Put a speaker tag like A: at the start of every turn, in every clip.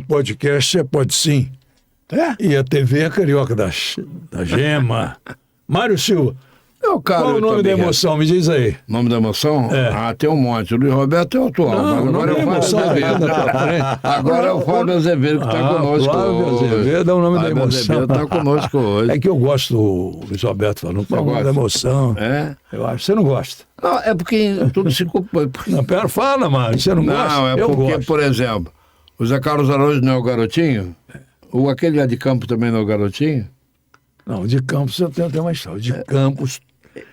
A: podcast pode sim. E a TV é Carioca da Gema. Mário Silva, qual o nome da emoção? Me diz aí.
B: Nome da emoção? Tem um monte. O Luiz Roberto é o atual.
A: Não,
B: agora é o Fábio Azevedo. Agora é o Fábio Azevedo que está conosco.
A: Fábio Azevedo é o nome da emoção.
B: Fábio Azevedo está conosco hoje.
A: É que eu gosto do Luiz Roberto falando. Qual é o nome da emoção? Eu acho. Você não gosta?
B: Não, é porque tudo se culpa.
A: Não, pera, fala, Mário. Você não gosta?
B: Não, é porque, por exemplo, o Zé Carlos Araújo não é o garotinho? Ou aquele lá de Campos também não é o garotinho?
A: Não, de Campos eu tenho uma história. De Campos.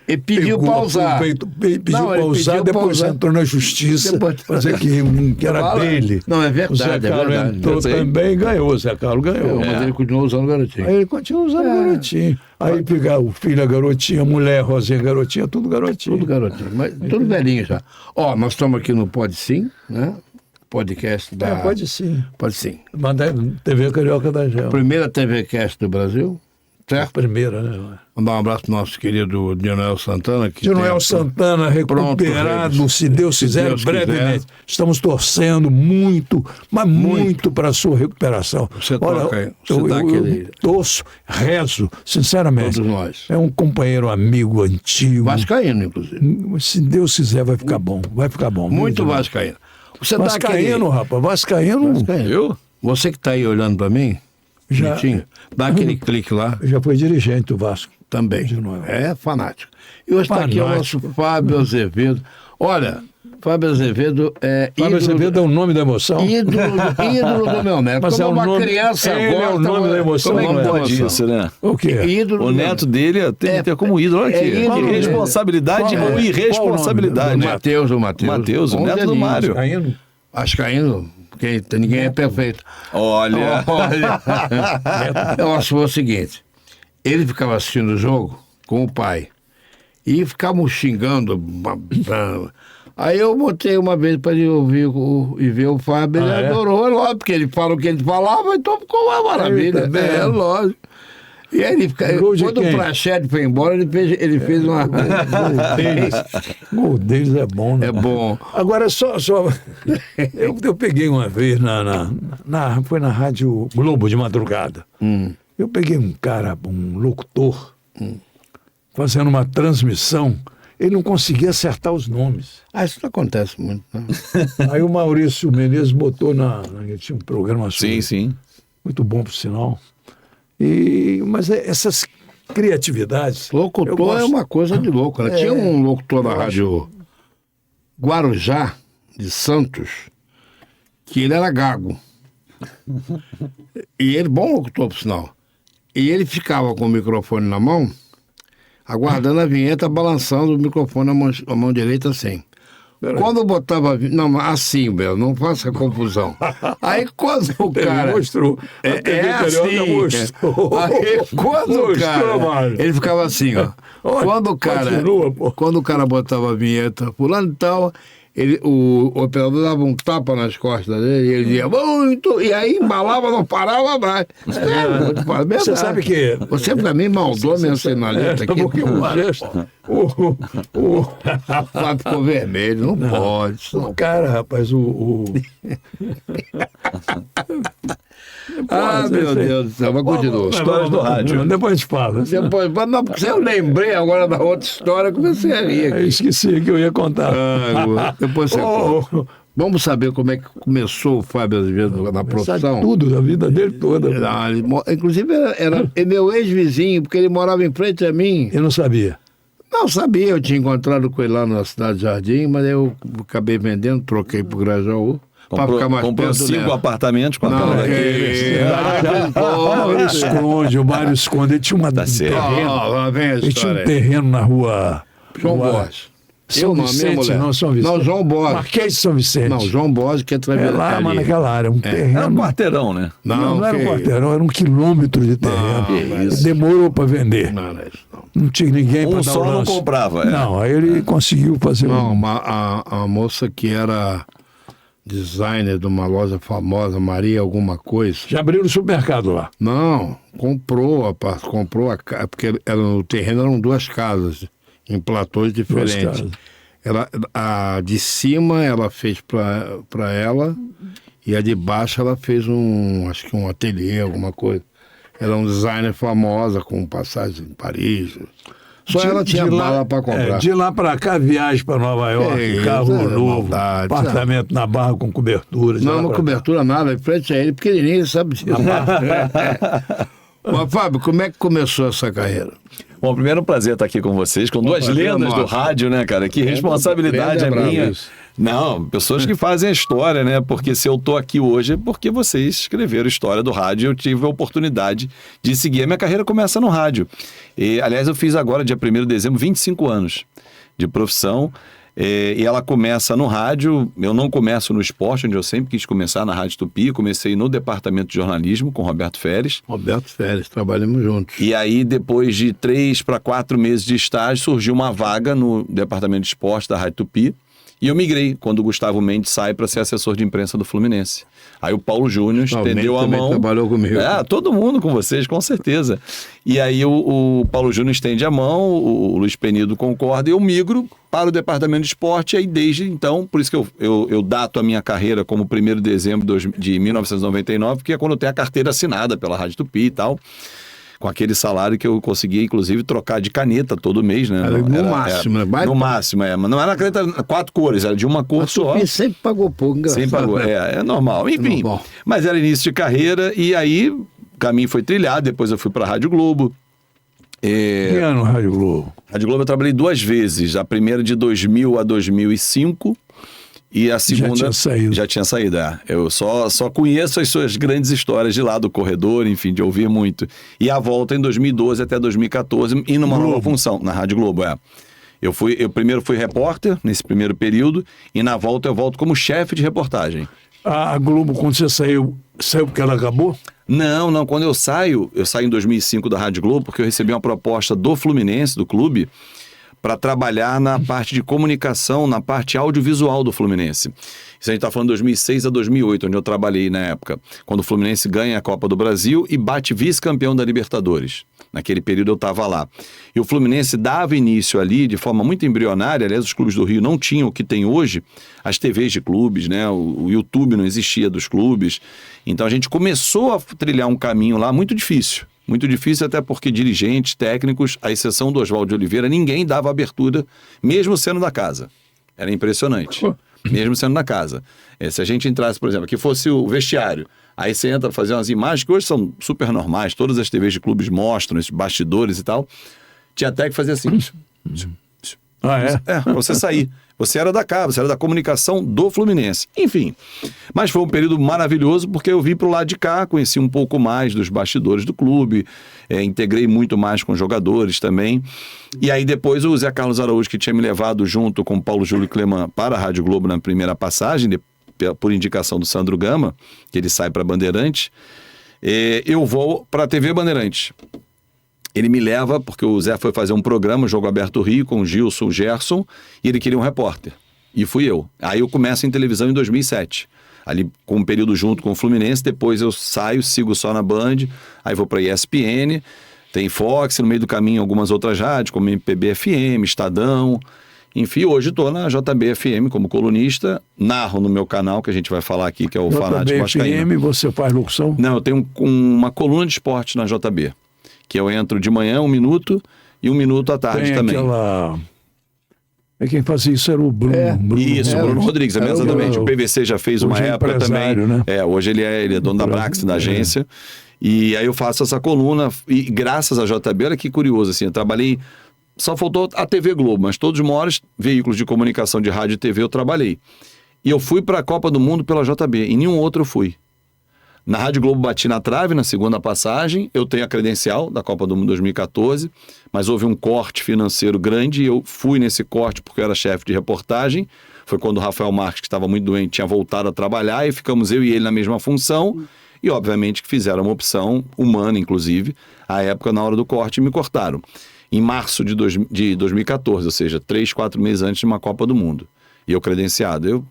B: Ele pediu para usar.
A: Pediu para usar, depois entrou na justiça para dizer que era dele.
B: Não, é verdade.
A: O Zé Carlos entrou também e ganhou. O Zé Carlos ganhou.
B: Mas ele continuou usando o garotinho.
A: Aí ele continua usando o garotinho. Aí fica o filho é garotinha, a mulher Rosinha garotinha, tudo garotinho.
B: Tudo garotinho, mas tudo velhinho já. Nós estamos aqui no Pode Sim, né? Podcast da...
A: Pode sim.
B: Pode Sim.
A: Manda TV Carioca da Gema.
B: Primeira TV Cast do Brasil. Certo?
A: Primeira, né?
B: Mandar um abraço pro nosso querido Dinoel Santana.
A: Dinoel Santana recuperado, se Deus quiser, brevemente. Estamos torcendo muito, mas muito para a sua recuperação.
B: Você toca aí.
A: Eu torço, rezo, sinceramente.
B: Todos nós.
A: É um companheiro, amigo, antigo.
B: Vascaíno, inclusive.
A: Se Deus quiser, vai ficar bom. Vai ficar bom.
B: Muito vascaíno. Você
A: Vascaíno, rapaz. Vascaíno.
B: Eu? Você que está aí olhando para mim, já dá aquele clique lá.
A: Já foi dirigente do Vasco.
B: Também. É fanático. E hoje está aqui o nosso Fábio Azevedo. Olha, Fábio Azevedo é
A: Fábio Azevedo é o nome da emoção?
B: Ídolo do meu neto.
A: Mas
B: como
A: é
B: uma
A: nome,
B: criança
A: gosta. É o nome da emoção.
C: Como é que pode isso, né?
A: O quê?
C: O neto dele tem que ter como ídolo. Olha aqui. Responsabilidade ou irresponsabilidade.
B: O Matheus,
C: o neto do Mário.
B: Vascaíno. Porque ninguém é perfeito.
C: Olha.
B: Eu acho o seguinte: ele ficava assistindo o jogo com o pai e ficavam xingando. Aí eu botei uma vez para ele ouvir e ver o Fábio, ele adorou, lógico, porque ele fala o que ele falava, então ficou uma maravilha. Lógico. E aí ele quando o Praxedes foi embora, ele fez uma...
A: Gol deles é bom, né?
B: É bom.
A: Agora, eu peguei uma vez, foi na Rádio Globo de madrugada. Eu peguei um cara, um locutor, fazendo uma transmissão, ele não conseguia acertar os nomes.
B: Isso não acontece muito, não.
A: Aí o Maurício Menezes botou ele tinha um programa sobre...
C: Sim.
A: Muito bom, por sinal. Mas essas criatividades...
B: Locutor é uma coisa de louco. Né? Tinha um locutor na Rádio Guarujá, de Santos, que ele era gago. E ele, bom locutor, por sinal. E ele ficava com o microfone na mão, aguardando a vinheta, balançando o microfone na mão direita assim. Quando eu botava... Não, assim, Belo, não faça confusão. Aí quando o cara...
A: Ele mostrou.
B: Assim.
A: Mostrou.
B: Aí quando o cara...
A: Mário.
B: Ele ficava assim, ó. Quando o cara botava a vinheta fulano e tal, o operador dava um tapa nas costas dele e ele dizia muito, e aí embalava, não parava mais.
A: Você sabe que...
B: Você pra mim maldou minha sinaleta aqui.
A: Porque
B: o Fábio ficou vermelho, não pode.
A: O cara, rapaz,
B: meu Deus do céu, mas continua.
C: Histórias do rádio.
A: Depois a gente fala.
B: Não, porque eu lembrei agora da outra história, comecei a rir aqui.
A: Eu esqueci que eu ia contar.
B: Depois você conta. Vamos saber como é que começou o Fábio Azevedo na profissão?
A: Tudo, da vida dele toda.
B: Inclusive, era meu ex-vizinho, porque ele morava em frente a mim.
A: Eu não sabia.
B: Não sabia, eu tinha encontrado com ele lá na Cidade Jardim, mas eu acabei vendendo, troquei pro Grajaú. Para ficar mais
C: comprou
B: perto
C: 5 apartamentos com a tela daquele.
A: O Mário esconde. Ele tinha
B: terreno.
A: Ele tinha um terreno na rua
B: João Borges.
A: São Vicente, não, São Vicente.
B: Não, João Borges.
A: Marquês de São Vicente.
B: Não, João Borges, que é através
A: lá, mas naquela área. Um terreno.
C: Era um quarteirão, né?
A: Não era um quarteirão, era 1 quilômetro de terreno. Demorou para vender. Não tinha ninguém para dar
C: só não comprava.
A: Não, aí ele conseguiu fazer.
B: Não, a moça que era designer de uma loja famosa, Maria alguma coisa.
A: Já abriu no supermercado lá?
B: Não, comprou a casa, porque no terreno eram 2 casas, em platôs diferentes. A de cima ela fez para ela E a de baixo ela fez acho que um ateliê, alguma coisa. Ela é um designer famosa, com passagem em Paris. Só ela tinha bala para comprar.
A: De lá para cá, viagem para Nova York, carro novo, apartamento na Barra com cobertura.
B: Não, cobertura nada, em frente a ele, pequenininho, sabe disso. Mas, Fábio, como é que começou essa carreira?
C: Bom, primeiro é um prazer estar aqui com vocês, com duas lendas do rádio, né, cara? Que responsabilidade é minha. Não, pessoas que fazem a história, né? Porque se eu tô aqui hoje é porque vocês escreveram a história do rádio e eu tive a oportunidade de seguir. A minha carreira começa no rádio. E, aliás, eu fiz agora, dia 1º de dezembro, 25 anos de profissão. E ela começa no rádio. Eu não começo no esporte, onde eu sempre quis começar, na Rádio Tupi. Comecei no departamento de jornalismo com Roberto Feres.
B: Roberto Feres, trabalhamos juntos.
C: E aí, depois de 3 para 4 meses de estágio, surgiu uma vaga no departamento de esporte da Rádio Tupi. E eu migrei quando o Gustavo Mendes sai para ser assessor de imprensa do Fluminense. Aí o Paulo Júnior estendeu a mão.
B: Trabalhou comigo.
C: Todo mundo com vocês, com certeza. E aí o Paulo Júnior estende a mão, o Luiz Penido concorda e eu migro para o departamento de esporte. E aí desde então, por isso que eu dato a minha carreira como 1º de dezembro de 1999, que é quando eu tenho a carteira assinada pela Rádio Tupi e tal. Com aquele salário que eu conseguia, inclusive, trocar de caneta todo mês, né?
B: No máximo, né?
C: No máximo, mas não era caneta 4 cores, era de uma cor só.
B: A Tupi sempre pagou pouco, engraçado.
C: Sempre pagou, é normal. Enfim, mas era início de carreira e aí o caminho foi trilhado, depois eu fui para a Rádio Globo.
A: Que ano Rádio Globo?
C: Rádio Globo eu trabalhei 2 vezes, a primeira de 2000 a 2005. E a segunda já tinha saído. Eu só conheço as suas grandes histórias de lá do corredor, enfim, de ouvir muito. E a volta em 2012 até 2014, e numa nova função, na Rádio Globo, Eu primeiro fui repórter, nesse primeiro período, e na volta eu volto como chefe de reportagem.
A: A Globo, quando você saiu porque ela acabou?
C: Não, quando eu saio em 2005 da Rádio Globo, porque eu recebi uma proposta do Fluminense, do clube, para trabalhar na parte de comunicação, na parte audiovisual do Fluminense. Isso a gente está falando de 2006 a 2008, onde eu trabalhei na época, quando o Fluminense ganha a Copa do Brasil e bate vice-campeão da Libertadores. Naquele período eu estava lá. E o Fluminense dava início ali, de forma muito embrionária, aliás, os clubes do Rio não tinham o que tem hoje, as TVs de clubes, né? O YouTube não existia dos clubes. Então a gente começou a trilhar um caminho lá muito difícil. Muito difícil até porque dirigentes, técnicos, à exceção do Oswaldo de Oliveira, ninguém dava abertura, mesmo sendo da casa. Era impressionante. Mesmo sendo da casa. Se a gente entrasse, por exemplo, que fosse o vestiário, aí você entra para fazer umas imagens que hoje são super normais, todas as TVs de clubes mostram, esses bastidores e tal, tinha até que fazer assim. Para você sair. Você era da casa, você era da comunicação do Fluminense. Enfim, mas foi um período maravilhoso porque eu vim para o lado de cá, conheci um pouco mais dos bastidores do clube, integrei muito mais com jogadores também. E aí depois o Zé Carlos Araújo, que tinha me levado junto com o Paulo Júlio Cleman para a Rádio Globo na primeira passagem, por indicação do Sandro Gama, que ele sai para a Bandeirantes, eu vou para a TV Bandeirantes. Ele me leva, porque o Zé foi fazer um programa, Jogo Aberto Rio, com o Gilson, o Gerson, e ele queria um repórter. E fui eu. Aí eu começo em televisão em 2007. Ali com um período junto com o Fluminense, depois eu saio, sigo só na Band, aí vou para a ESPN, tem Fox, no meio do caminho algumas outras rádios, como MPB FM, Estadão. Enfim, hoje estou na JB FM como colunista, narro no meu canal, que a gente vai falar aqui, que é o Fanático Vascaíno.
A: JB FM, você faz locução?
C: Não, eu tenho uma coluna de esporte na JB. Que eu entro de manhã 1 minuto e 1 minuto à tarde também.
A: Quem fazia isso era o Bruno.
C: Bruno Rodrigues, exatamente. O PVC já fez uma época também.
A: Né?
C: Hoje ele é dono da Brax, da agência. E aí eu faço essa coluna, e graças à JB, olha que curioso, assim, eu trabalhei, só faltou a TV Globo, mas todos os maiores veículos de comunicação de rádio e TV eu trabalhei. E eu fui para a Copa do Mundo pela JB, e nenhum outro eu fui. Na Rádio Globo bati na trave na segunda passagem, eu tenho a credencial da Copa do Mundo 2014, mas houve um corte financeiro grande e eu fui nesse corte porque eu era chefe de reportagem. Foi quando o Rafael Marques, que estava muito doente, tinha voltado a trabalhar e ficamos eu e ele na mesma função e obviamente que fizeram uma opção humana, inclusive, à época na hora do corte me cortaram. Em março de 2014, ou seja, 3, 4 meses antes de uma Copa do Mundo. E eu credenciado, eu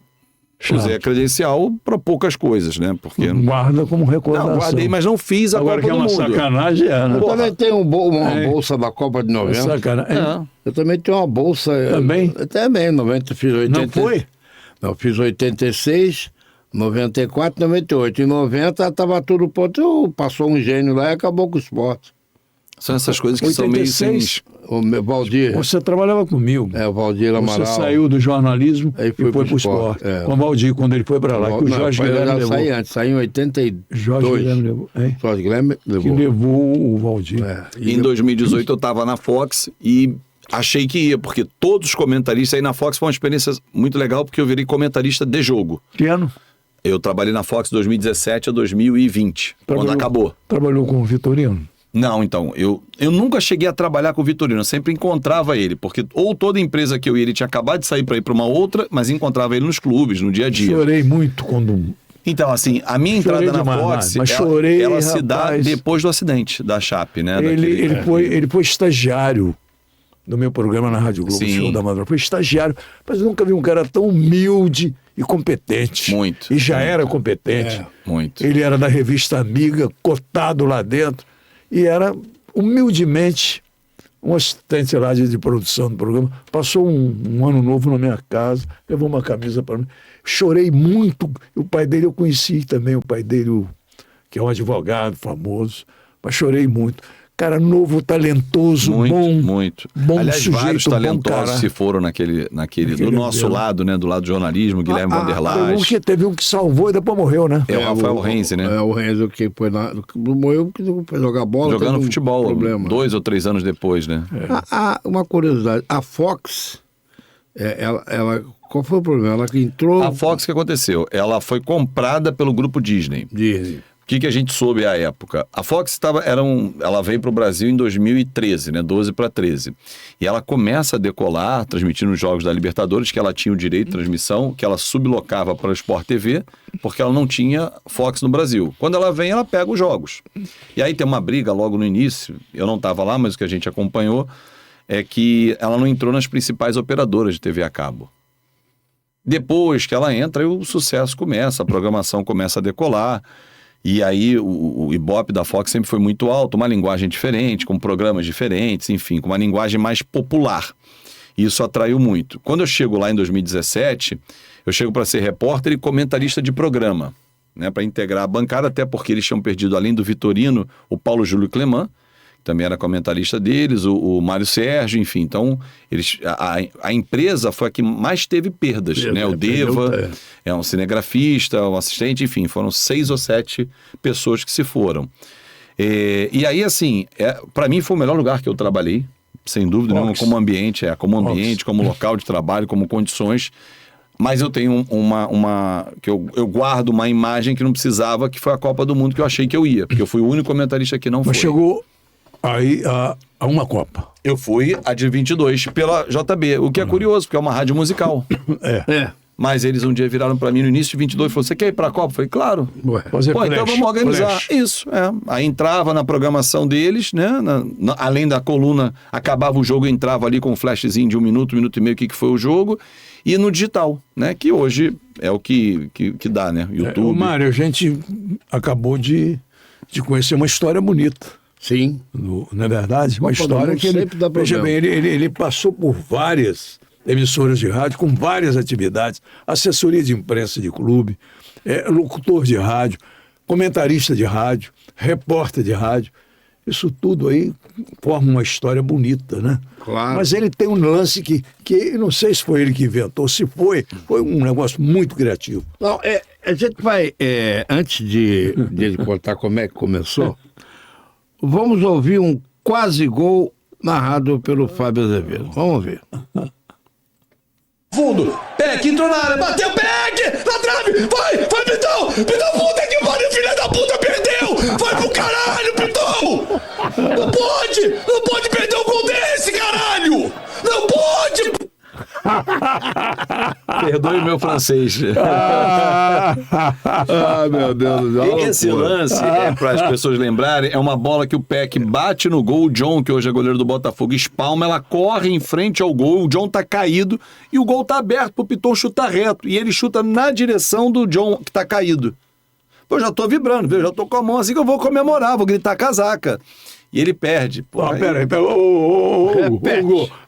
C: usei a credencial para poucas coisas, né? Porque
A: guarda como recordação.
C: Não, guardei, mas não fiz a
A: Agora
C: Copa do Mundo.
A: Agora que é uma sacanagem, né?
B: Eu também tenho uma bolsa da Copa de 90.
A: Sacanagem.
B: Eu também tenho uma bolsa...
A: Também?
B: Também, 90, fiz 80.
A: Não foi?
B: Não, fiz 86, 94, 98. Em 90 estava tudo pronto. Passou um gênio lá e acabou com o esporte.
C: São essas coisas que são meio sem...
B: O Valdir.
A: Você trabalhava comigo.
B: O Valdir Amaral.
A: Você saiu do jornalismo e foi pro esporte. Com o Valdir, quando ele foi para lá, que o Jorge Guilherme levou.
B: Saí antes, saí em 82.
A: Jorge Guilherme levou.
B: Jorge Guilherme levou.
A: Que levou o Valdir.
C: Em 2018 eu estava na Fox e achei que ia, porque todos os comentaristas aí na Fox foi uma experiência muito legal, porque eu virei comentarista de jogo.
A: Que ano?
C: Eu trabalhei na Fox 2017 a 2020, quando acabou.
A: Trabalhou com o Vitorino?
C: Não, então, eu nunca cheguei a trabalhar com o Vitorino, eu sempre encontrava ele, porque ou toda empresa que eu ia, ele tinha acabado de sair para ir para uma outra, mas encontrava ele nos clubes, no dia a dia.
A: Chorei muito quando...
C: Então, assim, a minha entrada na Fox, ela se dá depois do acidente da Chape, né?
A: Ele foi estagiário do meu programa na Rádio Globo, Show da Madrugada. Foi estagiário, mas eu nunca vi um cara tão humilde e competente.
C: Muito.
A: E já era competente.
C: Muito.
A: Ele era da revista Amiga, cotado lá dentro, e era humildemente um assistente lá de produção do programa. Passou um ano novo na minha casa, levou uma camisa para mim. Chorei muito. O pai dele eu conheci também, o pai dele, que é um advogado famoso, mas chorei muito. Cara novo, talentoso,
C: muito.
A: Bom
C: Aliás,
A: sujeito,
C: vários talentosos se foram naquele do nosso lado, né? Do lado do jornalismo, Guilherme Vanderlás.
A: Teve um que salvou e depois morreu, né?
C: É o Rafael Renzi, né?
B: É o Renzi que foi morreu porque foi jogar bola.
C: Jogando futebol,
B: problema.
C: 2 ou 3 anos depois, né?
B: Uma curiosidade, a Fox, qual foi o problema? Ela que entrou...
C: A Fox, o que aconteceu? Ela foi comprada pelo grupo Disney. O que a gente soube à época? A Fox ela veio para o Brasil em 2013, né? 12 para 13. E ela começa a decolar, transmitindo os jogos da Libertadores, que ela tinha o direito de transmissão, que ela sublocava para o Sport TV, porque ela não tinha Fox no Brasil. Quando ela vem, ela pega os jogos. E aí tem uma briga logo no início, eu não estava lá, mas o que a gente acompanhou é que ela não entrou nas principais operadoras de TV a cabo. Depois que ela entra, o sucesso começa, a programação começa a decolar. E aí o Ibope da Fox sempre foi muito alto, uma linguagem diferente, com programas diferentes, enfim, com uma linguagem mais popular. E isso atraiu muito. Quando eu chego lá em 2017, eu chego para ser repórter e comentarista de programa, né, para integrar a bancada, até porque eles tinham perdido, além do Vitorino, o Paulo Júlio Cleman, que também era comentarista deles, o Mário Sérgio, enfim. Então, a empresa foi a que mais teve perdas, né? O Deva é um cinegrafista, um assistente, enfim, foram 6 ou 7 pessoas que se foram. E aí, assim, para mim foi o melhor lugar que eu trabalhei, sem dúvida nenhuma, como ambiente, como local de trabalho, como condições. Mas eu tenho que eu guardo uma imagem que não precisava, que foi a Copa do Mundo, que eu achei que eu ia, porque eu fui o único comentarista que não foi.
A: Mas chegou aí a uma Copa.
C: Eu fui a de 22 pela JB, o que é curioso, porque é uma rádio musical. Mas eles um dia viraram para mim no início de 22 e falaram, você quer ir para a Copa? Eu falei, claro. Então vamos organizar. Isso, Aí entrava na programação deles, né? Além da coluna, acabava o jogo, entrava ali com um flashzinho de 1 minuto, 1 minuto e meio, o que foi o jogo. E no digital, né? Que hoje é o que dá, né? YouTube.
A: Mário, a gente acabou de conhecer uma história bonita.
B: Sim.
A: Não é verdade? Uma história que veja bem, ele passou por várias emissoras de rádio, com várias atividades, assessoria de imprensa de clube, locutor de rádio, comentarista de rádio, repórter de rádio. Isso tudo aí forma uma história bonita, né?
B: Claro.
A: Mas ele tem um lance que não sei se foi ele que inventou, se foi um negócio muito criativo.
B: Não, a gente vai, antes de contar como é que começou, vamos ouvir um quase gol narrado pelo Fábio Azevedo. Vamos ver.
D: Fundo, Peck, entrou na área, bateu, Peck, na trave, vai, Pitão, puta que pariu, filha da puta, perdeu, vai pro caralho, Pitão, não pode perder um gol desse, caralho, não pode.
C: Perdoe o meu francês.
B: Meu Deus do céu.
C: Esse lance, para as pessoas lembrarem, é uma bola que o Peck bate no gol, o John, que hoje é goleiro do Botafogo, espalma, ela corre em frente ao gol, o John tá caído e o gol tá aberto pro Piton chutar reto. E ele chuta na direção do John, que tá caído. Pô, eu já tô vibrando, viu? Já tô com a mão assim que eu vou comemorar, vou gritar casaca. E ele perde. Pô,
A: peraí.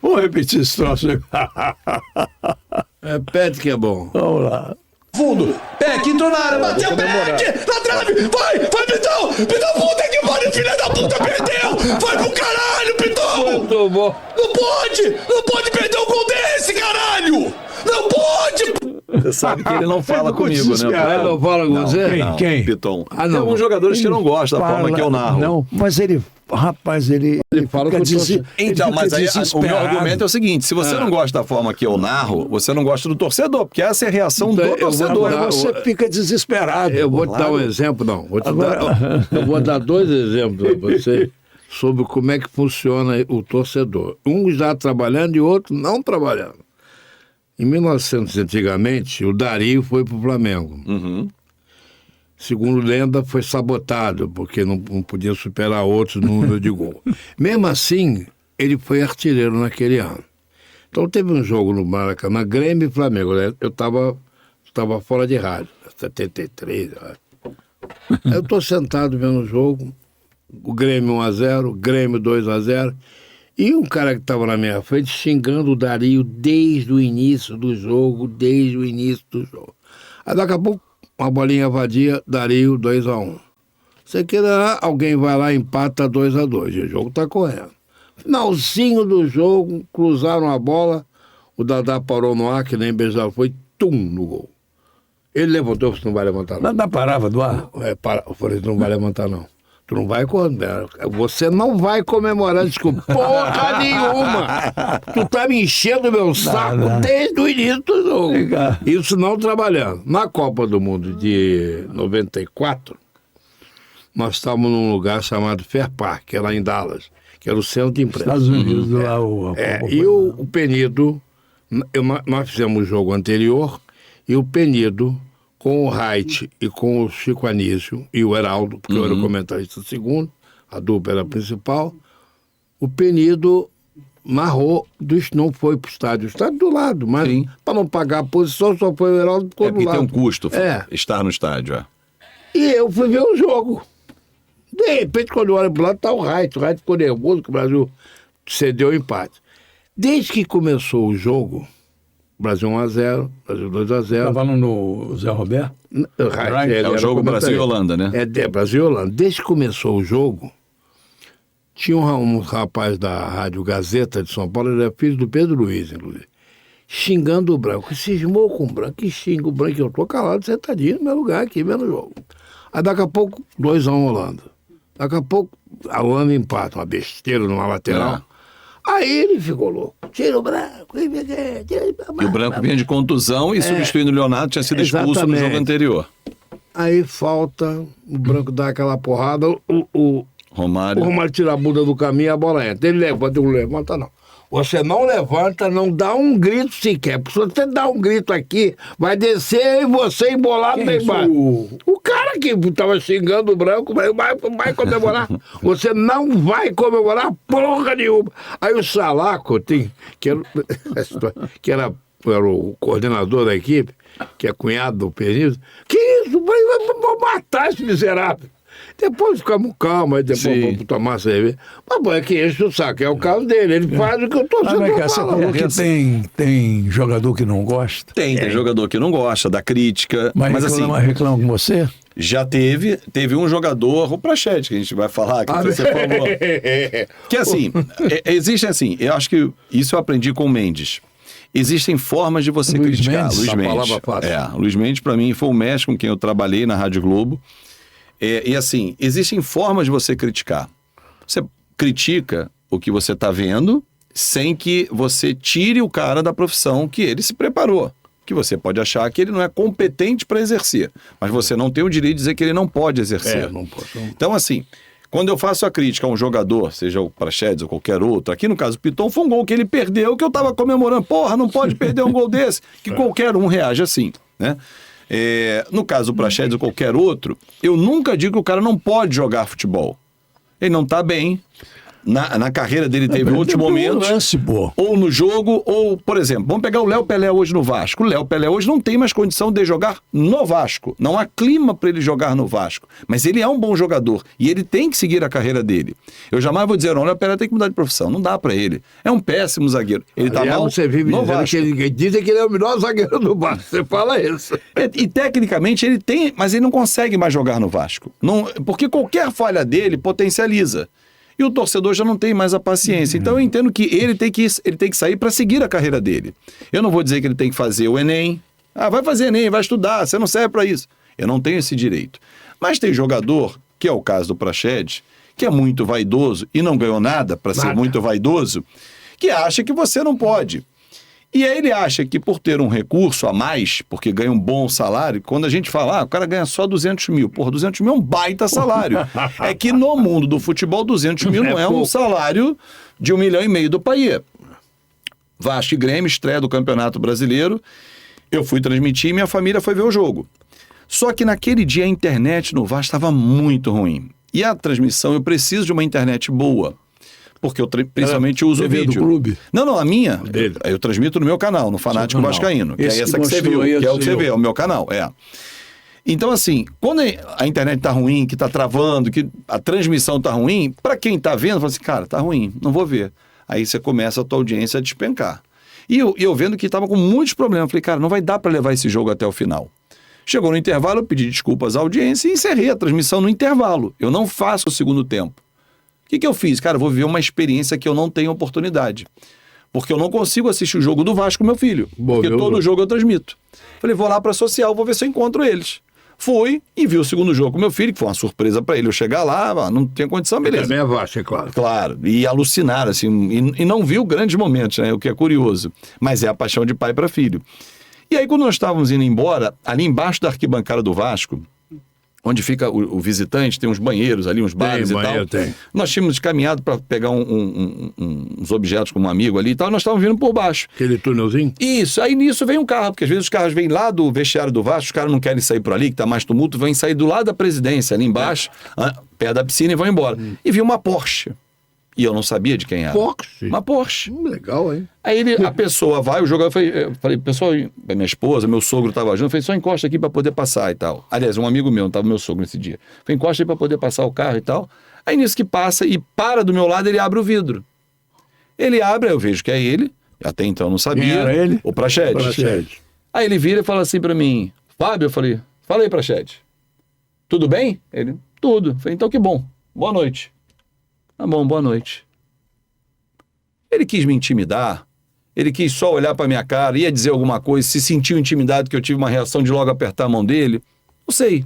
A: Vamos repetir esse troço.
B: Repete que é bom.
A: Vamos lá.
D: Fundo, Peck, Peck, entrou na área, bateu o Peck, na trave, vai, Pitão, puta que pariu, filha da puta, perdeu, vai pro caralho, Pitão.
B: Muito bom.
D: Não pode perder um gol desse, caralho, não pode.
C: Você sabe que ele não fala comigo, né?
B: Ele não fala com você?
A: Quem?
C: Piton.
B: Ah, não.
C: Tem alguns jogadores que não gostam da forma que eu narro.
A: Não, mas ele
B: fala
A: fica
B: com você.
C: Então, mas aí o meu
A: desesperado.
C: argumento é o seguinte: se você não gosta da forma que eu narro, você não gosta do torcedor, porque essa é a reação
B: Então,
C: do
B: eu vou
C: torcedor.
B: dar-
A: Você fica desesperado.
B: Eu vou te dar um exemplo, não. Eu vou dar 2 exemplos para você sobre como é que funciona o torcedor. Um já trabalhando e outro não trabalhando. Em 1900, antigamente, o Dario foi para o Flamengo.
C: Uhum.
B: Segundo lenda, foi sabotado, porque não podia superar outros no número de gol. Mesmo assim, ele foi artilheiro naquele ano. Então teve um jogo no Maracanã, Grêmio e Flamengo. Né? Eu estava fora de rádio, 73. Aí eu estou sentado vendo o jogo, o Grêmio 1-0, Grêmio 2-0, e um cara que estava na minha frente xingando o Dario desde o início do jogo, Aí daqui a pouco, uma bolinha vadia, Dario 2-1. Você queira, alguém vai lá e empata 2-2, e o jogo está correndo. Finalzinho do jogo, cruzaram a bola, o Dadá parou no ar, que nem beijar, foi no gol. Ele levantou, você não vai levantar não.
A: Nada parava do ar.
B: Eu falei, tu não vai levantar não. Tu não vai comemorar. Você não vai comemorar, desculpa. Porra nenhuma! Tu tá me enchendo meu saco desde o início do jogo. Isso não trabalhando. Na Copa do Mundo de 94, nós estávamos num lugar chamado Fair Park, que era em Dallas, que era o centro de imprensa.
A: Estados Unidos, lá
B: E o Penido, nós fizemos o jogo anterior, e o Penido, com o Reit e com o Chico Anísio e o Heraldo, porque eu era o comentarista segundo, a dupla era a principal, o Penido narrou, não foi pro estádio, o estádio do lado, mas para não pagar a posição, só foi o Heraldo ficou do
C: Porque
B: lado.
C: tem um custo estar no estádio.
B: E eu fui ver o jogo. De repente, quando eu olho pro lado, tá o Reit ficou nervoso, que o Brasil cedeu o empate. Desde que começou o jogo, Brasil 1-0, Brasil 2-0.
A: Tá falando no Zé Roberto?
C: É o jogo Brasil e Holanda, né?
B: Brasil e Holanda. Desde que começou o jogo, tinha um rapaz da Rádio Gazeta de São Paulo, ele era filho do Pedro Luiz, inclusive, xingando o branco. Cismou com o branco, que xinga o branco. Eu tô calado, sentadinho no meu lugar aqui, vendo o jogo. Aí daqui a pouco, 2-1 Holanda. Daqui a pouco, a Holanda empata, uma besteira numa lateral. Aí ele ficou louco. Tira o branco.
C: E o branco vinha de contusão e substituindo o Leonardo tinha sido expulso no jogo anterior.
B: Aí falta, o branco dá aquela porrada, o
C: Romário
B: tira a bunda do caminho e a bola entra. Ele levanta, não levanta não. Você não levanta, não dá um grito sequer. Se você dá um grito aqui, vai descer e você embolado lá embaixo. O cara que estava xingando o branco vai comemorar. Você não vai comemorar porra nenhuma. Aí o Salaco, que era o coordenador da equipe, que é cunhado do Penido, que isso? Vai matar esse miserável. Depois ficamos calmos, aí depois vamos tomar cerveja. Mas bom, é que enche o saco, é o caso dele, ele faz o que eu tô sendo
A: Você falou que tem jogador que não gosta?
C: Tem jogador que não gosta da crítica. Mas assim,
A: reclama com você?
C: já teve um jogador, o Prachete, que a gente vai falar, que você falou. Que assim, existe assim, eu acho que isso eu aprendi com o Mendes. Existem formas de você criticar. Luiz Mendes. Luiz Mendes, para mim, foi o mestre com quem eu trabalhei na Rádio Globo. E assim, existem formas de você criticar. Você critica o que você está vendo sem que você tire o cara da profissão que ele se preparou. Que você pode achar que ele não é competente para exercer, mas você não tem o direito de dizer que ele não pode exercer.
B: Não pode.
C: Então, assim, quando eu faço a crítica a um jogador, seja o Praxedes ou qualquer outro, aqui no caso do Piton, foi um gol que ele perdeu, que eu estava comemorando. Porra, não pode perder um gol desse. Que qualquer um reage assim, né? No caso do Praxedes ou qualquer outro, eu nunca digo que o cara não pode jogar futebol. Ele não está bem, na carreira dele teve outros momentos,
A: lance, pô.
C: ou no jogo, ou, por exemplo, vamos pegar o Léo Pelé hoje no Vasco. O Léo Pelé hoje não tem mais condição de jogar no Vasco. Não há clima para ele jogar no Vasco. Mas ele é um bom jogador e ele tem que seguir a carreira dele. Eu jamais vou dizer, não, o Léo Pelé tem que mudar de profissão. Não dá para ele. É um péssimo zagueiro. Ele tá mal
B: Você vive
C: no
B: dizendo
C: Vasco.
B: dizem que ele é o melhor zagueiro do Vasco. Você fala isso.
C: E tecnicamente ele tem, mas ele não consegue mais jogar no Vasco. Não, porque qualquer falha dele potencializa. E o torcedor já não tem mais a paciência. Então eu entendo que ele tem que sair para seguir a carreira dele. Eu não vou dizer que ele tem que fazer o Enem. Vai fazer Enem, vai estudar, você não serve para isso. Eu não tenho esse direito. Mas tem jogador, que é o caso do Praxedes, que é muito vaidoso e não ganhou nada para ser muito vaidoso, que acha que você não pode. E aí ele acha que por ter um recurso a mais, porque ganha um bom salário, quando a gente fala, o cara ganha só 200 mil. Porra, 200 mil é um baita salário. É que no mundo do futebol, 200 mil não é um salário de 1,5 milhão do país. Vasco e Grêmio, estreia do Campeonato Brasileiro. Eu fui transmitir e minha família foi ver o jogo. Só que naquele dia a internet no Vasco estava muito ruim. E a transmissão, eu preciso de uma internet boa. Porque eu principalmente uso o
A: TV
C: vídeo.
A: do clube?
C: Não, a minha.
B: Dele.
C: Eu transmito no meu canal, no Fanático
A: canal.
C: Vascaíno. Que é
A: Esse
C: essa
A: que
C: que você viu,
A: mostrou aí,
C: que é o que você
A: seu.
C: vê, é o meu canal. Então, assim, quando a internet tá ruim, que tá travando, que a transmissão tá ruim, para quem tá vendo, fala assim, cara, tá ruim, não vou ver. Aí você começa a tua audiência a despencar. E eu vendo que tava com muitos problemas. Falei, cara, não vai dar para levar esse jogo até o final. Chegou no intervalo, eu pedi desculpas à audiência e encerrei a transmissão no intervalo. Eu não faço o segundo tempo. O que eu fiz? Cara, eu vou viver uma experiência que eu não tenho oportunidade. Porque eu não consigo assistir o jogo do Vasco com meu filho. Porque todo jogo eu transmito. Falei, vou lá para a social, vou ver se eu encontro eles. Fui e vi o segundo jogo com meu filho, que foi uma surpresa para ele. Eu chegar lá, não tinha condição, beleza.
B: Também é Vasco, é claro.
C: Claro, e alucinar, assim, e não viu grandes momentos, né? O que é curioso. Mas é a paixão de pai para filho. E aí, quando nós estávamos indo embora, ali embaixo da arquibancada do Vasco, onde fica o visitante, tem uns banheiros ali, uns bares
B: banheiro,
C: tal.
B: tem.
C: Nós tínhamos caminhado para pegar uns objetos com um amigo ali e tal, nós estávamos vindo por baixo.
B: Aquele túnelzinho?
C: Isso, aí nisso vem um carro, porque às vezes os carros vêm lá do vestiário do Vasco, os caras não querem sair por ali, que tá mais tumulto, vêm sair do lado da presidência, ali embaixo, perto da piscina e vão embora. E vi uma Porsche. E eu não sabia de quem era.
B: Porsche?
C: Uma Porsche.
B: Legal, hein?
C: Aí a pessoa vai, o jogador, eu falei, pessoal, minha esposa, meu sogro estava junto, eu falei, só encosta aqui para poder passar e tal. Aliás, um amigo meu, não estava meu sogro nesse dia. Falei, encosta aí para poder passar o carro e tal. Aí nisso que passa e para do meu lado, ele abre o vidro. Ele abre, aí eu vejo que é ele, até então eu não sabia.
A: Quem era ele?
C: O Praxedes. Aí ele vira e fala assim para mim, Fábio, eu falei, fala aí, Praxedes. Tudo bem? Ele, tudo. Eu falei, então que bom, boa noite. Tá bom, boa noite. Ele quis me intimidar, ele quis só olhar para minha cara, ia dizer alguma coisa, se sentiu intimidado que eu tive uma reação de logo apertar a mão dele. Não sei.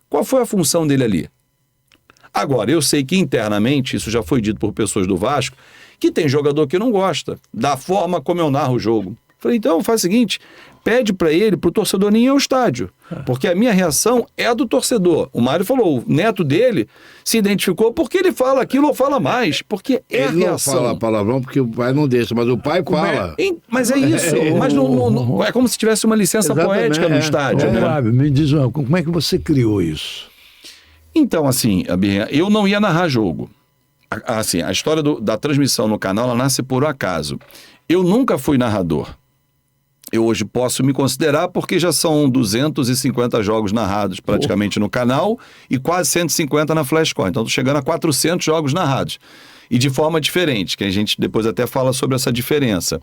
C: Qual foi a função dele ali? Agora, eu sei que internamente, isso já foi dito por pessoas do Vasco, que tem jogador que não gosta da forma como eu narro o jogo. Falei, então faz o seguinte, pede para ele, pro torcedor nem ir ao estádio. Porque a minha reação é a do torcedor. O Mário falou, o neto dele se identificou porque ele fala aquilo ou fala mais. Porque é
B: Ele
C: a
B: não
C: reação.
B: fala palavrão porque o pai não deixa, mas o pai fala.
C: Mas é isso. Mas é como se tivesse uma licença
B: Exatamente,
C: poética no estádio.
A: Ô,
C: Né?
A: Fábio, me diz como é que você criou isso?
C: Então, assim, eu não ia narrar jogo. Assim, a história da transmissão no canal, ela nasce por acaso. Eu nunca fui narrador. Eu hoje posso me considerar porque já são 250 jogos narrados praticamente no canal e quase 150 na Flashcore. Então, estou chegando a 400 jogos narrados. E de forma diferente, que a gente depois até fala sobre essa diferença.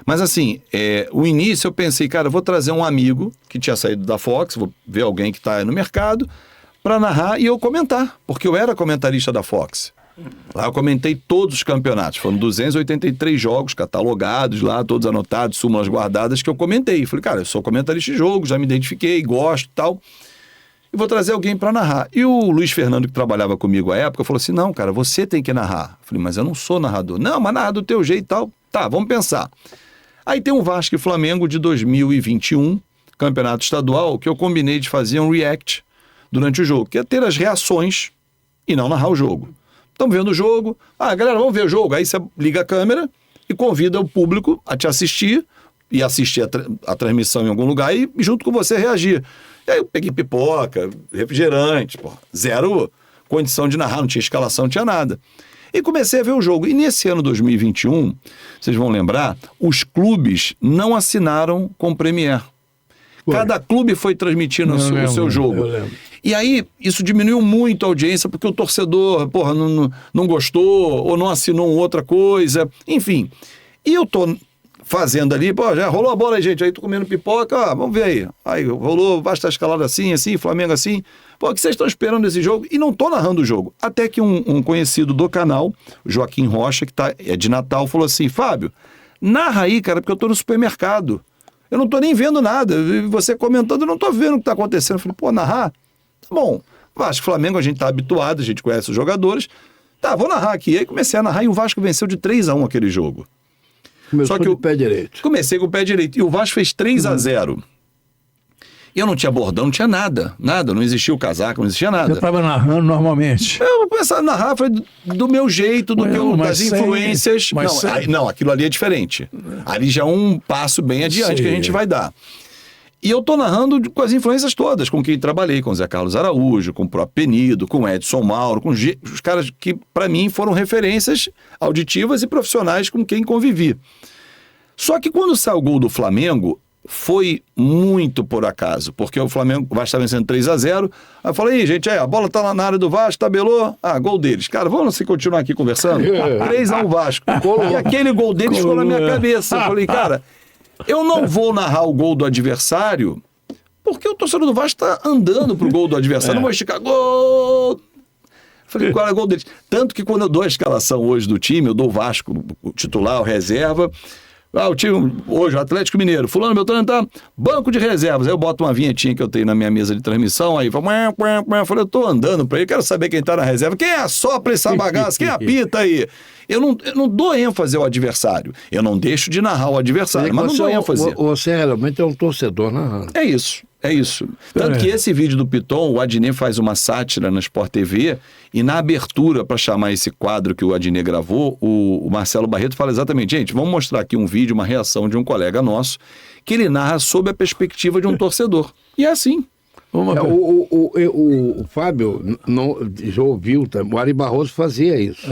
C: Mas assim, o início eu pensei, cara, eu vou trazer um amigo que tinha saído da Fox, vou ver alguém que está no mercado, para narrar e eu comentar, porque eu era comentarista da Fox. Lá eu comentei todos os campeonatos, foram 283 jogos catalogados lá, todos anotados, súmulas guardadas que eu comentei. Falei, cara, eu sou comentarista de jogo, já me identifiquei, gosto e tal, e vou trazer alguém para narrar. E o Luiz Fernando, que trabalhava comigo à época, falou assim, não, cara, você tem que narrar. Falei, mas eu não sou narrador. Não, mas narra do teu jeito e tal. Tá, vamos pensar. Aí tem um Vasco e Flamengo de 2021, campeonato estadual, que eu combinei de fazer um react durante o jogo, que é ter as reações e não narrar o jogo. Estamos vendo o jogo. Galera, vamos ver o jogo. Aí você liga a câmera e convida o público a te assistir e assistir a transmissão em algum lugar e junto com você reagir. E aí eu peguei pipoca, refrigerante, zero condição de narrar, não tinha escalação, não tinha nada. E comecei a ver o jogo. E nesse ano 2021, vocês vão lembrar, os clubes não assinaram com o Premier. Cada clube foi transmitindo o seu jogo. E aí, isso diminuiu muito a audiência, porque o torcedor, não gostou, ou não assinou outra coisa, enfim. E eu tô fazendo ali, já rolou a bola aí, gente, aí tô comendo pipoca, vamos ver aí. Aí rolou, basta escalado assim, Flamengo assim. O que vocês estão esperando desse jogo? E não tô narrando o jogo. Até que um conhecido do canal, Joaquim Rocha, que é de Natal, falou assim, Fábio, narra aí, cara, porque eu tô no supermercado. Eu não tô nem vendo nada. Você comentando, eu não tô vendo o que tá acontecendo. Eu falei, narrar? Tá bom. Vasco e Flamengo, a gente tá habituado, a gente conhece os jogadores. Tá, vou narrar aqui. Aí comecei a narrar e o Vasco venceu de 3-1 aquele jogo.
B: Começou com o pé direito. Comecei
C: com o pé direito. E o Vasco fez 3-0. Eu não tinha bordão, não tinha nada. Nada, não existia o casaco, não existia nada.
A: Eu estava narrando normalmente.
C: Eu começava a narrar, foi do meu jeito, das influências. Não, aquilo ali é diferente. Ali já é um passo bem adiante que a gente vai dar. E eu tô narrando com as influências todas, com quem trabalhei, com o Zé Carlos Araújo, com o próprio Penido, com o Edson Mauro, com os caras que, para mim, foram referências auditivas e profissionais com quem convivi. Só que quando saiu o gol do Flamengo, foi muito por acaso, porque o Flamengo vai estar vencendo 3-0. Aí eu falei, gente, a bola tá lá na área do Vasco, tabelou, gol deles. Cara, vamos continuar aqui conversando? 3-1 Vasco. E aquele gol deles ficou na minha cabeça. Eu falei, cara, eu não vou narrar o gol do adversário, porque o torcedor do Vasco tá andando pro gol do adversário. Não vou esticar, gol! Falei, qual é o gol deles? Tanto que quando eu dou a escalação hoje do time, eu dou o Vasco, o titular, o reserva. O time, hoje, o Atlético Mineiro, fulano, Beltrano, tá banco de reservas. Aí eu boto uma vinhetinha que eu tenho na minha mesa de transmissão, aí fala, eu falei, eu tô andando pra ele, quero saber quem tá na reserva. Quem assopra essa bagaça? Quem apita aí? Eu não dou ênfase ao adversário. Eu não deixo de narrar o adversário, mas não dou ênfase.
B: Você realmente é um torcedor narrando.
C: É isso. Tanto que esse vídeo do Piton, o Adnet faz uma sátira na Sport TV e na abertura, para chamar esse quadro que o Adnet gravou, o Marcelo Barreto fala exatamente, gente, vamos mostrar aqui um vídeo, uma reação de um colega nosso, que ele narra sob a perspectiva de um torcedor. E é assim.
B: O Fábio já ouviu, o Ari Barroso fazia isso.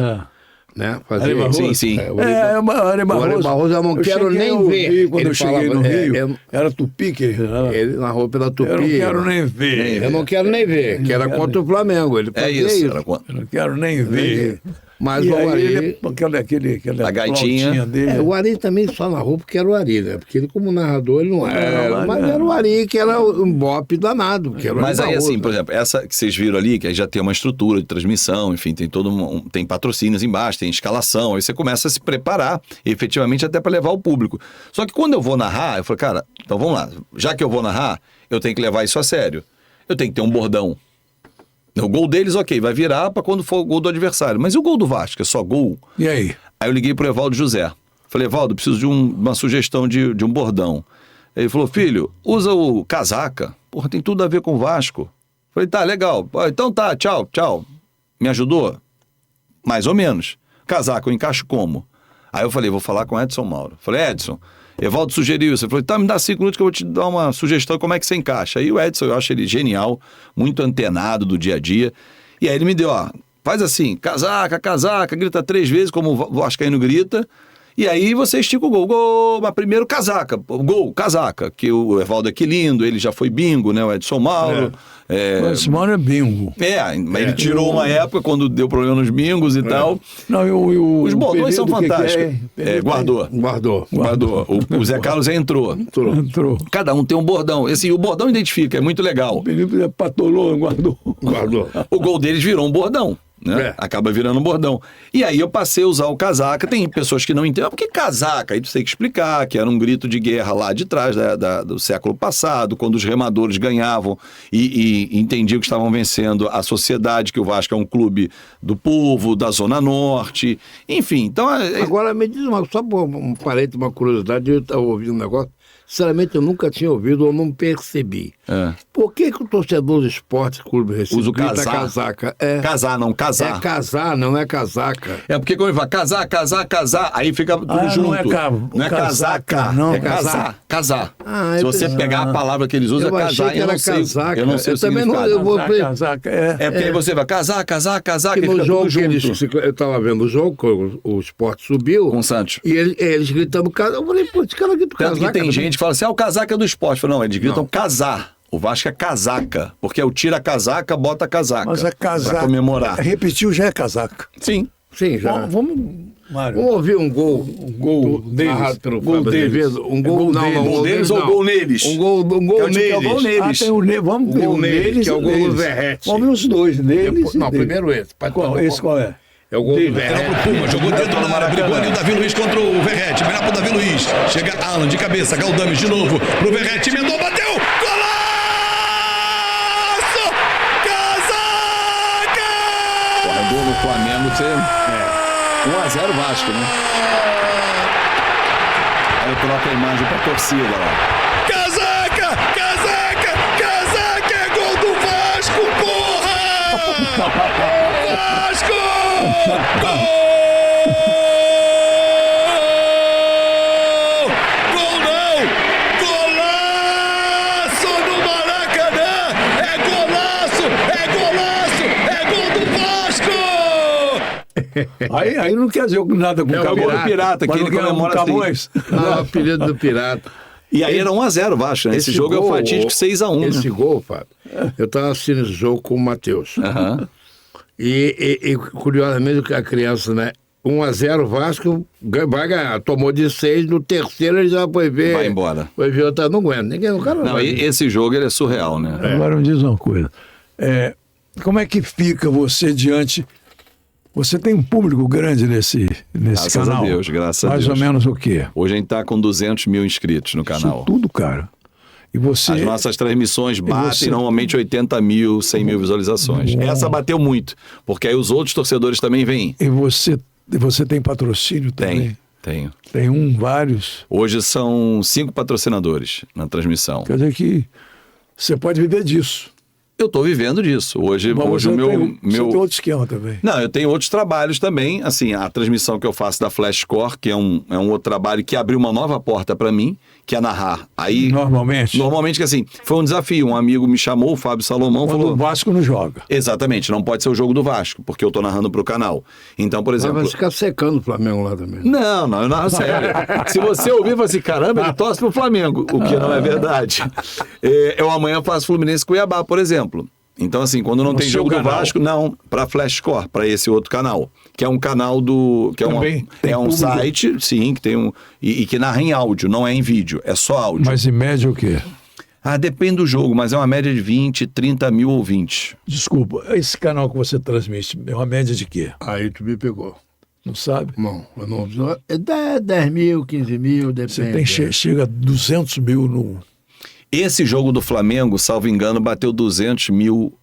B: Né?
A: Ari Barroso?
C: Sim.
A: O Ari Barroso
B: eu não quero nem ver.
A: Quando eu cheguei no Rio, era Tupi que
B: ele narrou pela Tupi.
A: Eu não quero nem ver.
B: Eu não quero nem ver, que era contra o Flamengo. Ele fazia isso.
A: Eu não quero nem ver.
B: Mas o Ari...
A: Aquela
C: a gaitinha
A: dele.
B: O Ari também só narrou porque era o Ari, né? Porque ele, como narrador, ele não era. Mas era o Ari, que era um bope danado. Que era
C: mas aí, assim, por exemplo, essa que vocês viram ali, que aí já tem uma estrutura de transmissão, enfim, tem tem patrocínios embaixo, tem escalação, aí você começa a se preparar, efetivamente, até para levar o público. Só que quando eu vou narrar, eu falo, cara, então vamos lá, já que eu vou narrar, eu tenho que levar isso a sério. Eu tenho que ter um bordão. O gol deles, ok, vai virar para quando for o gol do adversário. Mas e o gol do Vasco? É só gol?
A: E aí?
C: Aí eu liguei pro Evaldo José. Falei, Evaldo, preciso de uma sugestão de um bordão. Ele falou, filho, usa o casaca. Porra, tem tudo a ver com o Vasco. Falei, tá, legal. Então tá, tchau. Me ajudou? Mais ou menos. Casaca, eu encaixo como? Aí eu falei, vou falar com o Edson Mauro. Falei, Edson, Evaldo sugeriu isso. Ele falou, tá, me dá 5 minutos que eu vou te dar uma sugestão como é que você encaixa. Aí o Edson, eu acho ele genial, muito antenado do dia a dia. E aí ele me deu, faz assim, casaca, grita 3 vezes, como o vascaíno grita. E aí você estica o gol, mas primeiro casaca, casaca, que o Evaldo é que lindo, ele já foi bingo, né, o Edson Mauro.
A: O Edson Mauro é bingo.
C: Ele tirou uma época quando deu problema nos bingos e tal.
A: Não,
C: os bordões são fantásticos. Guardou. O Zé Carlos entrou. Cada um tem um bordão. Assim, o bordão identifica, é muito legal.
A: O Felipe patolou, guardou.
C: O gol deles virou um bordão. Né? Acaba virando um bordão. E aí eu passei a usar o casaca. Tem pessoas que não entendem, porque casaca? Aí tu tem que explicar que era um grito de guerra lá de trás do século passado, quando os remadores ganhavam e entendiam que estavam vencendo a sociedade, que o Vasco é um clube do povo, da Zona Norte, enfim. Então,
B: agora me diz só um parente, uma curiosidade, eu estava ouvindo um negócio. Sinceramente, eu nunca tinha ouvido ou não percebi. Por que o torcedor do Esporte Clube Recife
C: Usa o
B: grita
C: casar.
B: casaca?
C: Casar, não, casar.
B: É casar, não é casaca.
C: É porque quando ele fala casar, aí fica tudo junto.
A: não é
C: Não é casaca,
A: não.
C: é casar.
B: Ah,
C: Se
B: eu
C: você
B: pensei-
C: pegar a palavra que eles usam,
B: Eu
C: é
B: achei
C: casar,
B: que era casaca.
C: eu não sei
B: Eu
C: o
B: também não-
C: significado.
B: eu vou-
A: Casaca,
C: É porque aí você vai casar,
B: Que
C: que
B: no
C: fica
B: jogo
C: tudo
B: que eles,
C: junto.
B: eu estava vendo o jogo, que o Sport subiu,
C: Com o Santos.
B: e eles gritando casaca. Eu falei, pô, esse cara grita
C: Tanto
B: casaca.
C: que tem
B: né?
C: gente que fala assim, o casaca é do esporte. Fala, não, eles gritam casar. O Vasco é casaca, porque é o tira a casaca, bota a casaca.
A: Mas é casaca.
C: Pra comemorar.
A: Repetiu, já é casaca.
C: Sim.
B: Sim, já.
A: Vamos, Mário.
B: Vamos ouvir um gol.
A: Gol deles.
B: narrado pelo
A: Gol
B: Fábio
A: deles.
B: Azevedo. Um
A: É
B: gol,
A: gol
B: não,
A: deles.
B: não,
C: Gol deles ou
B: não.
C: gol neles?
B: Um gol
C: Que é o
B: neles.
C: que é o gol neles.
A: Ah, tem vamos ver
B: gol
A: o
B: neles,
A: neles
B: que é o
A: e
B: gol do
A: deles.
B: Verratti.
A: Vamos ver os dois, neles
B: Depois-
A: e
B: não,
A: deles.
B: primeiro esse.
A: Esse qual é?
B: É o gol do
C: Dele.
D: Entrou
B: Verratti.
D: pro Puma, jogou dentro da área, brigou ali o Davi Luiz contra o Verratti. Vai lá pro Davi Luiz. Chega Alan de cabeça, Galdames de novo. Pro Verratti, emendou, bateu. Golaço! Casaca!
C: Porra, gol no Flamengo, você... 1-0 Vasco, né? Aí eu troco a imagem pra torcida lá.
D: Casaca! Casaca! Casaca! É gol do Vasco, porra! Vasco! Gol! Gol não! Golaço no Maracanã! É golaço! É golaço! É gol do Vasco!
A: Aí não quer dizer nada com
B: É o
A: Camões.
B: gol do
C: Pirata, que
A: Mas
C: ele
A: não quer
C: comemora assim.
A: Camões.
B: Não, é o apelido do Pirata.
C: E aí era 1-0 Vasco, né? Esse jogo é o fatídico 6-1.
B: Esse
C: Né?
B: gol, Fábio, eu estava assistindo esse jogo com o Matheus.
C: Aham.
B: E curiosamente, a criança, né? 1-0 Vasco vai ganhar. Tomou de 6, no terceiro ele já foi ver.
C: Vai embora.
B: Foi ver, outra, não aguenta. Ninguém, o cara
C: Não,
B: vai.
C: esse jogo ele é surreal, né?
A: Agora me diz uma coisa. Como é que fica você diante... Você tem um público grande nesse
C: Graças
A: canal?
C: a Deus, graças a
A: Mais
C: Deus.
A: ou menos o quê?
C: Hoje a gente tá com 200 mil inscritos no canal.
A: Isso tudo, cara. E você...
C: As nossas transmissões batem
A: você-
C: normalmente 80 mil, 100 mil visualizações. Essa bateu muito, porque aí os outros torcedores também vêm.
A: E você tem patrocínio também?
C: Tenho.
A: Tem vários.
C: Hoje são 5 patrocinadores na transmissão.
A: Quer dizer que você pode viver disso.
C: Eu estou vivendo disso. Hoje
A: Mas
C: o
A: você
C: meu...
A: tem outro esquema também.
C: Não, eu tenho outros trabalhos também. Assim, a transmissão que eu faço da Flashcore, que é um outro trabalho que abriu uma nova porta para mim, que é narrar. Aí,
A: Normalmente.
C: normalmente, que assim, foi um desafio. Um amigo me chamou, o Fábio Salomão,
A: Quando
C: falou...
A: o Vasco não joga.
C: Exatamente, não pode ser o jogo do Vasco, porque eu tô narrando pro canal. Então, por
B: Mas
C: exemplo...
B: vai ficar secando o Flamengo lá também.
C: Não, eu narro sério. Se você ouvir, você assim, caramba, ele torce pro Flamengo, o que não é verdade. Eu amanhã faço Fluminense Cuiabá, por exemplo. Então, assim, quando não
A: No
C: tem
A: seu
C: jogo do
A: canal?
C: Vasco, não, pra Flashcore, pra esse outro canal, que é um canal do... que é,
A: Também tem
C: é um
A: público?
C: site, sim, que tem um... E que narra em áudio, não é em vídeo, é só áudio.
A: Mas em média o quê?
C: Ah, depende do jogo, mas é uma média de 20, 30 mil ouvintes.
A: Desculpa, esse canal que você transmite é uma média de quê?
B: Aí tu me pegou.
A: Não sabe?
B: Não, eu não... É 10 mil, 15 mil, depende.
A: Você tem, chega a 200 mil no...
C: Esse jogo do Flamengo, salvo engano, bateu 200 mil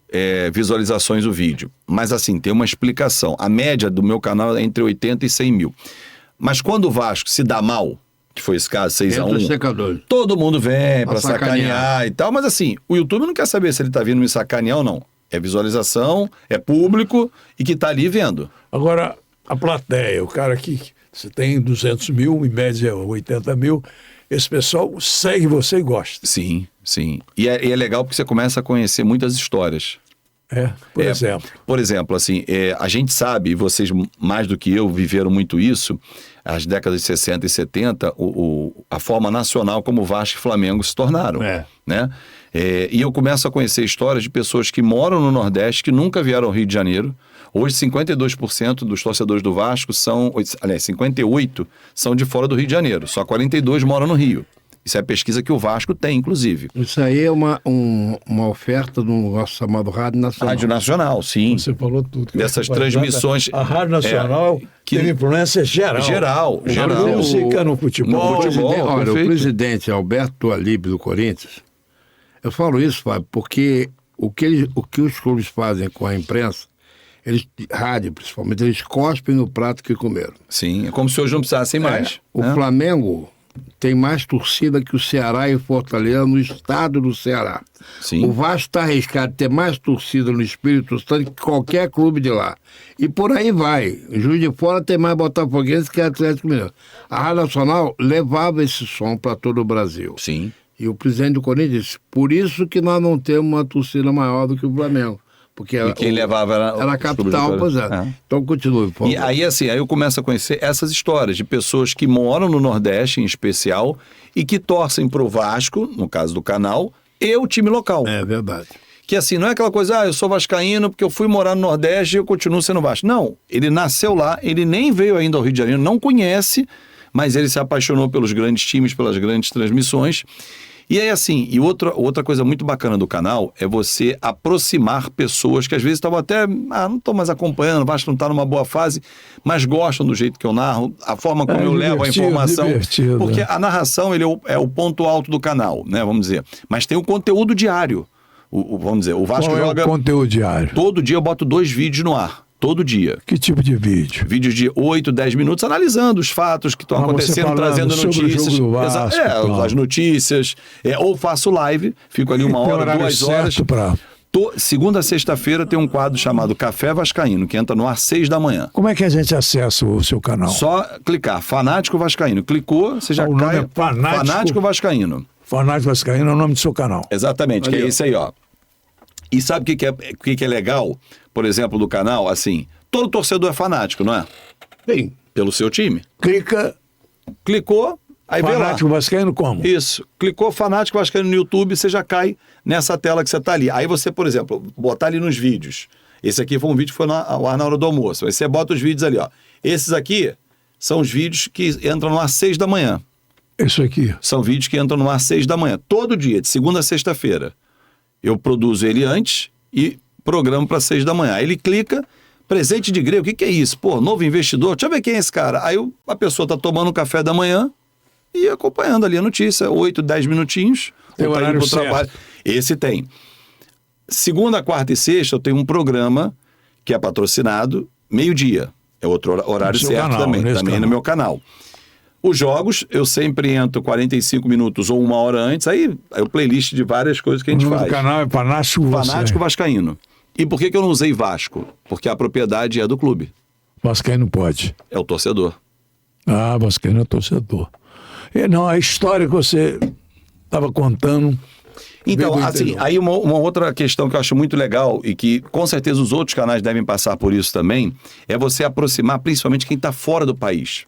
C: visualizações o vídeo. Mas assim, tem uma explicação. A média do meu canal é entre 80 e 100 mil. Mas quando o Vasco se dá mal, que foi esse caso,
B: Entra
C: 6-1,
B: secador.
C: todo mundo vem pra
B: Pra
C: sacanear
B: sacanear
C: e tal. Mas assim, o YouTube não quer saber se ele tá vindo me sacanear ou não. É visualização, é público e que tá ali vendo.
A: Agora, a plateia, o cara que você tem 200 mil, em média 80 mil, esse pessoal segue você e gosta.
C: Sim, sim. E é legal porque você começa a conhecer muitas histórias.
A: Por exemplo.
C: Por exemplo, assim, a gente sabe, e vocês mais do que eu viveram muito isso, as décadas de 60 e 70, a forma nacional como Vasco e Flamengo se tornaram. Né? E eu começo a conhecer histórias de pessoas que moram no Nordeste, que nunca vieram ao Rio de Janeiro. Hoje, 52% dos torcedores do Vasco são... Aliás, 58% são de fora do Rio de Janeiro. Só 42% moram no Rio. Isso é a pesquisa que o Vasco tem, inclusive.
B: Isso aí é uma oferta do nosso chamado Rádio Nacional.
C: Rádio Nacional, sim.
A: Você falou tudo.
C: Dessas transmissões...
A: A Rádio Nacional teve influência geral.
C: Geral.
A: Na música, no futebol.
C: No futebol.
B: Olha,
C: perfeito.
B: o presidente Alberto Alibe do Corinthians, eu falo isso, Fábio, porque o que os clubes fazem com a imprensa, rádio principalmente, eles cospem no prato que comeram.
C: Sim, é como se hoje não precisassem mais.
B: O
C: né?
B: Flamengo tem mais torcida que o Ceará e o Fortaleza no estado do Ceará.
C: Sim.
B: O Vasco está arriscado de ter mais torcida no Espírito Santo que qualquer clube de lá. E por aí vai. Juiz de Fora tem mais botafoguense que Atlético Mineiro. A Rádio Nacional levava esse som para todo o Brasil.
C: Sim.
B: E o presidente do Corinthians disse, por isso que nós não temos uma torcida maior do que o Flamengo. Porque
C: E quem levava era
B: a capital, pois é. Então continue, por favor.
C: E aí, assim, aí eu começo a conhecer essas histórias de pessoas que moram no Nordeste, em especial, e que torcem pro Vasco, no caso do canal, e o time local.
B: É verdade.
C: Que assim, não é aquela coisa, eu sou vascaíno porque eu fui morar no Nordeste e eu continuo sendo Vasco. Não, ele nasceu lá, ele nem veio ainda ao Rio de Janeiro, não conhece, mas ele se apaixonou pelos grandes times, pelas grandes transmissões. E aí, assim, e outra coisa muito bacana do canal é você aproximar pessoas que às vezes estavam até, não estou mais acompanhando, o Vasco não está numa boa fase, mas gostam do jeito que eu narro, a forma como eu levo a informação. Porque a narração ele é o ponto alto do canal, né, vamos dizer. Mas tem o conteúdo diário. Vamos dizer, o Vasco joga...
A: Qual é o conteúdo diário?
C: Todo dia eu boto 2 vídeos no ar. Todo dia.
A: Que tipo de vídeo?
C: Vídeos de 8, 10 minutos analisando os fatos que estão acontecendo, trazendo notícias.
A: Vasco,
C: as notícias. Ou faço live, fico ali 1 hora, 2 horas. Segunda a sexta-feira tem um quadro chamado Café Vascaíno, que entra no ar 6 da manhã.
A: Como é que a gente acessa o seu canal?
C: Só clicar, Fanático Vascaíno. Clicou, você já
A: o
C: cai.
A: Nome é
C: Fanático Vascaíno.
A: Fanático Vascaíno é o nome do seu canal.
C: Exatamente, que é esse aí, ó. E sabe o que é legal, por exemplo, do canal? Assim, todo torcedor é fanático, não é?
B: Sim.
C: Pelo seu time.
A: Clicou,
C: aí vê lá.
A: Fanático Vascaíno como?
C: Isso. Clicou Fanático Vascaíno no YouTube, você já cai nessa tela que você está ali. Aí você, por exemplo, botar ali nos vídeos. Esse aqui foi um vídeo que foi ao ar na hora do almoço. Aí você bota os vídeos ali, ó. Esses aqui são os vídeos que entram no ar 6 da manhã.
A: Isso aqui.
C: São vídeos que entram no ar 6 da manhã. Todo dia, de segunda a sexta-feira. Eu produzo ele antes e programo para 6 da manhã. Aí ele clica, presente de grego, o que é isso? Pô, novo investidor, deixa eu ver quem é esse cara. Aí a pessoa tá tomando café da manhã e acompanhando ali a notícia, 8, 10 minutinho.
A: Tem
C: ou tá
A: horário
C: indo pro trabalho. Esse tem. Segunda, quarta e sexta eu tenho um programa que é patrocinado, meio-dia. É outro horário certo
A: canal,
C: também no meu canal. Os jogos, eu sempre entro 45 minutos ou 1 hora antes, aí o playlist de várias coisas que a gente faz.
A: O canal é
C: Fanático Vascaíno. E por que eu não usei Vasco? Porque a propriedade é do clube.
A: Vascaíno pode.
C: É o torcedor.
A: Vascaíno é torcedor. Não, a história que você estava contando...
C: Então, assim, aí uma outra questão que eu acho muito legal e que com certeza os outros canais devem passar por isso também, é você aproximar principalmente quem está fora do país.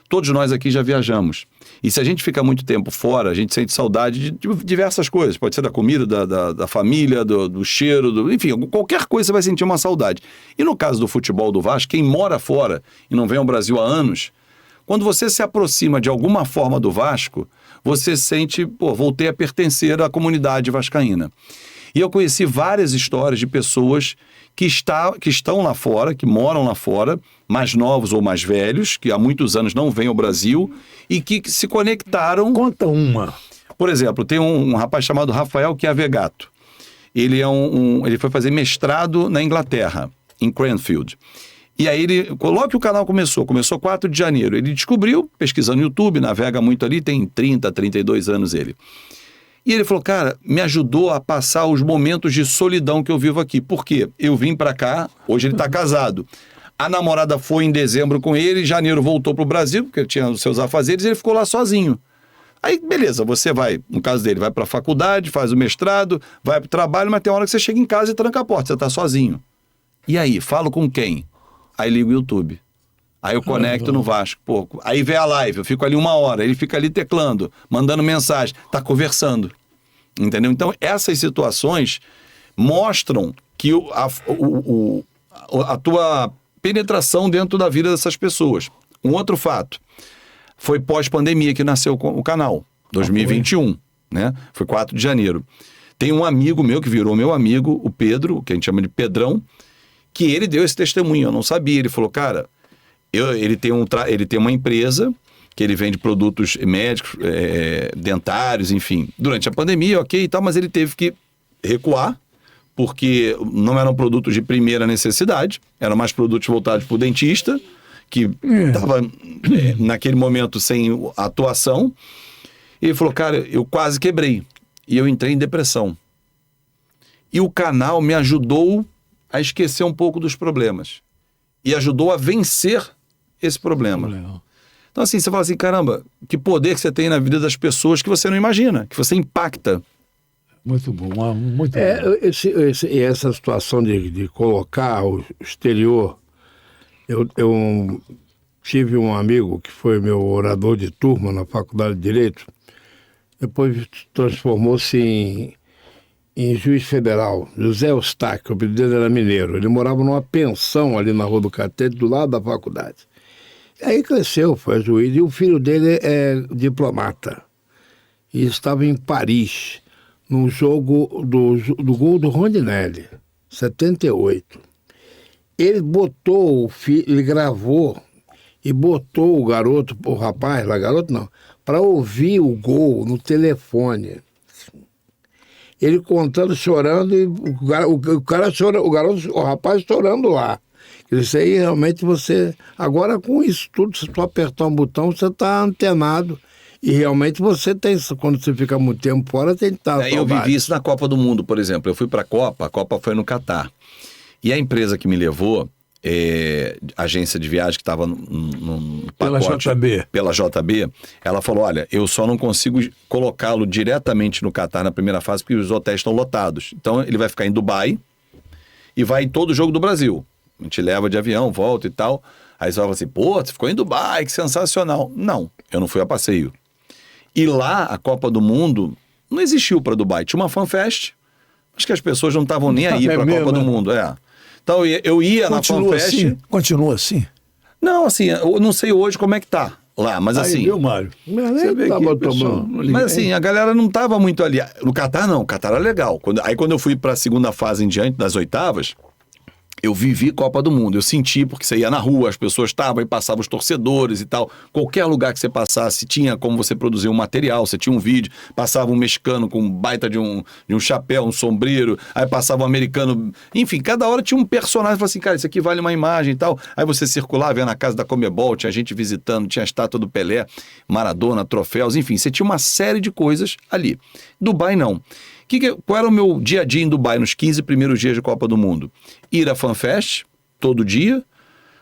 C: Todos nós aqui já viajamos. E se a gente fica muito tempo fora, a gente sente saudade de diversas coisas. Pode ser da comida, da família, do cheiro, enfim, qualquer coisa você vai sentir uma saudade. E no caso do futebol do Vasco, quem mora fora e não vem ao Brasil há anos, quando você se aproxima de alguma forma do Vasco, você sente, voltei a pertencer à comunidade vascaína. E eu conheci várias histórias de pessoas que estão lá fora, que moram lá fora, mais novos ou mais velhos, que há muitos anos não vêm ao Brasil e que se conectaram.
A: Conta uma.
C: Por exemplo, tem um rapaz chamado Rafael Chiavegato. Ele ele foi fazer mestrado na Inglaterra, em Cranfield. E aí logo que o canal começou 4 de janeiro, ele descobriu, pesquisando no YouTube, navega muito ali, tem 30, 32 anos ele. E ele falou, cara, me ajudou a passar os momentos de solidão que eu vivo aqui. Por quê? Eu vim pra cá, hoje ele tá casado. A namorada foi em dezembro com ele, em janeiro voltou pro Brasil, porque ele tinha os seus afazeres, e ele ficou lá sozinho. Aí, beleza, você vai, no caso dele, vai pra faculdade, faz o mestrado, vai pro trabalho, mas tem uma hora que você chega em casa e tranca a porta, você tá sozinho. E aí, falo com quem? Aí ligo o YouTube. Aí eu conecto no Vasco, aí vem a live, eu fico ali 1 hora, ele fica ali teclando, mandando mensagem, tá conversando, entendeu? Então essas situações mostram que a tua penetração dentro da vida dessas pessoas. Um outro fato, foi pós-pandemia que nasceu o canal, 2021, né? Foi 4 de janeiro. Tem um amigo meu que virou meu amigo, o Pedro, que a gente chama de Pedrão, que ele deu esse testemunho, eu não sabia, ele falou, cara... Ele tem uma empresa que ele vende produtos médicos, dentários, enfim. Durante a pandemia, ok e tal, mas ele teve que recuar, porque não eram produtos de primeira necessidade, eram mais produtos voltados para o dentista, que estava naquele momento sem atuação. E ele falou, cara, eu quase quebrei. E eu entrei em depressão. E o canal me ajudou a esquecer um pouco dos problemas. E ajudou a vencer esse problema.
A: Legal.
C: Então assim, você fala assim, caramba, que poder que você tem na vida das pessoas que você não imagina, que você impacta.
A: Muito bom, muito bom.
B: Essa situação de colocar o exterior, eu tive um amigo que foi meu orador de turma na Faculdade de Direito, depois transformou-se em juiz federal, José Eustáquio, o apelido dele era mineiro. Ele morava numa pensão ali na Rua do Catete, do lado da faculdade. Aí cresceu, foi juiz, e o filho dele é diplomata. E estava em Paris, num jogo do gol do Rondinelli, 78. Ele botou ele gravou e botou o garoto, o rapaz, lá garoto não, para ouvir o gol no telefone. Ele contando, chorando, e o cara chorando, o rapaz chorando lá. Isso aí realmente você... Agora com isso tudo, se tu apertar um botão, você está antenado. E realmente você tem, quando você fica muito tempo fora, tem que estar...
C: Eu vivi isso na Copa do Mundo, por exemplo. Eu fui para a Copa foi no Catar. E a empresa que me levou, agência de viagem que estava no pacote... Pela JB, ela falou, olha, eu só não consigo colocá-lo diretamente no Catar na primeira fase porque os hotéis estão lotados. Então ele vai ficar em Dubai e vai em todo jogo do Brasil. A gente leva de avião, volta e tal. Aí você fala assim, pô, você ficou em Dubai, que sensacional. Não, eu não fui a passeio. E lá, a Copa do Mundo não existiu para Dubai. Tinha uma FanFest, acho que as pessoas não estavam nem aí para a Copa do Mundo. Então eu ia na FanFest...
A: Assim? Continua assim?
C: Não, assim, eu não sei hoje como é que tá lá, mas assim...
A: Aí, viu, Mário? Você vê que
C: mas assim, a galera não estava muito ali. No Catar não, o Catar era legal. Quando eu fui para a segunda fase em diante, das oitavas... Eu vivi Copa do Mundo, eu senti, porque você ia na rua, as pessoas estavam e passavam os torcedores e tal. Qualquer lugar que você passasse, tinha como você produzir um material, você tinha um vídeo, passava um mexicano com um baita de um chapéu, um sombreiro, aí passava um americano, enfim, cada hora tinha um personagem, falava assim, cara, isso aqui vale uma imagem e tal. Aí você circulava, ia na casa da Conmebol, tinha gente visitando, tinha a estátua do Pelé, Maradona, troféus, enfim, você tinha uma série de coisas ali. Dubai não. Qual era o meu dia a dia em Dubai, nos 15 primeiros dias de Copa do Mundo? Ir à FanFest, todo dia,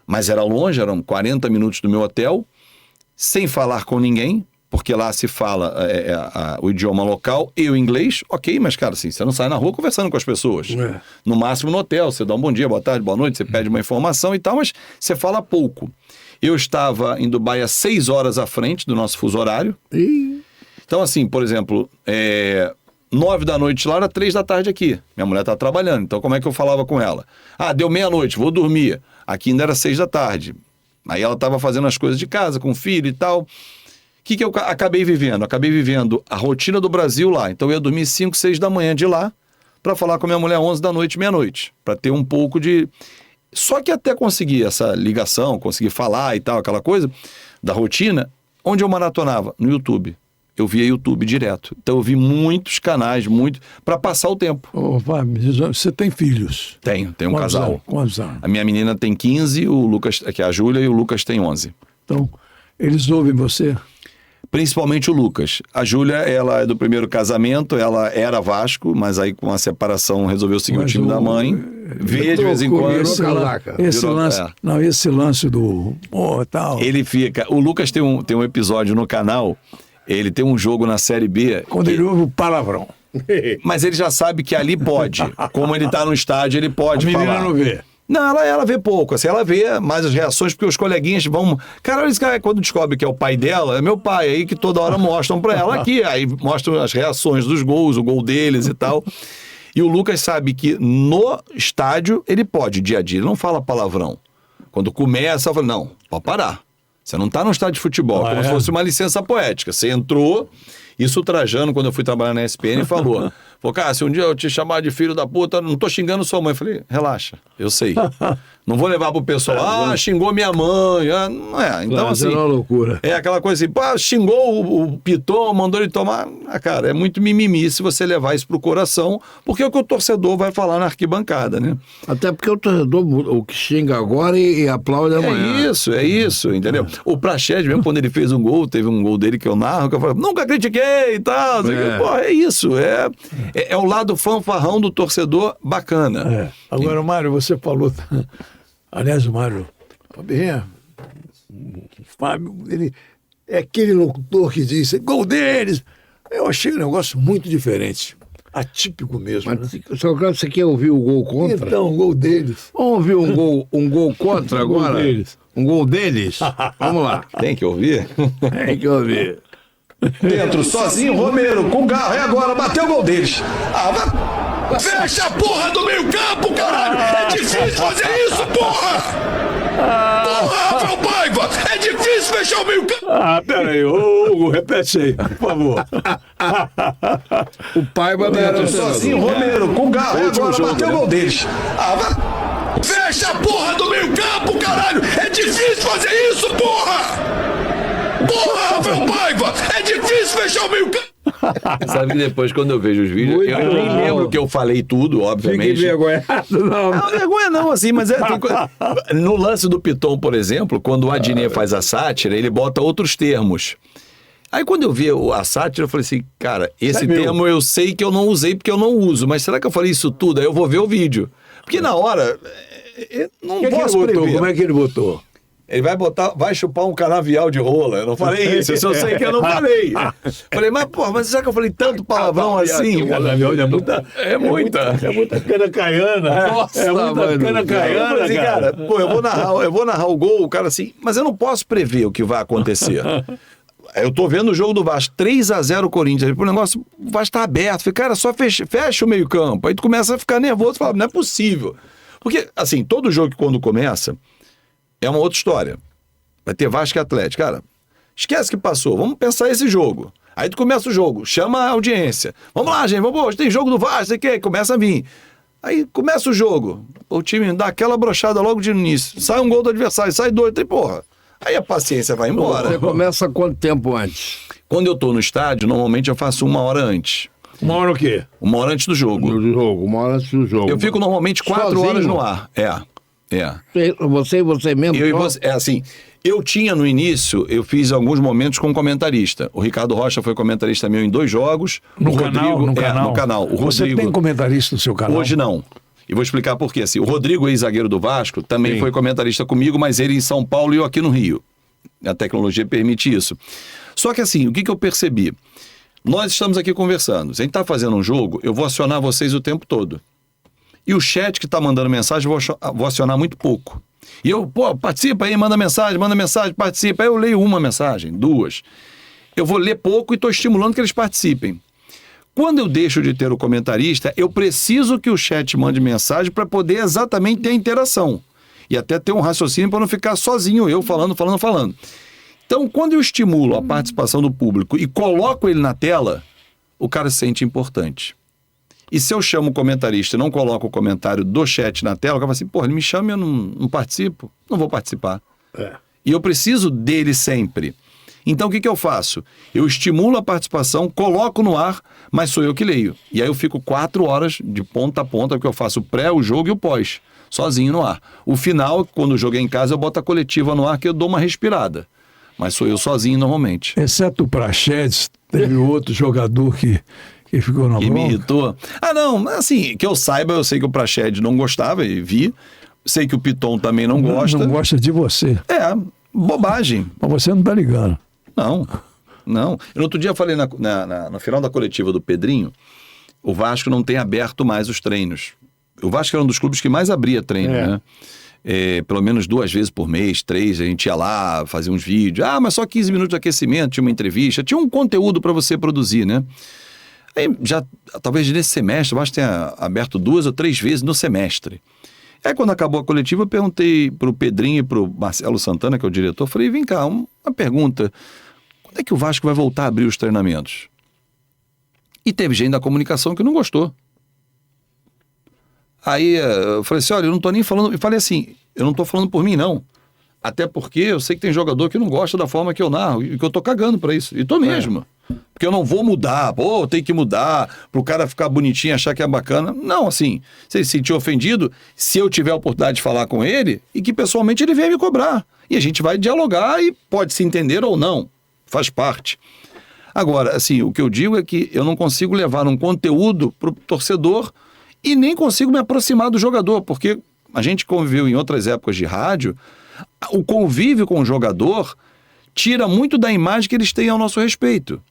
C: mas era longe, eram 40 minutos do meu hotel, sem falar com ninguém, porque lá se fala o idioma local e o inglês, ok, mas cara, assim, você não sai na rua conversando com as pessoas. No máximo no hotel, você dá um bom dia, boa tarde, boa noite, você pede uma informação e tal, mas você fala pouco. Eu estava em Dubai a 6 horas à frente do nosso fuso horário. Então, assim, por exemplo... 9 da noite lá, era 3 da tarde aqui. Minha mulher estava trabalhando, então como é que eu falava com ela? Deu meia-noite, vou dormir. Aqui ainda era 6 da tarde. Aí ela estava fazendo as coisas de casa, com o filho e tal. O que eu acabei vivendo? Acabei vivendo a rotina do Brasil lá. Então eu ia dormir 5, 6 da manhã de lá, para falar com a minha mulher 11 da noite, meia-noite. Para ter um pouco de... Só que até conseguir essa ligação, conseguir falar e tal, aquela coisa da rotina, onde eu maratonava? No YouTube. Eu via YouTube direto. Então eu vi muitos canais, para passar o tempo.
A: Você tem filhos?
C: Tenho um casal.
A: Quantos anos?
C: A minha menina tem 15, o Lucas, que é a Júlia, e o Lucas tem 11.
A: Então, eles ouvem você?
C: Principalmente o Lucas. A Júlia, ela é do primeiro casamento, ela era Vasco, mas aí com a separação resolveu seguir o time da mãe. Vê de vez em quando.
A: Esse lance do... tal.
C: Ele fica... O Lucas tem um episódio no canal... Ele tem um jogo na Série B...
A: Quando ele ouve o palavrão.
C: Mas ele já sabe que ali pode. Como ele tá no estádio, ele pode falar.
A: A menina não vê.
C: Não, ela vê pouco. Assim, ela vê mais as reações, porque os coleguinhas vão... Cara, esse cara, quando descobre que é o pai dela, é meu pai, aí que toda hora mostram pra ela aqui. Aí mostram as reações dos gols, o gol deles e tal. E o Lucas sabe que no estádio ele pode, dia a dia. Ele não fala palavrão. Quando começa, ele fala, não, pode parar. Você não está no estádio de futebol, como se fosse uma licença poética. Você entrou, isso o Trajano, quando eu fui trabalhar na ESPN, falou Falou, cara, se um dia eu te chamar de filho da puta, não tô xingando sua mãe. Eu falei, relaxa, eu sei. Não vou levar pro pessoal, xingou minha mãe. Não é. Então, assim.
A: É uma loucura.
C: É aquela coisa assim, pá, xingou o Piton, mandou ele tomar. Cara, é muito mimimi se você levar isso pro coração, porque é o que o torcedor vai falar na arquibancada, né?
B: Até porque o torcedor, o que xinga agora e aplaude amanhã.
C: É isso, entendeu? O Praxedes, mesmo quando ele fez um gol, teve um gol dele que eu narro, que eu falei, nunca critiquei e tal. Pô, é isso. É o lado fanfarrão do torcedor bacana.
A: Agora, Mário, você falou. Aliás, o Mário, o Fábio, ele é aquele locutor que diz gol deles. Eu achei um negócio muito diferente. Atípico mesmo.
B: Mas, só que você quer ouvir o gol contra?
A: Então, o gol deles.
B: Vamos ouvir um gol contra agora?
A: Gol deles.
B: Um gol deles? Vamos lá.
C: Tem que ouvir?
B: Tem que ouvir.
D: Dentro, sozinho, Romero, com o garro, e agora, bateu o gol deles. Fecha a porra do meio campo, caralho! É difícil fazer isso, porra! Porra, Rafael Paiva! É difícil fechar o meio campo!
A: Peraí, Hugo, repete aí, por favor.
B: O Paiva não era
D: Sozinho, Romero, com o garro, e agora, bateu o gol deles. Fecha a porra do meio campo, caralho! É difícil fazer isso, porra! Porra, Rafael Paiva! É difícil fechar o meio campo!
C: Sabe que depois, quando eu vejo os vídeos, eu nem lembro que eu falei tudo, obviamente.
B: Fique envergonhado, não.
C: Não, vergonha não, assim, mas no lance do Piton, por exemplo, quando o Adnet faz a sátira, ele bota outros termos. Aí quando eu vi a sátira, eu falei assim, cara, esse termo eu sei que eu não usei porque eu não uso, mas será que eu falei isso tudo? Aí eu vou ver o vídeo. Porque na hora, eu não posso prever.
A: Como é que ele botou?
C: Ele vai chupar um canavial de rola. Eu não falei isso, eu sei que eu não falei. Falei, mas será que eu falei tanto palavrão assim?
A: Canavial é muita.
C: É muita
A: cana caiana.
B: Nossa,
A: é muita cana caiana,
C: assim, cara. Pô, eu vou narrar o gol, o cara assim, mas eu não posso prever o que vai acontecer. Eu tô vendo o jogo do Vasco, 3-0 Corinthians. O negócio, o Vasco tá aberto. Falei, cara, só fecha o meio campo. Aí tu começa a ficar nervoso e fala, não é possível. Porque, assim, todo jogo que quando começa, é uma outra história. Vai ter Vasco e Atlético. Cara, esquece que passou. Vamos pensar esse jogo. Aí tu começa o jogo, chama a audiência. Vamos lá, gente. Hoje tem jogo do Vasco, sei o quê. Começa a vir. Aí começa o jogo. O time dá aquela brochada logo de início. Sai um gol do adversário, sai dois, tem porra. Aí a paciência vai embora.
B: Você começa quanto tempo antes?
C: Quando eu tô no estádio, normalmente eu faço 1 hora antes.
A: 1 hora o quê?
C: 1 hora antes do jogo.
B: Uma hora antes do jogo.
C: Eu fico normalmente 4 horas no ar.
B: Você e você mesmo?
C: Eu e você, assim, eu tinha no início, eu fiz alguns momentos com comentarista. O Ricardo Rocha foi comentarista meu em 2 jogos.
A: No
C: o
A: canal?
C: Rodrigo, no canal. O
A: Você
C: Rodrigo,
A: tem comentarista no seu canal?
C: Hoje não. E vou explicar por quê. Assim, o Rodrigo, ex-zagueiro do Vasco, também foi comentarista comigo, mas ele em São Paulo e eu aqui no Rio. A tecnologia permite isso. Só que assim, o que eu percebi? Nós estamos aqui conversando. Se a gente está fazendo um jogo, eu vou acionar vocês o tempo todo. E o chat que está mandando mensagem, eu vou acionar muito pouco. E eu, participa aí, manda mensagem, participa. Aí eu leio 1 mensagem, 2. Eu vou ler pouco e estou estimulando que eles participem. Quando eu deixo de ter o comentarista, eu preciso que o chat mande mensagem para poder exatamente ter interação. E até ter um raciocínio para não ficar sozinho, eu falando. Então, quando eu estimulo a participação do público e coloco ele na tela, o cara se sente importante. E se eu chamo o comentarista e não coloco o comentário do chat na tela, o cara fala assim, ele me chama e eu não participo, não vou participar. E eu preciso dele sempre. Então, o que eu faço? Eu estimulo a participação, coloco no ar, mas sou eu que leio. E aí eu fico 4 horas de ponta a ponta, porque eu faço o pré, o jogo e o pós, sozinho no ar. O final, quando eu joguei em casa, eu boto a coletiva no ar, que eu dou uma respirada. Mas sou eu sozinho normalmente.
A: Exceto o Praxedes, teve outro jogador que ficou na
C: que
A: bronca.
C: me irritou. Não, assim, que eu saiba, eu sei que o Praxedes não gostava, e vi. Sei que o Piton também não gosta.
A: Não gosta de você.
C: Bobagem.
A: Mas você não tá ligando.
C: Não. No outro dia eu falei no final da coletiva do Pedrinho, o Vasco não tem aberto mais os treinos. O Vasco era um dos clubes que mais abria treino, né? Pelo menos 2 vezes por mês, 3, a gente ia lá, fazia uns vídeos. Mas só 15 minutos de aquecimento, tinha uma entrevista, tinha um conteúdo para você produzir, né? Aí já, talvez nesse semestre, o Vasco tenha aberto 2 ou 3 vezes no semestre. Aí quando acabou a coletiva, eu perguntei pro Pedrinho e pro Marcelo Santana, que é o diretor, falei, vem cá, uma pergunta, quando é que o Vasco vai voltar a abrir os treinamentos? E teve gente da comunicação que não gostou. Aí eu falei assim, olha, eu não tô nem falando... Eu falei assim, eu não tô falando por mim, não. Até porque eu sei que tem jogador que não gosta da forma que eu narro, e que eu tô cagando pra isso. E tô mesmo. Porque eu não vou mudar, pô, tem que mudar, pro cara ficar bonitinho e achar que é bacana. Não, assim, se ele se sentir ofendido, se eu tiver a oportunidade de falar com ele, e que pessoalmente ele venha me cobrar. E a gente vai dialogar e pode se entender ou não. Faz parte. Agora, assim, o que eu digo é que eu não consigo levar um conteúdo pro torcedor e nem consigo me aproximar do jogador, porque a gente conviveu em outras épocas de rádio, o convívio com o jogador tira muito da imagem que eles têm ao nosso respeito.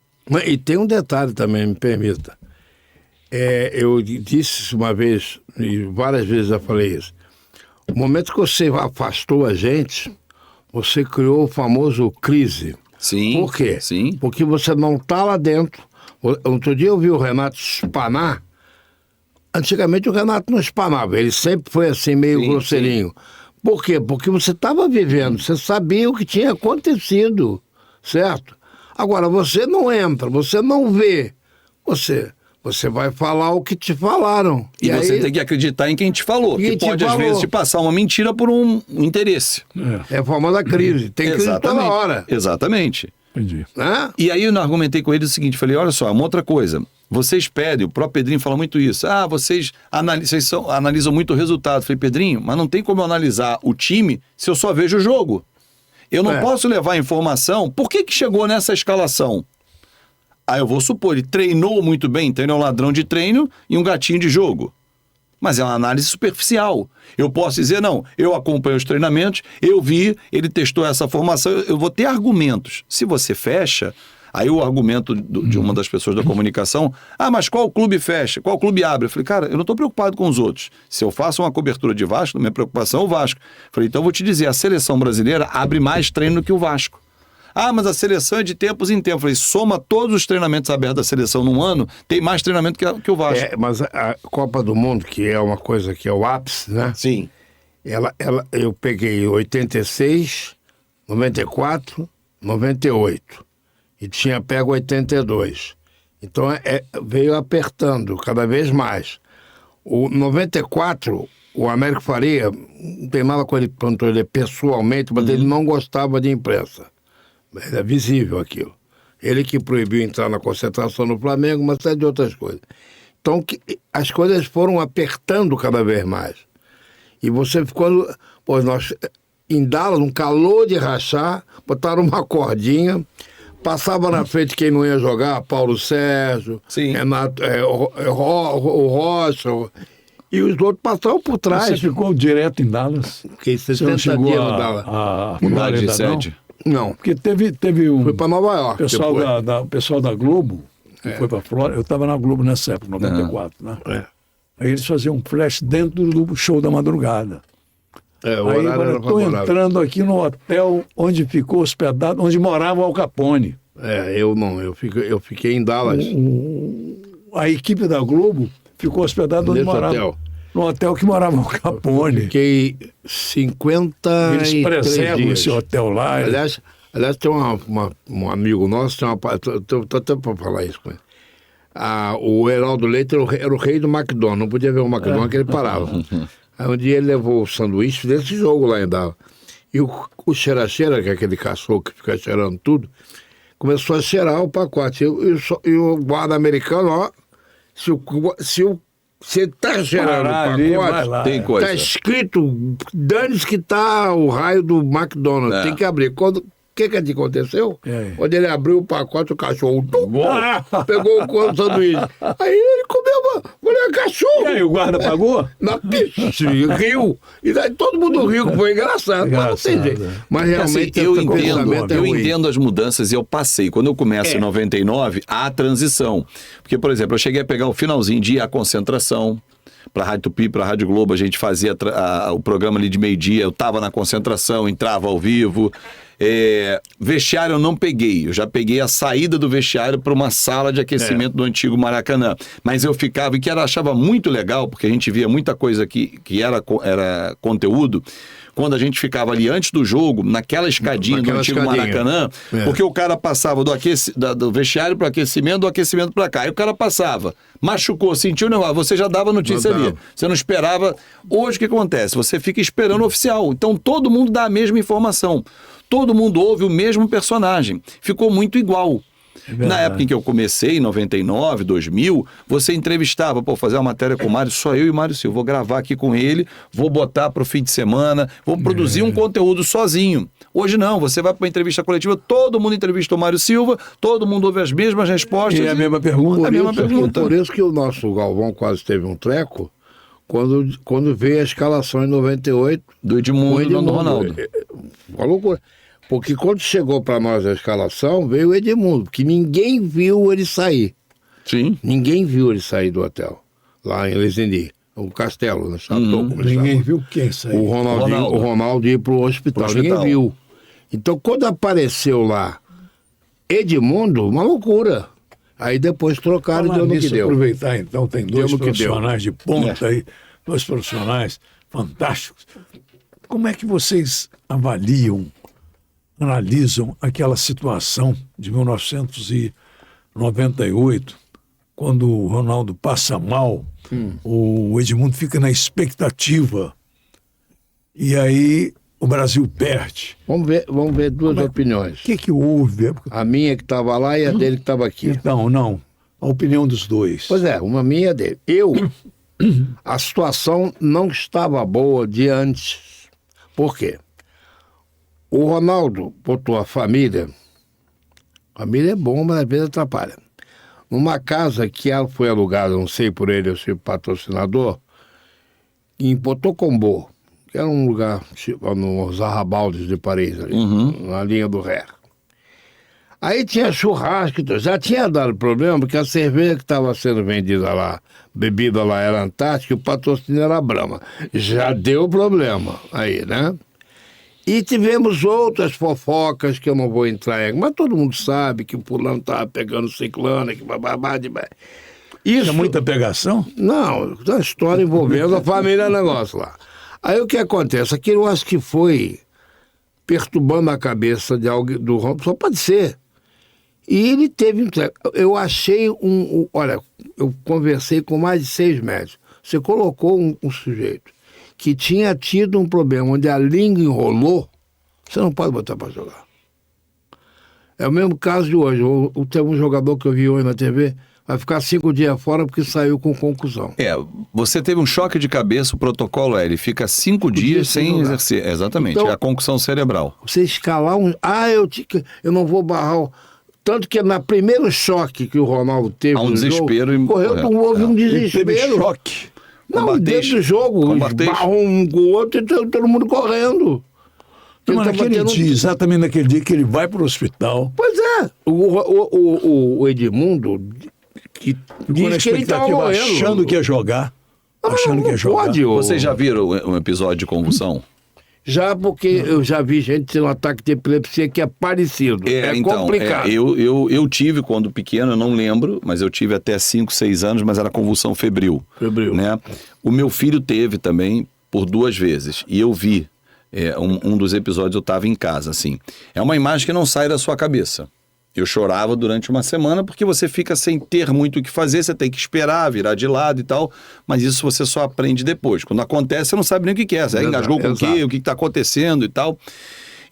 B: E tem um detalhe também, me permita. Eu disse isso uma vez, e várias vezes já falei isso. O momento que você afastou a gente, você criou o famoso crise.
C: Sim.
B: Por quê?
C: Sim.
B: Porque você não está lá dentro. Outro dia eu vi o Renato espanar. Antigamente o Renato não espanava, ele sempre foi assim, meio grosseirinho. Sim. Por quê? Porque você estava vivendo, você sabia o que tinha acontecido, certo? Agora, você não entra, você não vê, você vai falar o que te falaram.
C: E você tem que acreditar em quem te falou, que pode às vezes te passar uma mentira por um interesse.
B: É a famosa crise, tem que acreditar toda hora.
C: Exatamente.
A: Entendi.
C: E aí eu argumentei com ele o seguinte, falei, olha só, uma outra coisa, vocês pedem, o próprio Pedrinho fala muito isso, vocês analisam muito o resultado. Falei, Pedrinho, mas não tem como eu analisar o time se eu só vejo o jogo. Eu não posso levar a informação, por que chegou nessa escalação? Aí eu vou supor, ele treinou muito bem, treinou um ladrão de treino e um gatinho de jogo. Mas é uma análise superficial. Eu posso dizer, não, eu acompanho os treinamentos, eu vi, ele testou essa formação, eu vou ter argumentos. Se você fecha, aí o argumento de uma das pessoas da comunicação, mas qual clube fecha? Qual clube abre? Eu falei, cara, eu não estou preocupado com os outros. Se eu faço uma cobertura de Vasco, minha preocupação é o Vasco. Eu falei, então eu vou te dizer, a seleção brasileira abre mais treino do que o Vasco. Mas a seleção é de tempos em tempos. Eu falei, soma todos os treinamentos abertos da seleção num ano, tem mais treinamento que o Vasco.
B: Mas a Copa do Mundo, que é uma coisa que é o ápice, né?
C: Sim.
B: Eu peguei 86, 94, 98. E tinha pego 82. Então veio apertando cada vez mais. O 94, o Américo Faria, não tem nada com ele, plantou ele pessoalmente, mas ele não gostava de imprensa. Era visível aquilo. Ele que proibiu entrar na concentração no Flamengo, uma série de outras coisas. Então as coisas foram apertando cada vez mais. E você ficou... nós em Dallas, um calor de rachar, botaram uma cordinha, passava na frente quem não ia jogar, Paulo Sérgio, Renato, o Rocha, e os outros passavam por trás.
A: Você ficou direto em Dallas?
B: Fiquei 60 dias no Dallas.
C: Mudar de sede?
B: Não.
A: Porque teve um...
B: Foi para Nova York.
A: O pessoal da Globo, que foi para Flórida, eu estava na Globo nessa época, 94, né? Aí eles faziam um flash dentro do show da madrugada.
B: O
A: aí
B: horário
A: eu estou entrando aqui no hotel onde ficou hospedado, onde morava o Al Capone.
B: Eu não, eu fiquei em Dallas.
A: A equipe da Globo ficou hospedada onde morava.
B: Hotel.
A: No hotel que morava o Capone.
B: Fiquei 53
A: Eles preservam
B: dias.
A: esse hotel lá.
B: Aliás tem um amigo nosso, estou até para falar isso com ele. O Heraldo Leite era o rei do McDonald's, não podia ver o McDonald's que ele parava. Aí um dia ele levou o sanduíche desse jogo lá em Dallas. E o cheira-cheira, que é aquele cachorro que fica cheirando tudo, começou a cheirar o pacote. E o guarda americano, se ele tá cheirando o pacote,
C: tem coisa.
B: Tá escrito, dane-se que tá o raio do McDonald's, tem que abrir. O que aconteceu? Quando ele abriu o pacote, o cachorro pegou o sanduíche. Aí ele comeu, falei, cachorro.
A: E aí, o guarda pagou?
B: Na pista, riu. E daí todo mundo riu, que foi engraçado. Mas não tem jeito. Mas realmente
C: assim, eu entendo as mudanças e eu passei. Quando eu começo em 99, há a transição. Porque, por exemplo, eu cheguei a pegar o finalzinho de ir à concentração. Para a Rádio Tupi, para a Rádio Globo, a gente fazia o programa ali de meio-dia, eu estava na concentração, entrava ao vivo. Vestiário eu não peguei. Eu já peguei a saída do vestiário para uma sala de aquecimento do antigo Maracanã. Mas eu ficava, e que achava muito legal, porque a gente via muita coisa que era conteúdo, quando a gente ficava ali antes do jogo, naquela escadinha do antigo Maracanã, porque o cara passava do vestiário para o aquecimento, do aquecimento para cá. Aí o cara passava, machucou, sentiu, não, você já dava notícia ali. Você não esperava. Hoje o que acontece? Você fica esperando o oficial. Então todo mundo dá a mesma informação. Todo mundo ouve o mesmo personagem. Ficou muito igual. Na época em que eu comecei, em 99, 2000, você entrevistava, fazer uma matéria com o Mário, só eu e o Mário Silva. Vou gravar aqui com ele, vou botar para o fim de semana, vou produzir um conteúdo sozinho. Hoje não, você vai para uma entrevista coletiva, todo mundo entrevista o Mário Silva, todo mundo ouve as mesmas respostas.
A: E a mesma pergunta.
B: Por isso que o nosso Galvão quase teve um treco, quando veio a escalação em 98
C: do Edmundo e do Ronaldo.
B: Uma loucura. Porque quando chegou para nós a escalação, veio o Edmundo, porque ninguém viu ele sair.
C: Sim.
B: Ninguém viu ele sair do hotel, lá em Leseni, o castelo, no Chateau.
A: Ninguém viu quem saiu.
B: O Ronaldo ia para o hospital, ninguém viu. Então, quando apareceu lá Edmundo, uma loucura. Aí depois trocaram e deu no que deu.
A: Aproveitar então, tem dois profissionais de ponta aí, dois profissionais fantásticos. Como é que vocês analisam aquela situação de 1998, quando o Ronaldo passa mal, o Edmundo fica na expectativa e aí o Brasil perde.
B: Vamos ver duas opiniões.
A: O que houve?
B: A minha que estava lá e a dele que estava aqui.
A: Então, não. A opinião dos dois.
B: Pois é, uma minha e a dele. A situação não estava boa de antes. Por quê? O Ronaldo botou a família. Família é bom, mas às vezes atrapalha. Numa casa que ela foi alugada, não sei por ele, eu sei patrocinador, em Potocombo, que era um lugar nos arrabaldes de Paris, ali, na linha do Ré. Aí tinha churrasco, já tinha dado problema, porque a cerveja que estava sendo vendida lá, bebida lá era Antártica, e o patrocínio era Brahma. Já deu problema aí, né? E tivemos outras fofocas que eu não vou entrar em, mas todo mundo sabe que o fulano estava pegando ciclano, que bababá de...
A: Isso é muita pegação?
B: Não, é uma história envolvendo a família negócio lá. Aí o que acontece? Aquilo eu acho que foi perturbando a cabeça de alguém, do Ronaldo, só pode ser. E ele teve... Eu achei olha, eu conversei com mais de 6 médicos. Você colocou um sujeito que tinha tido um problema onde a língua enrolou, você não pode botar para jogar. É o mesmo caso de hoje. Tem um jogador que eu vi hoje na TV, vai ficar 5 dias fora porque saiu com concussão.
C: Você teve um choque de cabeça, o protocolo ele fica 5 dias sem exercer. Exatamente, então, é a concussão cerebral.
B: Você escalar eu não vou barrar Tanto que no primeiro choque que o Ronaldo teve
C: no desespero
B: jogo, houve um desespero.
A: Ele teve choque.
B: Não, dentro do jogo, barrou um com o outro e todo mundo correndo.
A: Mas naquele dia, exatamente naquele dia que ele vai para o hospital.
B: Pois é. O Edmundo, que diz que ele estava morrendo.
A: Achando que ia jogar. Achando que ia jogar.
B: Pode,
C: Vocês já viram um episódio de convulsão?
B: Já, porque eu já vi gente ter um ataque de epilepsia que é parecido.
C: Então,
B: complicado.
C: Eu tive quando pequeno, eu não lembro, mas eu tive até 5, 6 anos, mas era convulsão febril. Né? O meu filho teve também por 2 vezes. E eu vi um dos episódios, eu estava em casa, assim. É uma imagem que não sai da sua cabeça. Eu chorava durante uma semana porque você fica sem ter muito o que fazer, você tem que esperar, virar de lado e tal, mas isso você só aprende depois. Quando acontece, você não sabe nem o que é, você engasgou com o quê, o que está acontecendo e tal.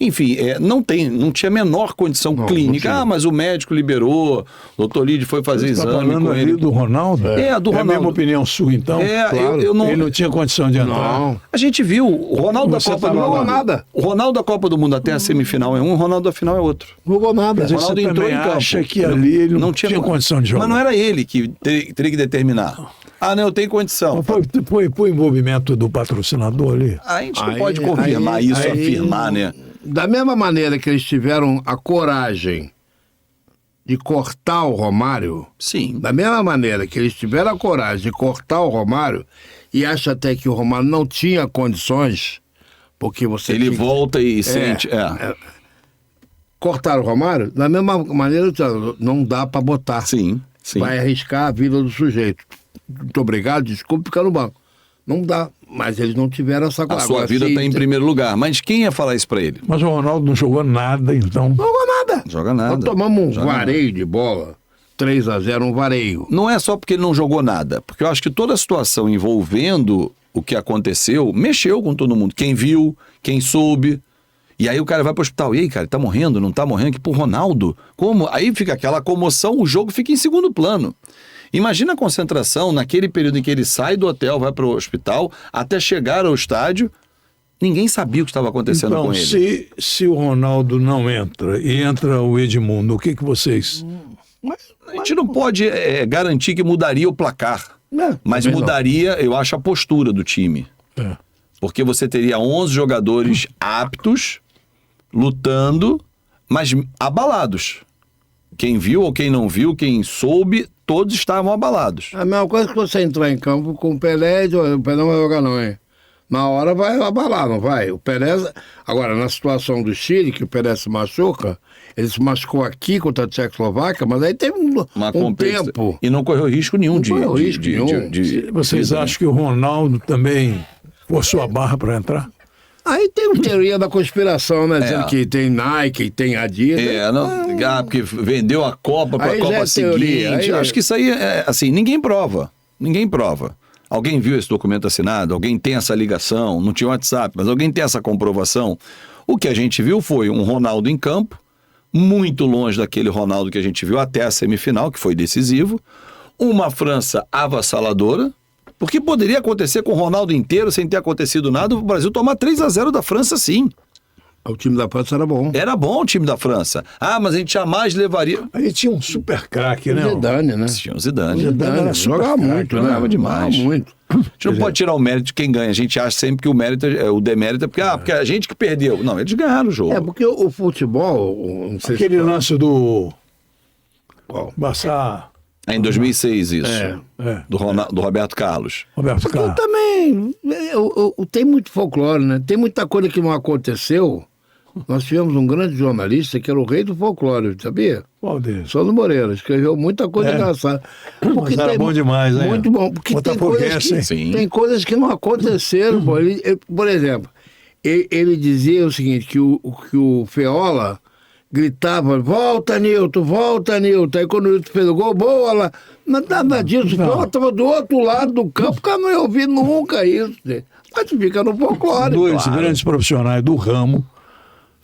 C: Enfim, não tinha a menor condição clínica. Mas o médico liberou, o doutor Lídio foi fazer exame com ele.
A: Do Ronaldo?
C: Do Ronaldo.
A: É a mesma opinião sua, então?
C: Claro.
A: Ele não tinha condição de entrar.
C: Não. A gente viu o Ronaldo da Copa do Mundo. O Ronaldo da Copa do Mundo até a semifinal é um, o Ronaldo da final é outro.
B: Não jogou nada.
A: O Ronaldo entrou em campo. Acha que ali ele não tinha condição de jogar.
C: Mas não era ele que teria que determinar. Não, eu tenho condição.
A: Foi envolvimento do patrocinador ali?
C: A gente não pode confirmar isso, afirmar, né?
B: Da mesma maneira que eles tiveram a coragem de cortar o Romário,
C: sim.
B: Da mesma maneira que eles tiveram a coragem de cortar o Romário, e acha até que o Romário não tinha condições, porque você...
C: Ele volta e sente...
B: cortaram o Romário, da mesma maneira, não dá para botar.
C: Sim, sim.
B: Vai arriscar a vida do sujeito. Muito obrigado, desculpe ficar no banco. Não dá, mas eles não tiveram essa
C: A sua vida está em primeiro lugar. Mas quem ia falar isso para ele?
A: Mas o Ronaldo não jogou nada, então.
B: Não jogou nada.
C: Joga nada.
B: Nós tomamos um
C: Joga
B: vareio de bola, 3-0, um vareio.
C: Não é só porque ele não jogou nada, porque eu acho que toda a situação envolvendo o que aconteceu mexeu com todo mundo. Quem viu, quem soube. E aí o cara vai pro hospital. E aí, cara, tá morrendo, não tá morrendo? Que pro Ronaldo? Como? Aí fica aquela comoção, o jogo fica em segundo plano. Imagina a concentração naquele período em que ele sai do hotel, vai pro hospital, até chegar ao estádio. Ninguém sabia o que estava acontecendo
A: Então,
C: com ele.
A: se o Ronaldo não entra e entra o Edmundo, o que vocês...
C: A gente não pode garantir que mudaria o placar. Mas
B: também não.
C: mudaria, eu acho, a postura do time.
A: É.
C: Porque você teria 11 jogadores aptos, lutando, mas abalados. Quem viu ou quem não viu, quem soube, todos estavam abalados.
B: A mesma coisa que você entrar em campo com o Pelé e dizer, o Pelé não vai jogar não, hein? Na hora vai abalar, não vai? O Pelé... Agora, na situação do Chile, que o Pelé se machuca, ele se machucou aqui contra a Tchecoslováquia, mas aí teve um tempo.
C: E não correu risco nenhum
B: Não
C: de...
B: correu risco nenhum.
A: Vocês acham que o Ronaldo também forçou a barra para entrar?
B: Aí tem uma teoria da conspiração, né? Dizendo que tem Nike, tem Adidas.
C: Porque vendeu a Copa para a
B: Aí já
C: Copa
B: é teoria,
C: seguinte.
B: aí
C: Acho que isso aí é assim, ninguém prova. Ninguém prova. Alguém viu esse documento assinado? Alguém tem essa ligação? Não tinha WhatsApp, mas alguém tem essa comprovação? O que a gente viu foi um Ronaldo em campo, muito longe daquele Ronaldo que a gente viu até a semifinal, que foi decisivo. Uma França avassaladora, porque poderia acontecer com o Ronaldo inteiro, sem ter acontecido nada, o Brasil tomar 3-0 da França, sim.
B: O time da França era bom.
C: Era bom o time da França. Ah, mas a gente jamais levaria...
A: Aí tinha um super craque, né?
B: O Zidane, né?
C: Tinha o Zidane.
A: era super
B: Jogava
A: craque,
B: muito, né?
C: jogava demais.
B: Jogava muito.
C: A gente não pode tirar o mérito de quem ganha. A gente acha sempre que o mérito o demérito é porque a gente que perdeu. Não, eles ganharam o jogo.
B: É, porque o futebol... Não sei
A: Aquele lance do...
B: Qual?
A: Bassar...
C: É em 2006 isso.
A: É.
C: Do Roberto Carlos.
A: Roberto
B: Porque
A: Carlos.
B: também tem muito folclore, né? Tem muita coisa que não aconteceu. Nós tivemos um grande jornalista que era o rei do folclore, sabia?
A: Qual deles?
B: Solano Moreira, escreveu muita coisa engraçada.
A: Mas era bom demais, né?
B: Muito bom, porque
C: Sim.
B: tem coisas que não aconteceram. Pô. Por exemplo, ele dizia o seguinte, que o Feola gritava, volta, Nilton, volta, Nilton. Aí quando o Nilton fez o gol, boa lá. Nada disso, o Feola estava do outro lado do campo, o cara não ia ouvir nunca isso. Mas fica no folclore.
A: Dois
B: claro.
A: grandes profissionais do ramo,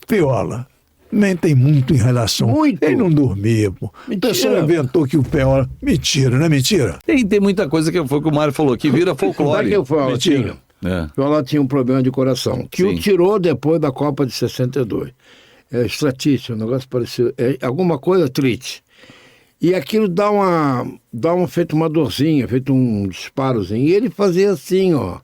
A: Feola, mentem muito em relação...
B: Muito.
A: Ele não dormia, pô. O pessoal inventou que o Feola... Mentira, não é mentira?
C: Tem muita coisa que foi o que o Mário falou, que vira folclore.
B: Sabe que o Feola
A: Mentira.
B: tinha?
C: É.
B: O Feola tinha um problema de coração, que
C: Sim.
B: o tirou depois da Copa de 62. Estratite, um negócio parecido. Alguma coisa triste. E aquilo dá feito uma dorzinha, feito um disparozinho. E ele fazia assim, ó.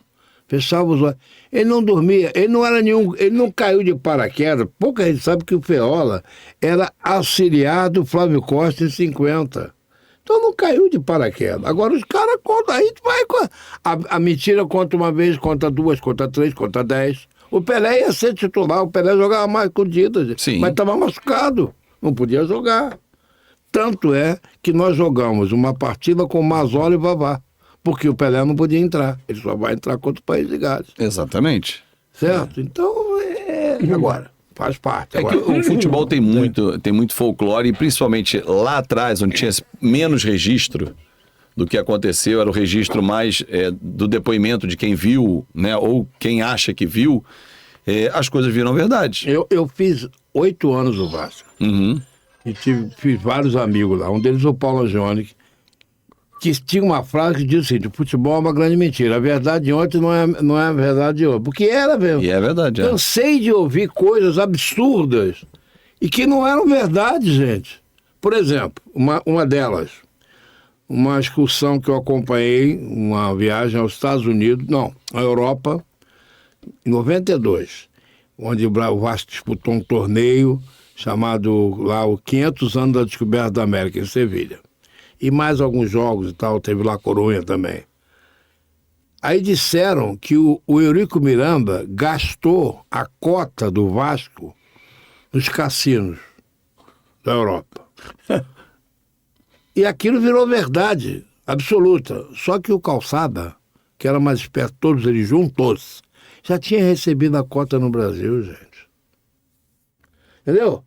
B: Fechava os olhos. Ele não dormia, ele não caiu de paraquedas. Pouca gente sabe que o Feola era auxiliar do Flávio Costa em 50. Então não caiu de paraquedas. Agora os caras contam, aí vai com a mentira, conta uma vez, conta duas, conta três, conta 10. O Pelé ia ser titular, o Pelé jogava mais com o Dida,
C: Sim.
B: mas estava machucado, não podia jogar. Tanto é que nós jogamos uma partida com Mazola e Vavá, porque o Pelé não podia entrar, ele só vai entrar contra o País de Gales.
C: Exatamente.
B: Certo? Então, agora, faz parte.
C: É que o futebol tem muito folclore, e principalmente lá atrás, onde tinha menos registro do que aconteceu, era o registro mais do depoimento de quem viu, né, ou quem acha que viu, as coisas viram verdade.
B: Eu fiz 8 anos no Vasco.
C: Uhum.
B: E fiz vários amigos lá. Um deles o Paulo Angione, que tinha uma frase que diz assim, o futebol é uma grande mentira. A verdade de ontem não é a verdade de hoje. Porque era mesmo.
C: E é verdade.
B: Cansei de ouvir coisas absurdas e que não eram verdade, gente. Por exemplo, uma delas, uma excursão que eu acompanhei, uma viagem aos Estados Unidos, não, à Europa, em 92, onde o Vasco disputou um torneio chamado lá o 500 anos da descoberta da América, em Sevilha. E mais alguns jogos e tal, teve lá Coruña também. Aí disseram que o Eurico Miranda gastou a cota do Vasco nos cassinos. da Europa. E aquilo virou verdade absoluta. Só que o Calçada, que era mais esperto, todos eles juntos, já tinha recebido a cota no Brasil, gente. Entendeu?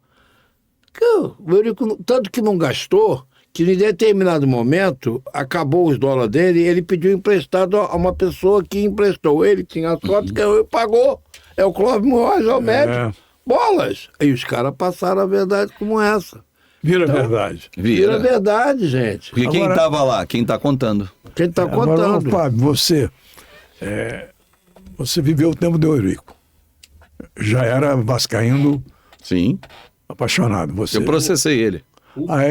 B: O Eurico, tanto que não gastou, que em determinado momento, acabou os dólares dele, ele pediu emprestado a uma pessoa que emprestou. Ele tinha a sorte que ele pagou. É o Clóvis Moraes, é o médico. Bolas! Aí os caras passaram a verdade como essa.
A: Vira verdade.
B: Vira verdade, gente.
C: Porque quem
A: Agora-
C: estava lá, quem está contando.
B: Quem está
A: Agora,
B: contando.
A: Fábio, você viveu o tempo do Eurico. Já era vascaíno
C: Sim,
A: apaixonado. Você.
C: eu processei ele.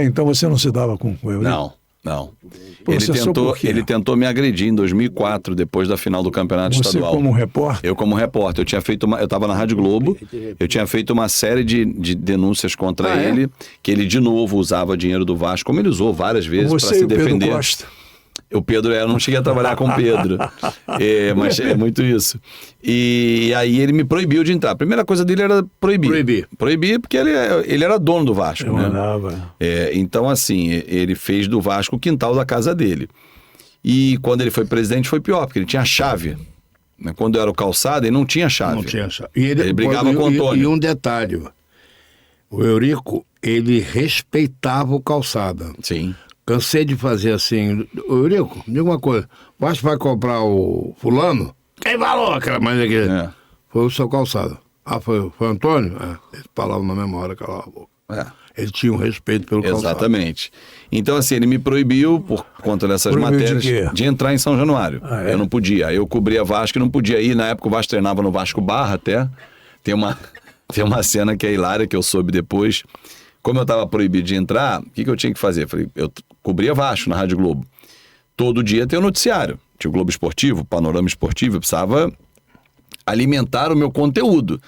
A: Então você não se dava com o Eurico?
C: Não.
A: Processou por quê?
C: Ele tentou me agredir em 2004, depois da final do campeonato
A: Você
C: estadual.
A: como repórter?
C: Eu como repórter, eu estava na Rádio Globo, eu tinha feito uma série de denúncias contra ele, que ele de novo usava dinheiro do Vasco, como ele usou várias vezes para
A: Você
C: se
A: e o Pedro
C: defender.
A: Costa.
C: O Pedro, eu não cheguei a trabalhar com o Pedro, mas é muito isso. E aí ele me proibiu de entrar. A primeira coisa dele era proibir. Proibir porque ele era dono do Vasco,
A: Eu
C: né?
A: mandava.
C: Então, assim, ele fez do Vasco o quintal da casa dele. E quando ele foi presidente foi pior, porque ele tinha a chave. Né? Quando eu era o Calçada, ele não tinha chave.
B: Não tinha chave. E
C: Ele brigava com o Antônio.
B: E um detalhe, o Eurico, ele respeitava o Calçada.
C: Sim.
B: Cansei de fazer assim, ô Eurico, me diga uma coisa, o Vasco vai comprar o fulano? Quem falou aquela mais aqui?
C: É.
B: Foi o seu Calçada. Foi o Antônio? Ele falava na mesma hora, calava a boca. Ele tinha um respeito pelo Calçada.
C: Exatamente. Então, assim, ele me proibiu, por conta dessas
A: Proibiu
C: matérias,
A: de quê?
C: de entrar em São Januário. Eu não podia. Eu cobria Vasco e não podia ir. Na época o Vasco treinava no Vasco Barra até. Tem uma cena que é hilária, que eu soube depois. Como eu estava proibido de entrar, o que eu tinha que fazer? Eu cobria Vasco na Rádio Globo. Todo dia tem o noticiário. Tinha o Globo Esportivo, o Panorama Esportivo. Eu precisava alimentar o meu conteúdo.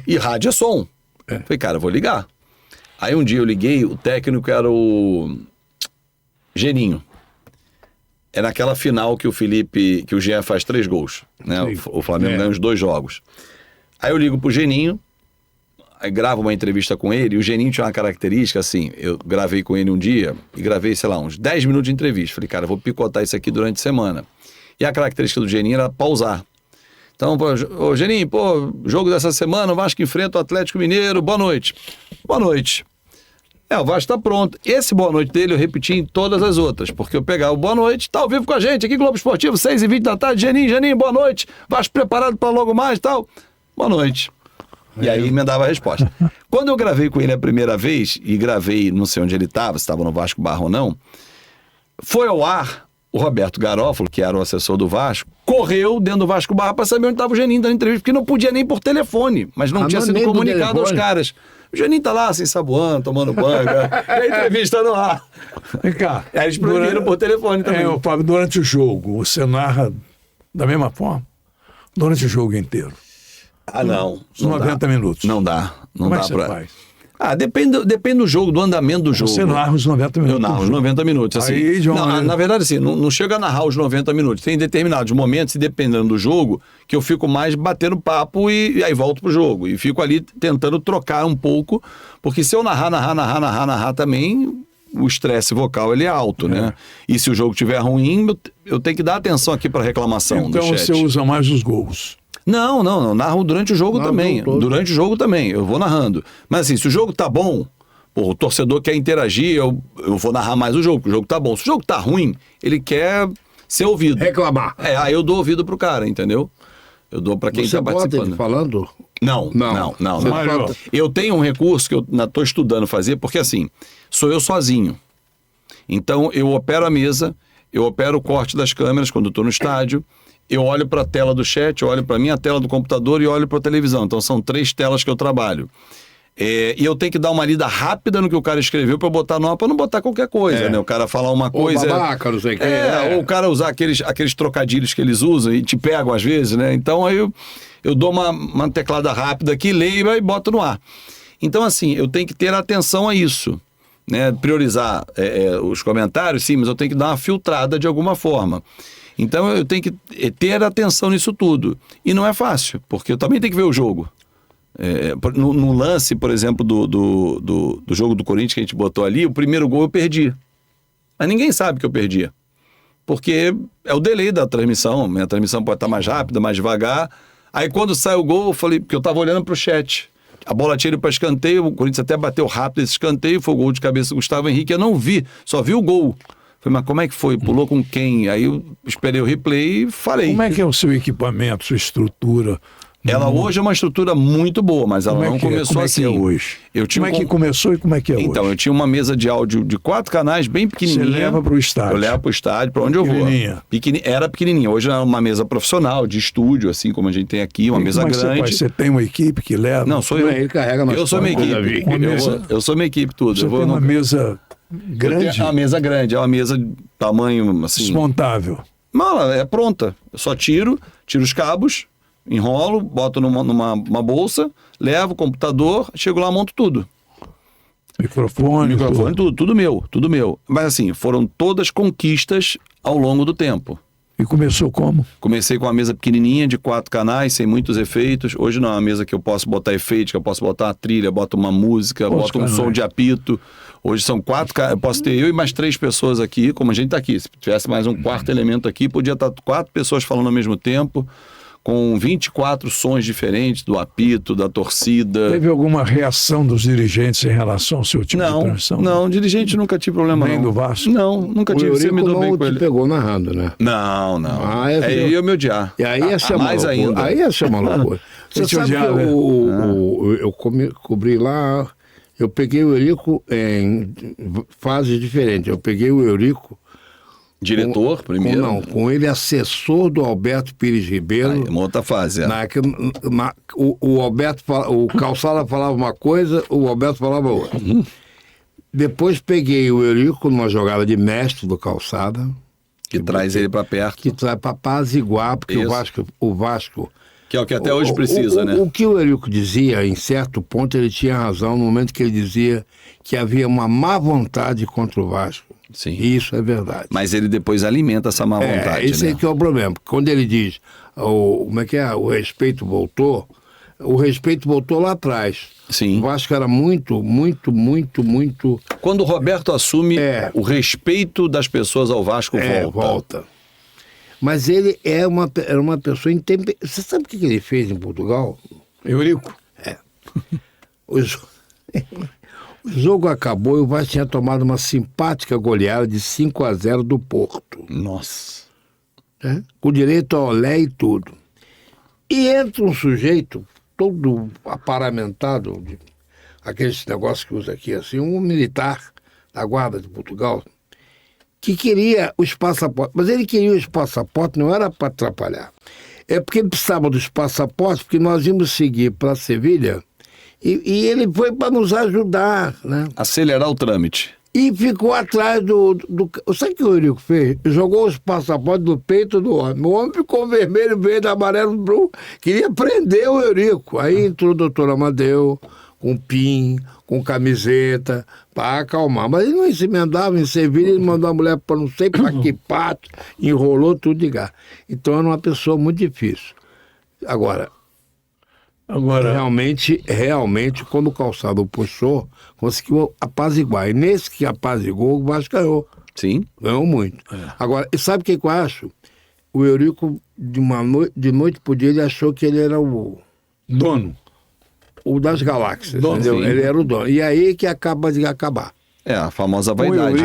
C: E rádio é som. Falei, cara, eu vou ligar. Aí um dia eu liguei, o técnico era o Geninho. É naquela final que o Jean faz 3 gols. Né? O Flamengo ganha os 2 jogos. Aí eu ligo pro Geninho, aí gravo uma entrevista com ele, e o Geninho tinha uma característica assim, eu gravei com ele um dia, e gravei, sei lá, uns 10 minutos de entrevista. Falei, cara, eu vou picotar isso aqui durante a semana. E a característica do Geninho era pausar. Então, ô Geninho, jogo dessa semana, o Vasco enfrenta o Atlético Mineiro, boa noite. Boa noite. O Vasco tá pronto. Esse boa noite dele eu repeti em todas as outras, porque eu pegava o boa noite, tá ao vivo com a gente, aqui Globo Esportivo, 6h20 da tarde, Geninho, boa noite, Vasco preparado para logo mais e tal, boa noite. E aí emendava a resposta. Quando eu gravei com ele a primeira vez, e gravei, não sei onde ele estava, se estava no Vasco Barra ou não, foi ao ar, o Roberto Garófalo, que era o assessor do Vasco, correu dentro do Vasco Barra para saber onde estava o Geninho dando entrevista, porque não podia nem por telefone, mas não tinha sido comunicado aos caras. O Geninho tá lá, assim, saboando, tomando banho, e a entrevista no ar.
A: Vem cá.
C: Aí eles proibiram por telefone também.
A: Fábio, durante o jogo, você narra da mesma forma? Durante o jogo inteiro?
C: Não.
A: Os 90 minutos.
C: Não dá. Não
A: Como
C: dá
A: é que você faz?
C: Depende do jogo, do andamento do jogo.
A: Você narra os 90 minutos.
C: Eu narro os 90 minutos. Assim.
A: Aí, John,
C: na verdade, assim, não chega a narrar os 90 minutos. Tem determinados momentos, e dependendo do jogo, que eu fico mais batendo papo e aí volto pro jogo. E fico ali tentando trocar um pouco, porque se eu narrar também, o estresse vocal ele é alto, né? E se o jogo estiver ruim, eu tenho que dar atenção aqui para reclamação do
A: Então
C: chat.
A: você usa mais os gols.
C: Não, narro durante o jogo também. Durante o jogo também, eu vou narrando. Mas assim, se o jogo tá bom, o torcedor quer interagir, eu vou narrar mais o jogo, porque o jogo tá bom. Se o jogo tá ruim, ele quer ser ouvido.
B: Reclamar.
C: Aí eu dou ouvido pro cara, entendeu? Eu dou pra quem
B: Você
C: tá
B: bota
C: participando.
B: ele falando?
C: Não.
B: Você
C: Eu tenho um recurso que eu estou estudando fazer, porque assim, sou eu sozinho. Então eu opero a mesa, eu opero o corte das câmeras quando estou no estádio, eu olho para a tela do chat, eu olho para a minha tela do computador e olho para a televisão. Então são 3 telas que eu trabalho. E eu tenho que dar uma lida rápida no que o cara escreveu para botar no ar, para não botar qualquer coisa, né? O cara falar uma coisa...
B: babaca, não sei o que.
C: Ou o cara usar aqueles trocadilhos que eles usam e te pegam às vezes, né? Então aí eu dou uma teclada rápida aqui, leio e boto no ar. Então assim, eu tenho que ter atenção a isso, né? Priorizar os comentários, sim, mas eu tenho que dar uma filtrada de alguma forma. Então eu tenho que ter atenção nisso tudo. E não é fácil, porque eu também tenho que ver o jogo. No lance, por exemplo, do jogo do Corinthians que a gente botou ali, o primeiro gol eu perdi. Mas ninguém sabe que eu perdi. Porque é o delay da transmissão. Minha transmissão pode estar mais rápida, mais devagar. Aí quando sai o gol, eu falei, porque eu estava olhando para o chat. A bola tinha ido para escanteio, o Corinthians até bateu rápido esse escanteio, foi o gol de cabeça do Gustavo Henrique, eu não vi, só vi o gol. Falei, mas como é que foi? Pulou com quem? Aí eu esperei o replay e falei.
A: Como é que é o seu equipamento, sua estrutura?
C: Ela hoje é uma estrutura muito boa, mas ela não começou assim.
A: Como é que é hoje? Como é que começou e como é que é hoje?
C: Então, eu tinha uma mesa de áudio de 4 canais, bem pequenininha.
A: Você leva para o estádio?
C: Eu levo para o estádio, para onde eu vou. Era pequenininha. Hoje é uma mesa profissional, de estúdio, assim como a gente tem aqui, uma mesa grande.
A: Você tem uma equipe que leva?
C: Não, sou eu.
B: Ele carrega
C: eu sou minha equipe. Eu sou minha equipe, tudo.
A: Você tem uma mesa grande?
C: É uma mesa grande, é uma mesa de tamanho assim.
A: Desmontável.
C: Não, ela é pronta. Eu só tiro os cabos, enrolo, boto numa bolsa, levo o computador, chego lá, monto tudo.
A: Microfone,
C: tudo meu. Mas assim, foram todas conquistas ao longo do tempo.
A: E começou como?
C: Comecei com uma mesa pequenininha de 4 canais, sem muitos efeitos. Hoje não, é uma mesa que eu posso botar efeitos, que eu posso botar uma trilha, boto uma música, boto um som de apito. Hoje são 4 canais, eu posso ter eu e mais 3 pessoas aqui, como a gente está aqui. Se tivesse mais um quarto elemento aqui, podia estar 4 pessoas falando ao mesmo tempo, com 24 sons diferentes do apito, da torcida.
A: Teve alguma reação dos dirigentes em relação ao seu tipo de transmissão?
C: Não, dirigente nunca tive problema.
A: Nem do Vasco?
C: Não, nunca tive. Você me deu bem com ele.
B: Pegou narrando, né?
C: Não. Aí eu me odiar.
B: E aí ia ser uma loucura.
C: Ainda.
B: Aí ia ser uma loucura. Você sabe que eu cobri lá, eu peguei o Eurico em fases diferentes. Eu peguei o Eurico
C: diretor, primeiro?
B: Com ele assessor do Alberto Pires Ribeiro.
C: Uma outra fase,
B: o Alberto, o Calçada falava uma coisa, o Alberto falava outra. Depois peguei o Eurico numa jogada de mestre do Calçada.
C: Que traz ele para perto.
B: Que traz para apaziguar, porque o Vasco...
C: Que é o que até hoje precisa, né?
B: O que o Eurico dizia, em certo ponto, ele tinha razão no momento que ele dizia que havia uma má vontade contra o Vasco.
C: Sim.
B: Isso é verdade.
C: Mas ele depois alimenta essa má vontade,
B: esse aí que é o problema. Quando ele diz, como é que é? O respeito voltou lá atrás.
C: Sim.
B: O Vasco era muito...
C: Quando o Roberto assume, o respeito das pessoas ao Vasco volta.
B: Mas ele era uma pessoa intemperante. Você sabe o que ele fez em Portugal?
A: Eurico?
B: O jogo acabou e o Vasco tinha tomado uma simpática goleada de 5-0 do Porto.
C: Nossa.
B: Com direito a olé e tudo. E entra um sujeito todo aparamentado, aqueles negócios que usa aqui, assim, um militar da Guarda de Portugal, que queria os passaportes. Mas ele queria os passaportes, não era para atrapalhar. É porque ele precisava dos passaportes, porque nós íamos seguir para Sevilha, e ele foi para nos ajudar, né?
C: Acelerar o trâmite.
B: E ficou atrás do... Sabe o que o Eurico fez? Jogou os passaportes do peito do homem. O homem ficou vermelho, verde, amarelo, queria prender o Eurico. Aí entrou o doutor Amadeu, com PIN, com camiseta, para acalmar. Mas ele não se emendava em Sevilha, ele mandou a mulher para não sei para que parte, enrolou tudo de gás. Então era uma pessoa muito difícil. Agora realmente, quando o Calçado puxou, conseguiu apaziguar. E nesse que apaziguou, o Vasco ganhou.
C: Sim.
B: Ganhou muito. Agora, sabe o que eu acho? O Eurico, de noite por dia, ele achou que ele era o
A: dono.
B: O das galáxias, entendeu? Ele era o dono. E aí que acaba de acabar.
C: A famosa vaidade,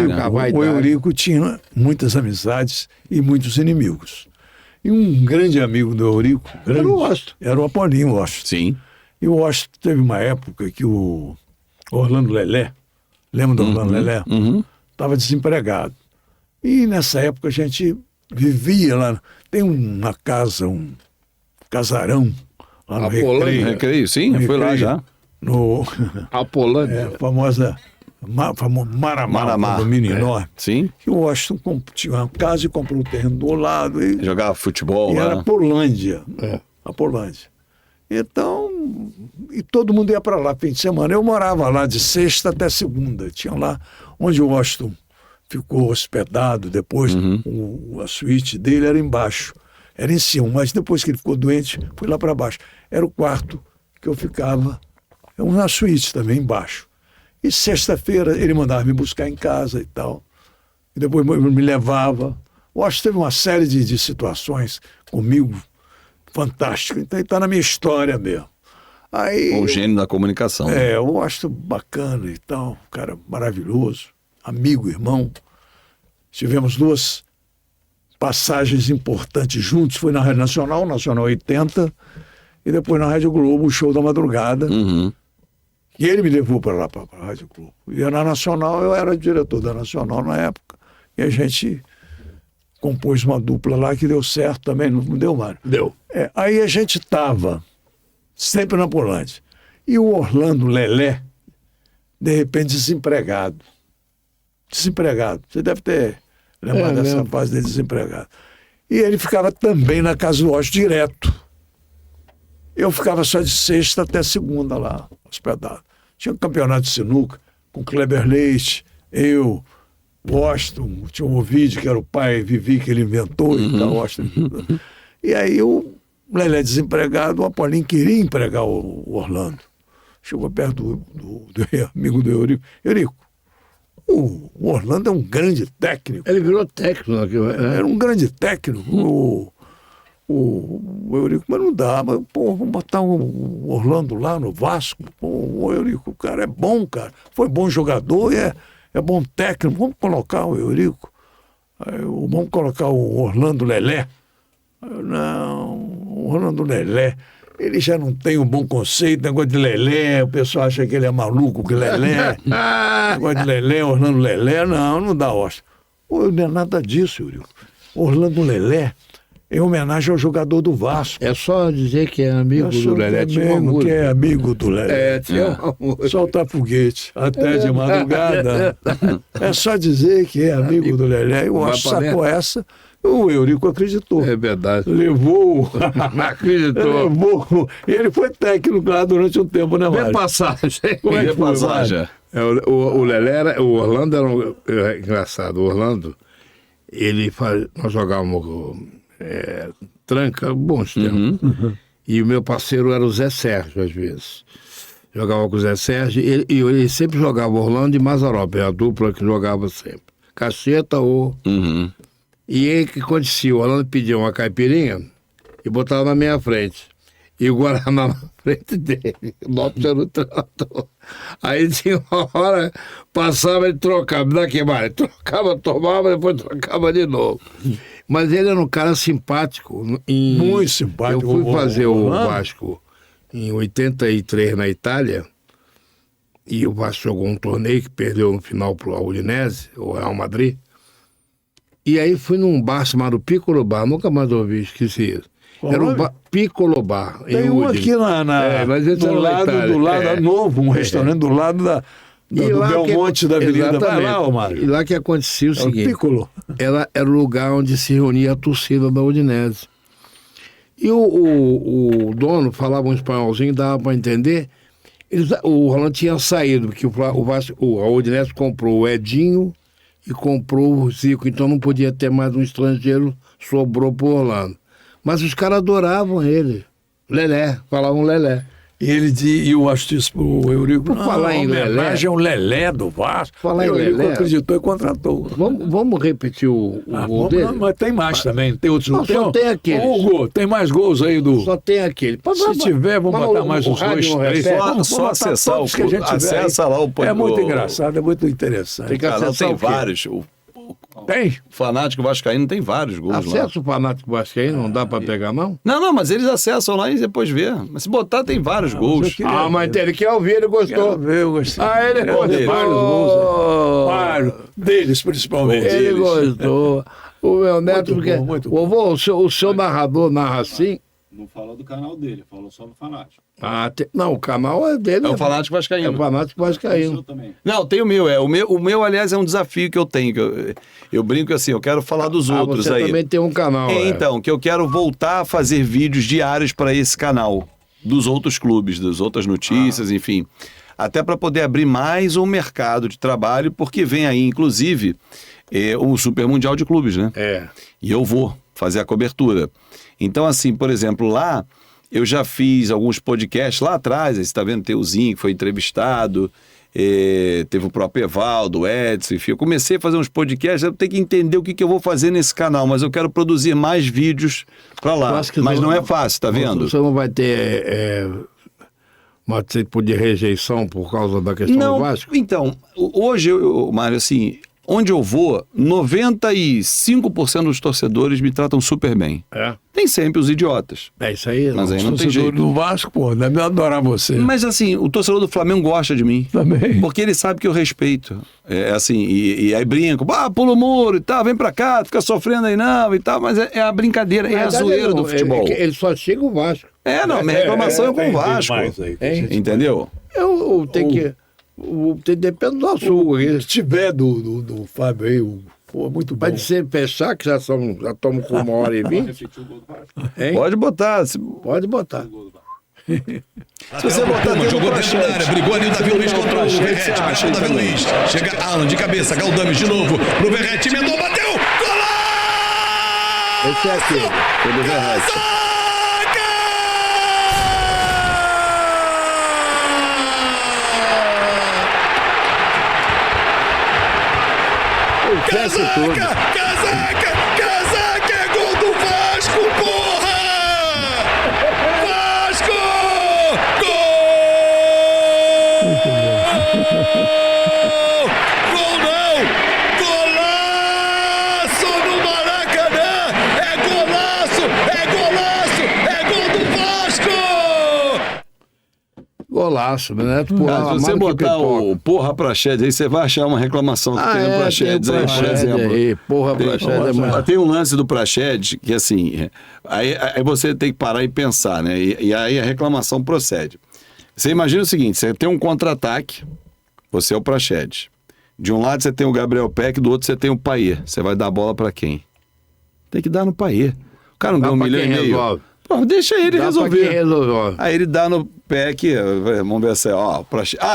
A: O Eurico tinha muitas amizades e muitos inimigos. E um grande amigo do Eurico era o Apolinho Washington.
C: Sim.
A: E o Washington teve uma época que o Orlando Lelé, lembra do Orlando Lelé? Estava desempregado. E nessa época a gente vivia lá. Tem uma casa, um casarão lá no
C: Recreio, sim, eu fui lá já.
A: No
B: Apolândia.
A: Famosa Maramá, condomínio enorme.
C: Sim.
A: E o Washington tinha uma casa e comprou um terreno do lado. E
C: jogava futebol lá.
A: Era Porlândia. A Porlândia. Então, e todo mundo ia para lá fim de semana. Eu morava lá de sexta até segunda. Tinha lá onde o Washington ficou hospedado depois. A suíte dele era embaixo. Era em cima, mas depois que ele ficou doente, foi lá para baixo. Era o quarto que eu ficava na suíte também, embaixo. E sexta-feira ele mandava me buscar em casa e tal. E depois me levava. Eu acho que teve uma série de situações comigo fantásticas. Então ele está na minha história mesmo. Aí,
C: O gênio da comunicação.
A: eu acho bacana e tal. Um cara maravilhoso. Amigo, irmão. Tivemos 2 passagens importantes juntos. Foi na Rádio Nacional 80. E depois na Rádio Globo, o Show da Madrugada.
C: Uhum.
A: E ele me levou para lá, para a Rádio Globo. E na Nacional, eu era diretor da Nacional na época. E a gente compôs uma dupla lá que deu certo também, não deu, Mário?
B: Deu.
A: Aí a gente estava sempre na Polândia. E o Orlando Lelé, de repente, desempregado. Desempregado. Você deve ter lembrado dessa
B: lembro.
A: fase dele desempregado. E ele ficava também na Casa do Oeste direto. Eu ficava só de sexta até segunda lá, hospedado. Tinha um campeonato de sinuca com Kleber Leite, eu, Washington, tinha um Ovidio, que era o pai Vivi, que ele inventou, e tal, Washington. E aí o Lelé desempregado, o Apolinho queria empregar o Orlando. Chegou perto do amigo do Eurico. Eurico, o Orlando é um grande técnico.
B: Ele virou técnico.
A: Era um grande técnico. O Eurico, mas não dá, mas, pô, vamos botar o Orlando lá no Vasco. Pô, o Eurico, o cara é bom, cara. Foi bom jogador e é bom técnico. Vamos colocar o Eurico. Vamos colocar o Orlando Lelé. Não, o Orlando Lelé. Ele já não tem um bom conceito, negócio de Lelé. O pessoal acha que ele é maluco, que Lelé. Negócio de Lelé, Orlando Lelé. Não dá hóstia. Pô, não é nada disso, Eurico. Orlando Lelé. Em homenagem ao jogador do Vasco.
B: É só dizer que é amigo do Lelé.
A: Que é amigo do Lelé.
B: Tinha uma música.
A: Soltar foguete até de madrugada. É só dizer que é amigo do Lelé. E o Oeste sacou essa, o Eurico acreditou.
B: É verdade.
A: Levou.
B: Acreditou.
A: Levou. E ele foi técnico lá durante um tempo, né,
B: Vem
A: Mário?
B: passagem.
A: Como é que foi,
C: Passagem.
A: Mário?
B: O Lelé, o Orlando era engraçado. O Orlando, nós jogávamos tranca, bons tempos. E o meu parceiro era o Zé Sérgio, às vezes. Jogava com o Zé Sérgio, e ele sempre jogava Orlando e Mazzaropi, a dupla que jogava sempre. Cacheta ou... E aí o que acontecia? O Orlando pedia uma caipirinha e botava na minha frente. E o Guaraná na frente dele. O Lopes era o trator. Aí tinha uma hora, passava e trocava. Me dá que mais? Trocava, tomava, depois trocava de novo. Mas ele era um cara simpático.
A: Muito simpático.
B: Eu fui fazer o Vasco em 83 na Itália. E o Vasco jogou um torneio que perdeu no final para o Udinese, o Real Madrid. E aí fui num bar chamado Piccolo Bar, nunca mais ouvi, esqueci isso. Era um bar, Piccolo Bar.
A: Tem um aqui
B: mas esse
A: do lado novo, um restaurante do lado do Belmonte da Avenida. Vai lá, Mário.
B: E lá que acontecia o seguinte.
A: O Piccolo.
B: Era o lugar onde se reunia a torcida da Udinese. E o dono falava um espanholzinho, dava para entender. O Rolando tinha saído, porque a Udinese comprou o Edinho e comprou o Zico, então não podia ter mais um estrangeiro, sobrou pro Orlando. Mas os caras adoravam ele. Lelé, falavam Lelé.
A: E eu acho isso pro Eurico.
B: Por falar em Lelé.
A: Homenagem ao Lelé do Vasco.
B: Falar em
A: o Eurico
B: Lelé.
A: acreditou e contratou.
B: Vamos repetir o gol dele?
A: Mas tem mais também. Tem outros.
B: Não, só tem aqueles.
A: Hugo, tem mais gols aí do.
B: Só tem aquele.
A: Se tiver, vamos botar mais uns dois, três.
C: Só acessar o clube. Acessa lá o
A: É muito engraçado, é muito interessante.
B: Tem que
C: Canal
B: acessar
C: tem
B: o quê?
C: vários.
A: Tem?
C: O Fanático Vascaíno tem vários gols lá.
B: Acessa o Fanático Vascaíno, não dá pra pegar, não?
C: Não, mas eles acessam lá e depois vê. Mas se botar, tem vários gols.
B: Mas ele quer ouvir, ele gostou.
A: Eu gostei.
B: Ele
A: Tem
B: gostou.
A: vários gols. Vários. Deles, principalmente.
B: Ele gostou. O meu neto,
A: Muito
B: porque...
A: bom, muito bom.
B: Vovô, o seu narrador narra assim?
E: Não falou do canal dele, falou só do Fanático.
B: Não, o canal é dele.
C: É o Fanático
B: É
C: Vascaíno.
B: o Fanático
E: O
B: Vascaíno.
E: seu também.
C: Não, tem o meu. O meu, aliás, é um desafio que eu tenho. Eu brinco assim, eu quero falar dos outros
B: você
C: aí.
B: também tem um canal.
C: Então, que eu quero voltar a fazer vídeos diários para esse canal, dos outros clubes, das outras notícias, enfim. Até para poder abrir mais um mercado de trabalho, porque vem aí, inclusive, o Super Mundial de Clubes, né?
B: É.
C: E eu vou fazer a cobertura. Então, assim, por exemplo, lá eu já fiz alguns podcasts lá atrás, aí você está vendo, tem o Zinho que foi entrevistado, teve o próprio Evaldo, o Edson, enfim, eu comecei a fazer uns podcasts, eu tenho que entender o que eu vou fazer nesse canal, mas eu quero produzir mais vídeos para lá, mas não é fácil, tá vendo?
B: Você não vai ter uma tipo de rejeição por causa da questão do Vasco?
C: Então, hoje, Mário, assim, onde eu vou, 95% dos torcedores me tratam super bem. Tem sempre os idiotas.
B: É isso aí.
C: Mas aí não tem
A: Torcedor
C: jeito.
A: do Vasco, pô, deve adorar você.
C: Mas assim, o torcedor do Flamengo gosta de mim.
A: Também.
C: Porque ele sabe que eu respeito. É assim, e aí brinco, pula o muro e tal, vem pra cá, fica sofrendo aí não e tal, mas é a brincadeira, é a zoeira do futebol.
B: Ele só chega o Vasco.
C: Não, minha reclamação é com o Vasco. Entendeu?
B: Eu tenho que... Depende do açúcar.
A: Se tiver do Fábio aí, pô, muito bom.
B: Pode ser fechar, que já estamos com 1h20.
E: Repetiu o gol do Vasco.
B: Hein?
C: Pode botar.
B: Pode botar.
C: Se você botar dentro
D: Jogou
C: do
D: dentro da área,
C: Prachete.
D: brigou ali o Davi Luiz contra o Verrete, bateu o Davi Luiz. Chega Alan de cabeça, Galdames de novo pro Verrete, emendou, bateu, golaço!
B: Esse é aqui.
C: Foi do Verratti.
D: Casaca, é gol do Vasco, porra! Vasco! Gol não! Golaço no Maracanã! É golaço! É gol do Vasco!
B: Golaço, né?
C: Se você botar o porra Praxedes aí, você vai achar uma reclamação que tem no Praxedes aí, por exemplo.
B: Porra, Praxedes
C: Tem um lance do Praxedes que, assim, aí você tem que parar e pensar, né? E aí a reclamação procede. Você imagina o seguinte, você tem um contra-ataque, você é o Praxedes. De um lado você tem o Gabriel Peck, do outro você tem o Paier. Você vai dar a bola pra quem? Tem que dar no Paier. O cara não ganha 1,5 milhão. Pô, deixa ele resolver. Aí ele dá no Peck, vamos ver se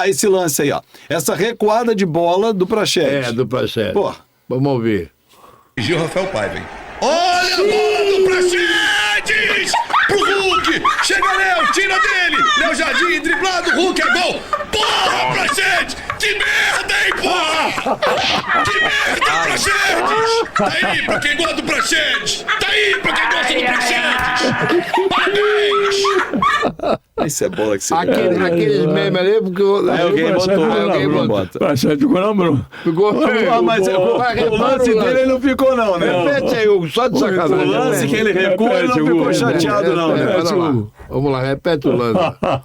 C: esse lance aí, ó. Essa recuada de bola do Praxedes.
B: Do Praxedes.
C: Pô.
B: Vamos ouvir.
D: Gil Rafael Paiva, hein? Olha a bola do Praxedes! Pro Hulk! Chega Léo, tira dele! Léo Jardim, driblado, Hulk é gol! Porra, Praxedes! Que merda, hein, porra! Que merda, Praxedes! Tá aí pra quem gosta do Praxedes! Tá aí pra quem gosta do Praxedes! Parabéns!
C: Isso é bola que você
B: Aqueles memes ali, porque
C: alguém botou.
A: Praxedes ficou na bronca.
C: Mas o lance dele ele não ficou não, né?
B: Repete aí, Hugo, só de sacanagem.
C: O lance que ele recua, ele não ficou chateado não, né?
B: Vamos lá, repete o lance.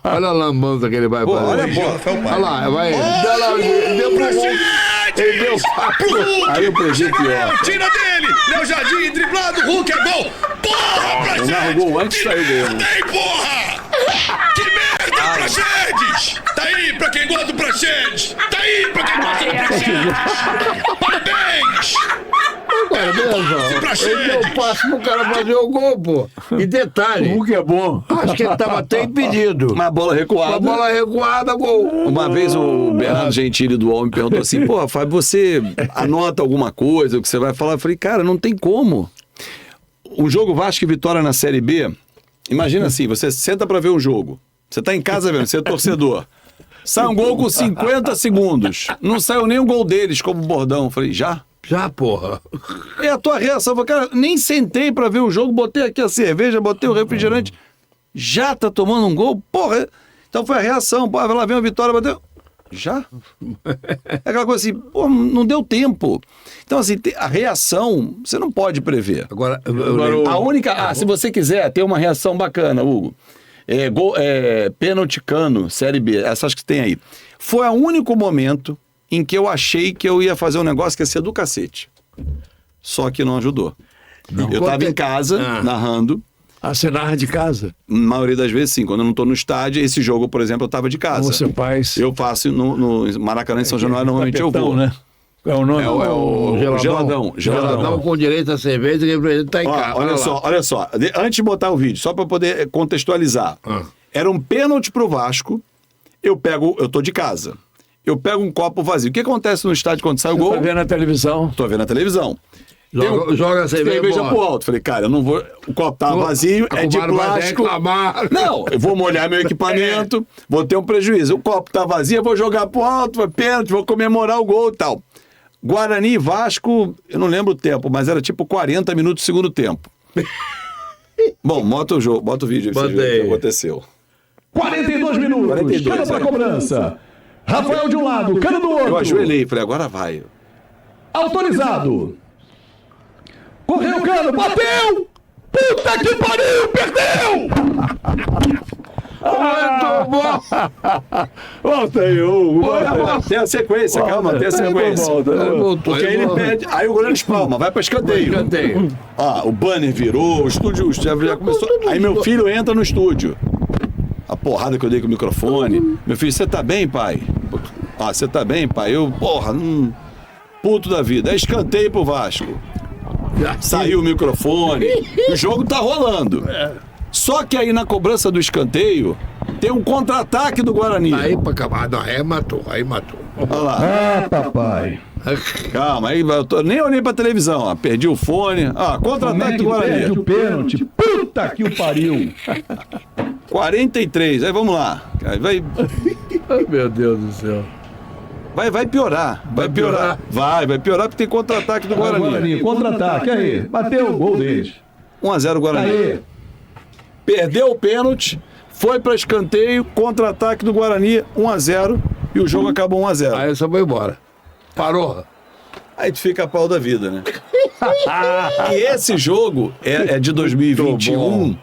B: Olha a lambança que ele vai fazer.
C: Olha a
D: Gil
C: bola.
D: Rafael Paiva.
B: Olha lá, vai. Deu pro Hulk. Ele deu
D: Pro Hulk!
C: Aí eu perdi
D: Chega
C: pior.
D: Léo, tira dele! Léo Jardim, driblado, Hulk é gol! Porra, Praxedes!
C: narro gol antes
D: Que
C: saiu gol,
D: merda, hein, porra! Que merda, Praxedes! Tá aí pra quem gosta do Praxedes! Tá aí pra quem gosta do Praxedes! Parabéns!
B: Agora, beleza. Ele deu passo pro cara fazer o gol, pô. E detalhe,
A: O Hulk é bom.
B: acho que ele tava até impedido.
C: Uma bola recuada.
B: A bola recuada, gol.
C: Uma vez o Bernardo Gentili do UOL me perguntou assim, pô, Fábio, você anota alguma coisa, o que você vai falar? Eu falei, cara, não tem como. Um jogo Vasco e Vitória na Série B, imagina assim, você senta pra ver um jogo, você tá em casa vendo, você é torcedor, sai um gol com 50 segundos, não saiu nem um gol deles como bordão. Eu falei, já?
B: Já, porra.
C: É a tua reação. Eu falei, cara, nem sentei pra ver o jogo, botei aqui a cerveja, botei o refrigerante, já tá tomando um gol? Porra, então foi a reação, pô, lá vem a Vitória, bateu... Já? É aquela coisa assim, pô, não deu tempo. Então, assim, a reação, você não pode prever.
B: Agora,
C: A única... se você quiser ter uma reação bacana, Hugo, pênalti Cano, Série B, essas que tem aí. Foi o único momento em que eu achei que eu ia fazer um negócio que ia ser do cacete. Só que não ajudou. Eu tava em casa, narrando.
A: Você narra de casa?
C: Na maioria das vezes, sim. Quando eu não tô no estádio, esse jogo, por exemplo, eu tava de casa.
A: Você faz.
C: Eu faço no Maracanã, em São Januário, normalmente eu vou.
A: Né? É o nome?
C: o Geladão.
B: Geladão com direito a cerveja, que ele tá em casa.
C: Olha só. Antes de botar o vídeo, só para poder contextualizar. Era um pênalti pro Vasco. Eu tô de casa. Eu pego um copo vazio. O que acontece no estádio quando sai o gol?
A: Tá vendo na televisão?
C: Tô vendo na televisão.
B: Joga a
C: cerveja pro alto. Falei, cara, eu não vou. O copo tá vazio, é de plástico. Não, eu vou molhar meu equipamento, vou ter um prejuízo. O copo tá vazio, eu vou jogar pro alto, vai pênalti, vou comemorar o gol e tal. Guarani e Vasco, eu não lembro o tempo, mas era tipo 40 minutos do segundo tempo. Bom, bota o jogo, bota o vídeo aí pra você ver o que aconteceu.
A: 42 minutos.
C: 42,
A: Cano pra cobrança. Rafael de um lado, Cano do outro.
C: Eu ajoelhei, falei, agora vai.
A: Autorizado. Correu o Cano, bateu! Puta que pariu, perdeu!
B: Muito bom!
A: Volta aí, Hugo.
C: Tem a sequência, calma, tem a sequência. Porque aí ele pede, aí o goleiro espalma, vai pra escanteio. O banner virou, o estúdio já começou. Aí meu filho entra no estúdio. A porrada que eu dei com o microfone. Meu filho, você tá bem, pai? Você tá bem, pai? Eu, puto da vida. Aí escanteio pro Vasco. Saiu o microfone. O jogo tá rolando. Só que aí na cobrança do escanteio tem um contra-ataque do Guarani.
B: Aí pra acabar, aí matou.
C: Olha lá.
A: Papai.
C: Calma, aí eu nem olhei pra televisão, perdi o fone. Contra-ataque do Guarani.
A: Perde o pênalti. Puta que o pariu.
C: 43, aí vamos lá. Aí vai.
B: Meu Deus do céu.
C: Vai piorar. Vai piorar. Vai piorar porque tem contra-ataque do Guarani.
A: Contra-ataque, aí. Bateu o gol deles.
C: 1-0 Guarani.
A: Aí.
C: Perdeu o pênalti, foi para escanteio, contra-ataque do Guarani, 1-0, e o jogo acabou 1-0.
B: Aí só foi embora. Parou.
C: Aí tu fica a pau da vida, né? E esse jogo é de 2021,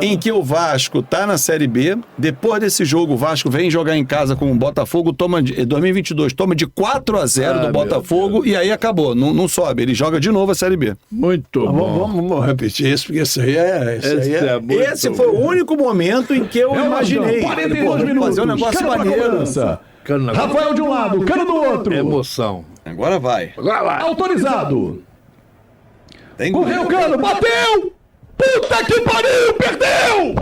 C: em que o Vasco tá na Série B. Depois desse jogo, o Vasco vem jogar em casa com o Botafogo, 2022, toma de 4-0 do Botafogo, e aí acabou, não sobe, ele joga de novo a Série B.
B: Muito bom.
A: Vamos repetir isso, porque isso aí é...
C: Esse foi o único momento em que eu imaginei.
A: 42 minutos.
C: Fazer um negócio maneiro.
A: Rafael de um lado, Cano do outro.
B: Emoção.
C: Agora vai.
A: Autorizado.
C: Tem
A: Correu o Cano, bateu! Puta que pariu, perdeu!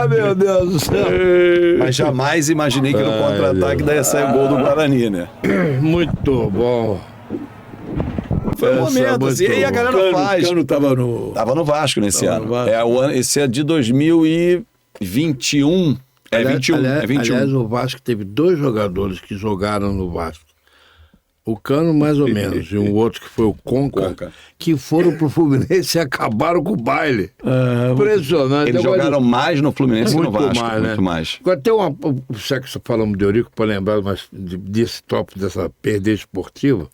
B: Meu Deus do céu.
C: Mas jamais imaginei que no contra-ataque daí ia sair o gol do Guarani, né?
B: Muito bom.
C: Foi um momento, assim, e aí a galera faz.
A: O Cano tava no
C: Vasco nesse ano.
A: Vasco.
C: Esse é de 2021. É 21.
B: Aliás, o Vasco teve 2 jogadores que jogaram no Vasco. O Cano, mais ou menos, e um outro que foi o Conca. Que foram pro Fluminense e acabaram com o baile. Impressionante.
C: Eles jogaram mais no Fluminense que no Vasco. Muito mais.
B: Agora tem uma... Já que você falamos de Eurico, para lembrar desse tópico, dessa perda esportiva,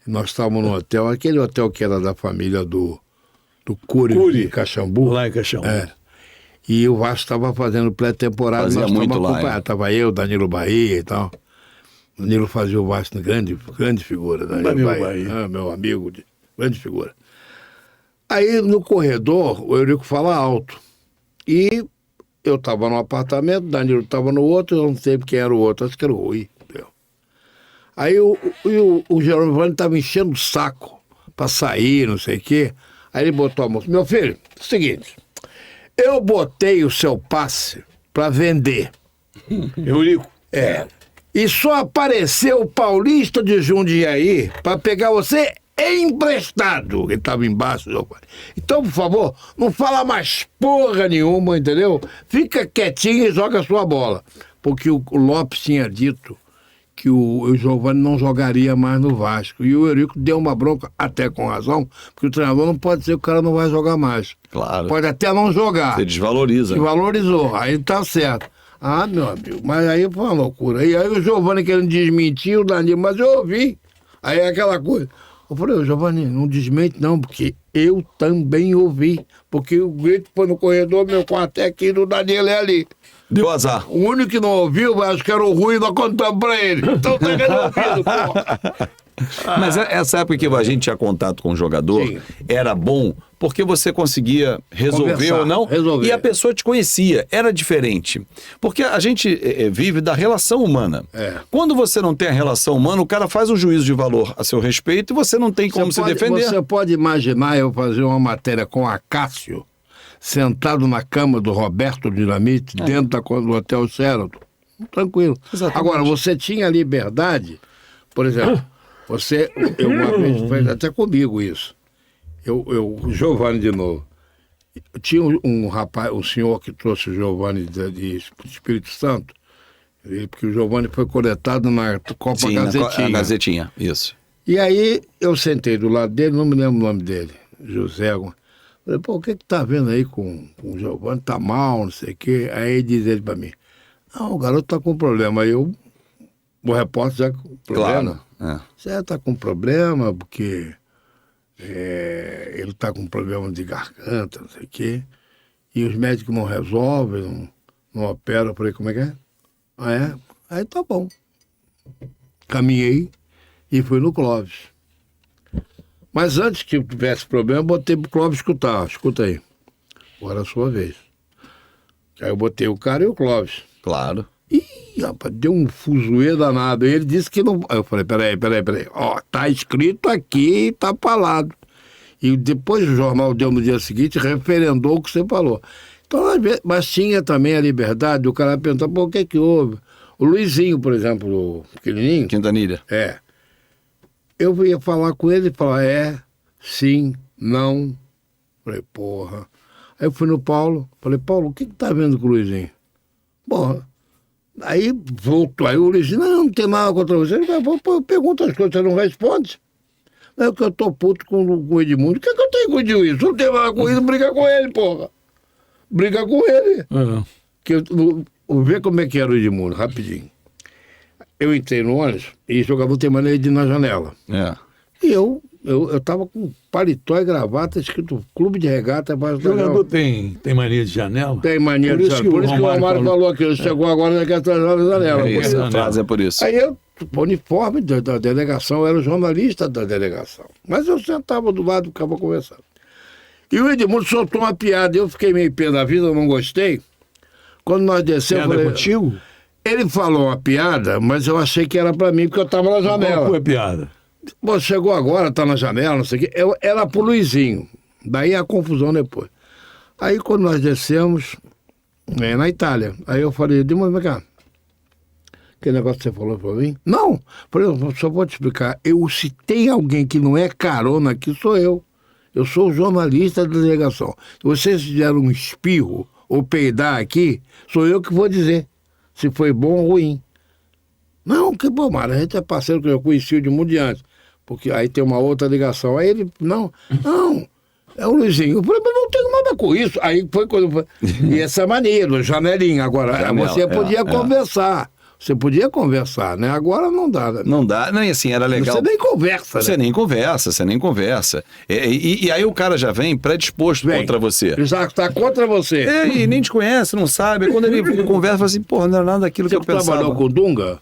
B: nós estávamos no hotel, aquele hotel que era da família do Cury, em Caxambu.
A: Lá em Caxambu.
B: E o Vasco estava fazendo pré-temporada, nós estávamos acompanhando. Estava eu, Danilo Bahia e tal. O Danilo fazia o Vasco, grande figura. Danilo Bahia. Meu amigo, grande figura. Aí no corredor, o Eurico fala alto. E eu estava no apartamento, o Danilo estava no outro, eu não sei quem era o outro, acho que era o Rui. Aí o Giovanni estava enchendo o saco para sair, não sei o quê. Aí ele botou a moça: meu filho, é o seguinte, eu botei o seu passe para vender.
A: Eurico.
B: E só apareceu o Paulista de Jundiaí para pegar você emprestado. Ele estava embaixo. Então, por favor, não fala mais porra nenhuma, entendeu? Fica quietinho e joga a sua bola. Porque o Lopes tinha dito que o Giovanni não jogaria mais no Vasco. E o Eurico deu uma bronca, até com razão, porque o treinador não pode dizer que o cara não vai jogar mais.
C: Claro.
B: Pode até não jogar.
C: Você desvaloriza.
B: Se valorizou, aí tá certo. Meu amigo, mas aí foi uma loucura. E aí o Giovanni querendo desmentir o Danilo, mas eu ouvi. Aí é aquela coisa. Eu falei: Giovanni, não desmente não, porque eu também ouvi. Porque o grito foi no corredor, meu quarto é aqui, do Danilo é ali.
C: Deu azar.
B: O único que não ouviu, acho que era o Rui, nós contamos pra ele. Então tá ouvido, pô.
C: Mas essa época que a gente tinha contato com o jogador, sim, era bom porque você conseguia resolver ou não, e a pessoa te conhecia, era diferente. Porque a gente vive da relação humana. Quando você não tem a relação humana, o cara faz um juízo de valor a seu respeito e você não tem como se defender.
B: Você pode imaginar eu fazer uma matéria com a Cássio, sentado na cama do Roberto Dinamite, dentro do Hotel Sheraton? tranquilo.
C: Exatamente.
B: Agora, você tinha liberdade, por exemplo, uma vez, foi até comigo isso, Giovanni de novo, tinha um rapaz, um senhor que trouxe o Giovanni de Espírito Santo, porque o Giovanni foi coletado na Copa
C: Sim,
B: Gazetinha.
C: na Gazetinha, isso.
B: E aí eu sentei do lado dele, não me lembro o nome dele, José. Falei, pô, o que tá vendo aí com o Giovanni? Tá mal, não sei o quê. Aí diz ele pra mim, não, o garoto tá com problema. Aí o repórter já com problema.
C: Claro.
B: Você tá com problema porque ele tá com problema de garganta, não sei o quê. E os médicos não resolvem, não operam. Eu falei, como é que é? Ah, é? Aí tá bom. Caminhei e fui no Clóvis. Mas antes que eu tivesse problema, eu botei pro Clóvis escutar. Escuta aí. Agora é a sua vez. Aí eu botei o cara e o Clóvis.
C: Claro.
B: Ih, rapaz, deu um fuzuê danado. Ele disse que não... Aí eu falei, peraí. Ó, tá escrito aqui, tá falado. E depois o jornal deu no dia seguinte, referendou o que você falou. Então, às vezes, mas tinha também a liberdade do cara perguntar, pô, o que é que houve? O Luizinho, por exemplo, o pequenininho...
C: Quintanilha.
B: Eu ia falar com ele e falar, sim, não. Falei, porra. Aí eu fui no Paulo, falei, Paulo, o que tá vendo com o Luizinho? Porra. Aí voltou, aí o Luizinho, não tem nada contra você. Ele falou, pô, pergunta as coisas, você não responde. Não é que eu tô puto com o Edmundo. O que é que eu tenho com o Edmundo? Se não tem nada com isso, briga com ele, porra. Briga com ele. Vê como é que era o Edmundo, rapidinho. Eu entrei no ônibus e o jogador tem maneira de ir na janela. E eu tava com paletó e gravata escrito Clube de Regata.
A: O jogador tem mania de janela?
B: Tem mania de janela. Por isso que o Romário falou aqui, ele chegou agora naquela janela.
C: A frase é por isso.
B: Aí eu, o uniforme da delegação, eu era o jornalista da delegação. Mas eu sentava do lado e ficava conversando. E o Edmundo soltou uma piada, eu fiquei meio pé da vida, eu não gostei. Quando nós descemos...
A: Piada contigo?
B: Ele falou uma piada, mas eu achei que era pra mim, porque eu tava na janela.
A: Qual foi a piada?
B: Pô, chegou agora, tá na janela, não sei o quê. Era pro Luizinho. Daí a confusão depois. Aí quando nós descemos, na Itália, aí eu falei, Edmundo, vem cá. Que negócio que você falou pra mim? Não. Falei, só vou te explicar. Se tem alguém que não é carona aqui, sou eu. Eu sou o jornalista da delegação. Se vocês fizeram um espirro ou peidar aqui, sou eu que vou dizer se foi bom ou ruim. Não, que bom, Mário, a gente é parceiro que eu conheci o Edmundo de antes. Porque aí tem uma outra ligação. Aí ele, não, é o Luizinho. Eu falei, mas não tenho nada com isso. Aí foi quando... E essa maneira, janelinha. Agora, você podia conversar. Você podia conversar, né? Agora não dá. Né?
C: Não dá, nem assim, era legal.
B: Você nem conversa,
C: Você nem conversa. E aí o cara já vem predisposto contra você.
B: Já está contra você.
C: E nem te conhece, não sabe. Quando ele conversa, fala assim, porra, não era nada daquilo que eu pensava.
B: Você trabalhou com o Dunga?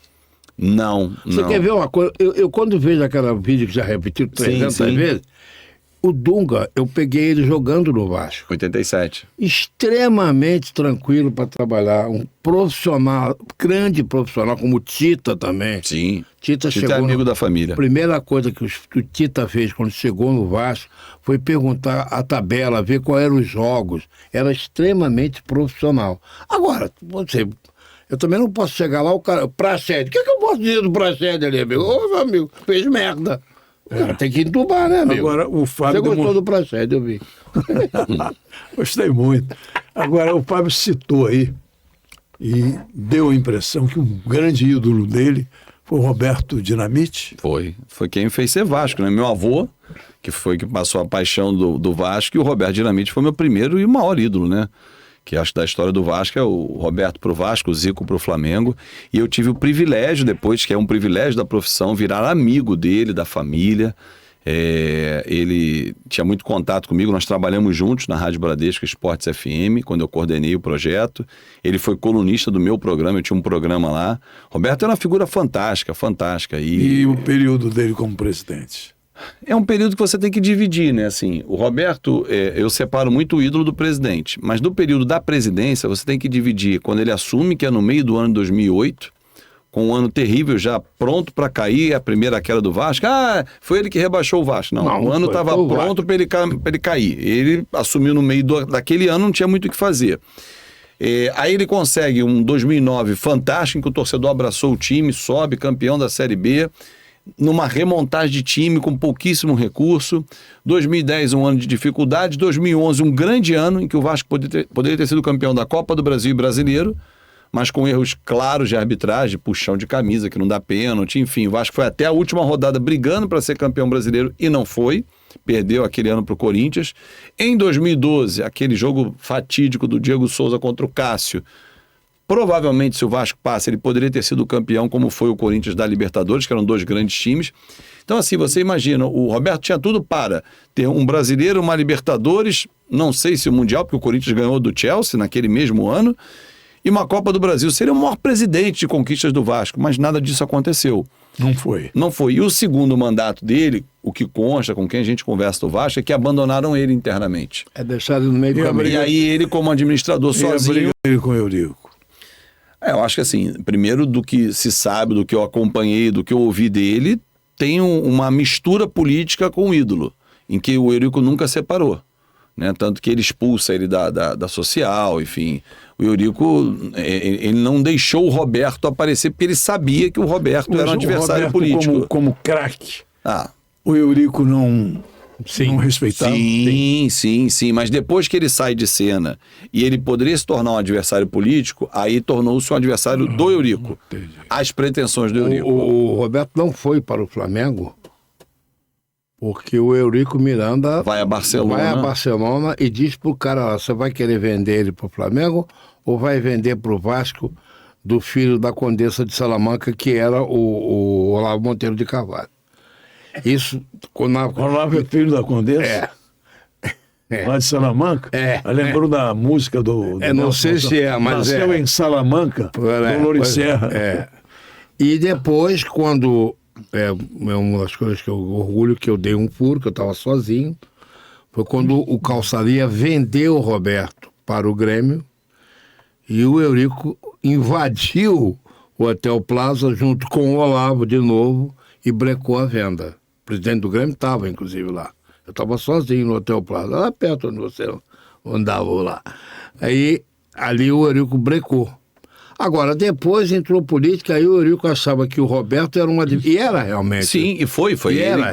C: Não.
B: Você quer ver uma coisa? Eu quando vejo aquele vídeo que já repetiu 300 vezes, o Dunga, eu peguei ele jogando no Vasco.
C: 87.
B: Extremamente tranquilo para trabalhar. Um profissional, grande profissional, como o Tita também.
C: Sim.
B: Tita chegou
C: é amigo da família.
B: A primeira coisa que o Tita fez quando chegou no Vasco foi perguntar a tabela, ver quais eram os jogos. Era extremamente profissional. Agora, eu também não posso chegar lá, o cara, Praxedes. O que eu posso dizer do Praxedes ali, amigo? Ô, meu amigo, fez merda. O cara tem que entubar, né, amigo?
A: Agora, o Fábio...
B: Você gostou do Praxedes, eu vi.
A: Gostei muito. Agora, o Fábio citou aí e deu a impressão que um grande ídolo dele foi o Roberto Dinamite.
C: Foi quem fez ser Vasco, né? Meu avô, que passou a paixão do Vasco, e o Roberto Dinamite foi meu primeiro e maior ídolo, né? Que acho da história do Vasco é o Roberto pro Vasco, o Zico pro Flamengo. E eu tive o privilégio depois, que é um privilégio da profissão, virar amigo dele, da família. Ele tinha muito contato comigo, nós trabalhamos juntos na Rádio Bradesco Esportes FM, quando eu coordenei o projeto. Ele foi colunista do meu programa, eu tinha um programa lá. Roberto era uma figura fantástica.
A: E o período dele como presidente?
C: É um período que você tem que dividir, né? Assim, o Roberto, eu separo muito o ídolo do presidente, mas do período da presidência você tem que dividir quando ele assume, que é no meio do ano de 2008, com um ano terrível já pronto para cair, a primeira queda do Vasco. Foi ele que rebaixou o Vasco. Não, o ano estava pronto para ele cair. Ele assumiu no meio daquele ano, não tinha muito o que fazer. Aí ele consegue um 2009 fantástico, em que o torcedor abraçou o time, sobe, campeão da Série B, numa remontagem de time com pouquíssimo recurso. 2010, um ano de dificuldade. 2011, um grande ano em que o Vasco poderia ter sido campeão da Copa do Brasil e Brasileiro, mas com erros claros de arbitragem, puxão de camisa, que não dá pênalti, enfim. O Vasco foi até a última rodada brigando para ser campeão brasileiro e não foi. Perdeu aquele ano para o Corinthians. Em 2012, aquele jogo fatídico do Diego Souza contra o Cássio. Provavelmente, se o Vasco passa, ele poderia ter sido campeão, como foi o Corinthians da Libertadores, que eram 2 grandes times. Então, assim, você imagina, o Roberto tinha tudo para ter um brasileiro, uma Libertadores, não sei se o Mundial, porque o Corinthians ganhou do Chelsea naquele mesmo ano, e uma Copa do Brasil. Seria o maior presidente de conquistas do Vasco, mas nada disso aconteceu.
A: Não foi.
C: Não foi. E o segundo mandato dele, o que consta com quem a gente conversa do Vasco, é que abandonaram ele internamente.
B: É deixado no meio do caminho.
C: E aí ele, como administrador sozinho...
A: Ele com o Eurico.
C: Eu acho que assim, primeiro do que se sabe, do que eu acompanhei, do que eu ouvi dele, tem uma mistura política com o ídolo, em que o Eurico nunca separou. Né? Tanto que ele expulsa ele da social, enfim. O Eurico, ele não deixou o Roberto aparecer, porque ele sabia que o Roberto era um adversário político.
A: Como craque,
C: Ah,
A: o Eurico não respeitava.
C: Sim. Mas depois que ele sai de cena e ele poderia se tornar um adversário político, aí tornou-se um adversário do Eurico. As pretensões do Eurico.
B: O Roberto não foi para o Flamengo porque o Eurico Miranda
C: Vai a Barcelona
B: e diz pro cara, você vai querer vender ele pro Flamengo ou vai vender pro Vasco do filho da Condessa de Salamanca, que era o Olavo Monteiro de Carvalho. Isso,
A: Olavo é filho da Condessa? Lá de Salamanca? Lembrou da música do
B: não sei se mas
A: nasceu em Salamanca, Dolores Serra.
B: E depois, quando... uma das coisas que eu orgulho, que eu dei um furo, que eu estava sozinho, foi quando o Calçaria vendeu o Roberto para o Grêmio e o Eurico invadiu o Hotel Plaza junto com o Olavo de novo e brecou a venda. O presidente do Grêmio estava, inclusive, lá. Eu estava sozinho no Hotel Plaza, lá perto onde você andava lá. Aí, ali o Eurico brecou. Agora, depois entrou política, aí o Eurico achava que o Roberto era uma... E era realmente.
C: Sim, e foi ele.